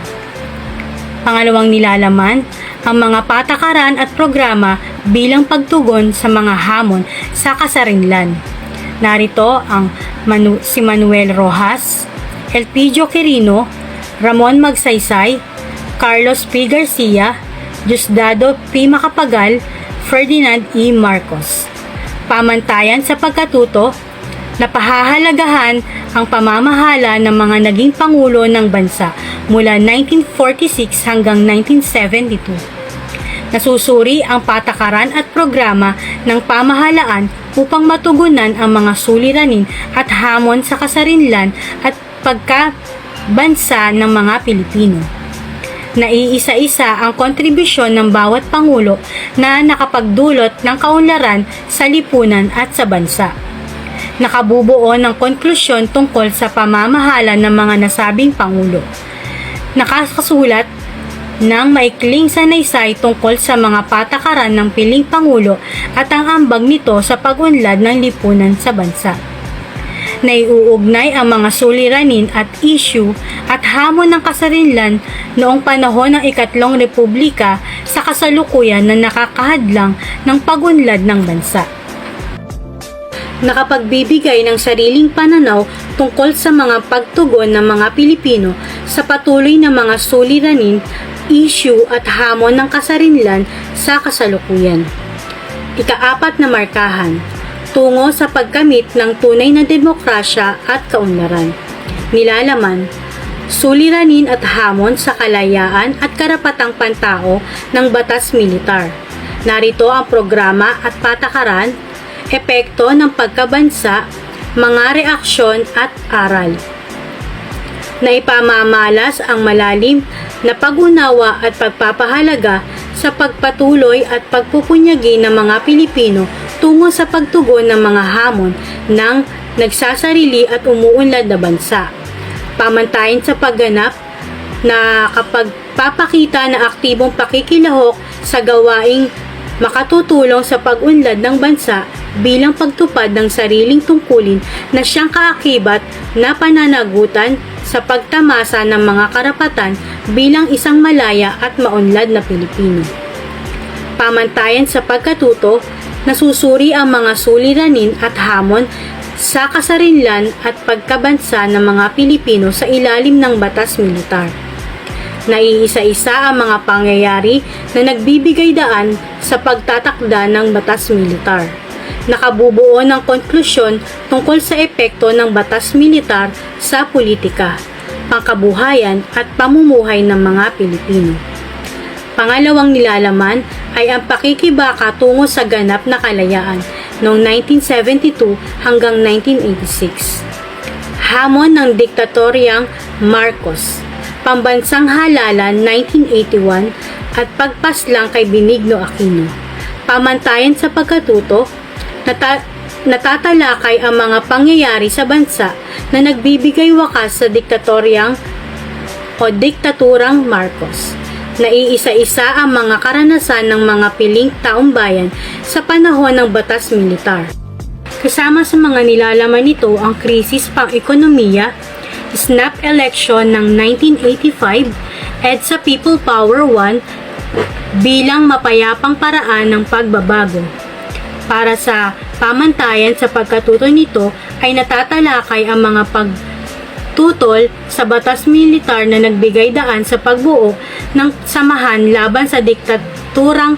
Pangalawang nilalaman, ang mga patakaran at programa bilang pagtugon sa mga hamon sa kasarinlan. Narito ang si Manuel Rojas, Elpidio Quirino, Ramon Magsaysay, Carlos P. Garcia, Diosdado P. Macapagal, Ferdinand E. Marcos. Pamantayan sa pagkatuto, napahahalagahan ang pamamahala ng mga naging pangulo ng bansa mula 1946 hanggang 1972. Nasusuri ang patakaran at programa ng pamahalaan upang matugunan ang mga suliranin at hamon sa kasarinlan at pagkabansa ng mga Pilipino. Naiisa-isa ang kontribusyon ng bawat pangulo na nakapagdulot ng kaunlaran sa lipunan at sa bansa. Nakabubuo ng konklusyon tungkol sa pamamahala ng mga nasabing pangulo. Nakasulat ng maikling sanaysay tungkol sa mga patakaran ng piling pangulo at ang ambag nito sa pag-unlad ng lipunan sa bansa. Naiuugnay ang mga suliranin at issue at hamon ng kasarinlan noong panahon ng Ikatlong Republika sa kasalukuyan na nakakahadlang ng pag-unlad ng bansa. Nakapagbibigay ng sariling pananaw tungkol sa mga pagtugon ng mga Pilipino sa patuloy na mga suliranin, issue at hamon ng kasarinlan sa kasalukuyan. Ikaapat na markahan, tungo sa pagkamit ng tunay na demokrasya at kaunlaran. Nilalaman, suliranin at hamon sa kalayaan at karapatang pantao ng batas militar. Narito ang programa at patakaran, epekto ng pagkabansa, mga reaksyon at aral. Naipamamalas ang malalim na pag-unawa at pagpapahalaga sa pagpatuloy at pagpupunyagi ng mga Pilipino tungo sa pagtugon ng mga hamon ng nagsasarili at umuunlad na bansa. Pamantayan sa pagganap na kapag papakita na aktibong pakikilahok sa gawaing makatutulong sa pag-unlad ng bansa bilang pagtupad ng sariling tungkulin na siyang kaakibat na pananagutan sa pagtamasa ng mga karapatan bilang isang malaya at maunlad na Pilipino. Pamantayan sa pagkatuto, nasusuri ang mga suliranin at hamon sa kasarinlan at pagkabansa ng mga Pilipino sa ilalim ng batas militar. Naiisa-isa ang mga pangyayari na nagbibigay daan sa pagtatakda ng batas militar. Nakabubuo ng konklusyon tungkol sa epekto ng batas militar sa politika, pangkabuhayan at pamumuhay ng mga Pilipino. Pangalawang nilalaman ay ang pakikibaka tungo sa ganap na kalayaan noong 1972 hanggang 1986. Hamon ng Diktatoryang Marcos, Pambansang Halalan 1981 at Pagpaslang kay Benigno Aquino. Pamantayan sa pagkatuto, natatalakay ang mga pangyayari sa bansa na nagbibigay wakas sa diktaturang Marcos. Naiisa-isa ang mga karanasan ng mga piling taumbayan sa panahon ng batas militar. Kasama sa mga nilalaman nito ang krisis pang-ekonomiya, snap election ng 1985, EDSA People Power 1 bilang mapayapang paraan ng pagbabago. Para sa pamantayan sa pagkatuto nito ay natatalakay ang mga pagtutol sa batas militar na nagbigay daan sa pagbuo ng samahan laban sa diktaturang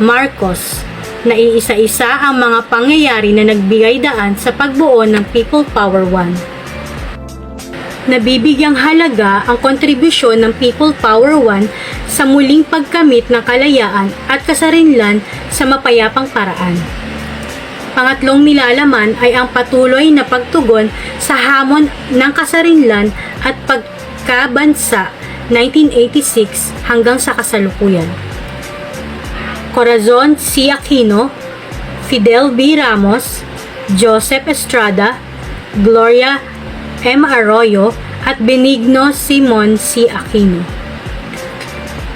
Marcos. Naiisa-isa ang mga pangyayari na nagbigay daan sa pagbuo ng People Power 1. Nabibigyang halaga ang kontribusyon ng People Power 1 sa muling pagkamit ng kalayaan at kasarinlan sa mapayapang paraan. Pangatlong nilalaman ay ang patuloy na pagtugon sa hamon ng kasarinlan at pagkabansa 1986 hanggang sa kasalukuyan. Corazon C. Aquino, Fidel B. Ramos, Joseph Estrada, Gloria M. Arroyo at Benigno Simon C. Aquino.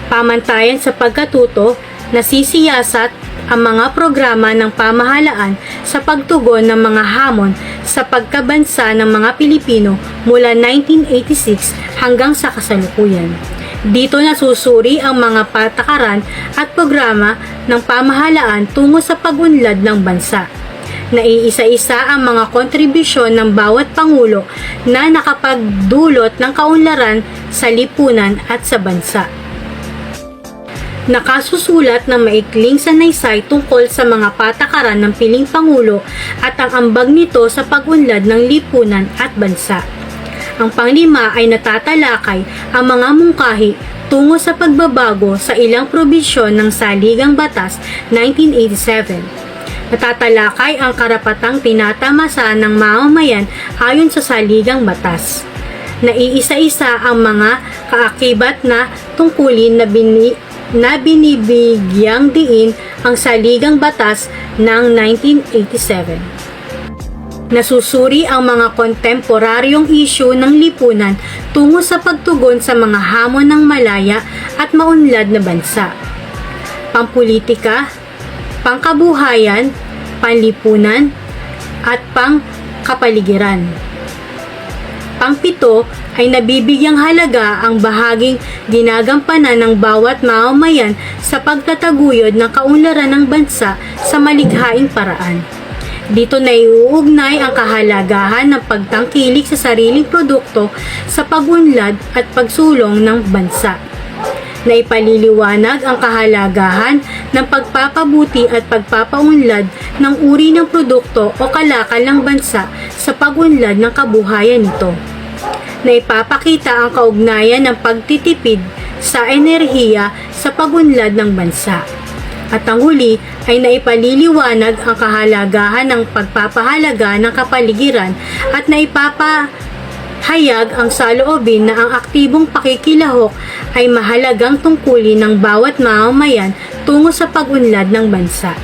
Pamantayan sa pagkatuto, nasisiyasat ang mga programa ng pamahalaan sa pagtugon ng mga hamon sa pagkabansa ng mga Pilipino mula 1986 hanggang sa kasalukuyan. Dito nasusuri ang mga patakaran at programa ng pamahalaan tungo sa pag-unlad ng bansa. Naiisa-isa ang mga kontribusyon ng bawat pangulo na nakapagdulot ng kaunlaran sa lipunan at sa bansa. Nakasusulat ng maikling sanaysay tungkol sa mga patakaran ng piling pangulo at ang ambag nito sa pag-unlad ng lipunan at bansa. Ang panglima ay natatalakay ang mga mungkahi tungo sa pagbabago sa ilang probisyon ng Saligang Batas 1987. Natatalakay ang karapatang tinatamasa ng mamamayan ayon sa Saligang Batas. Naiisa-isa ang mga kaakibat na tungkulin na binibigyang diin ang Saligang Batas ng 1987. Nasusuri ang mga kontemporaryong isyu ng lipunan tungo sa pagtugon sa mga hamon ng malaya at maunlad na bansa. Pampolitika, pangkabuhayan, panlipunan, at pangkapaligiran. Pangpito ay nabibigyang halaga ang bahaging ginagampanan ng bawat mamamayan sa pagtataguyod ng kaunlaran ng bansa sa malikhaing paraan. Dito na iuugnay ang kahalagahan ng pagtangkilik sa sariling produkto sa pagunlad at pagsulong ng bansa. Naipaliliwanag ang kahalagahan ng pagpapabuti at pagpapaunlad ng uri ng produkto o kalakal ng bansa sa pagunlad ng kabuhayan nito. Naipapakita ang kaugnayan ng pagtitipid sa enerhiya sa pagunlad ng bansa. At ang huli ay naipaliliwanag ang kahalagahan ng pagpapahalaga ng kapaligiran at naipapahayag ang saloobin na ang aktibong pakikilahok ay mahalagang tungkulin ng bawat mamamayan tungo sa pagunlad ng bansa.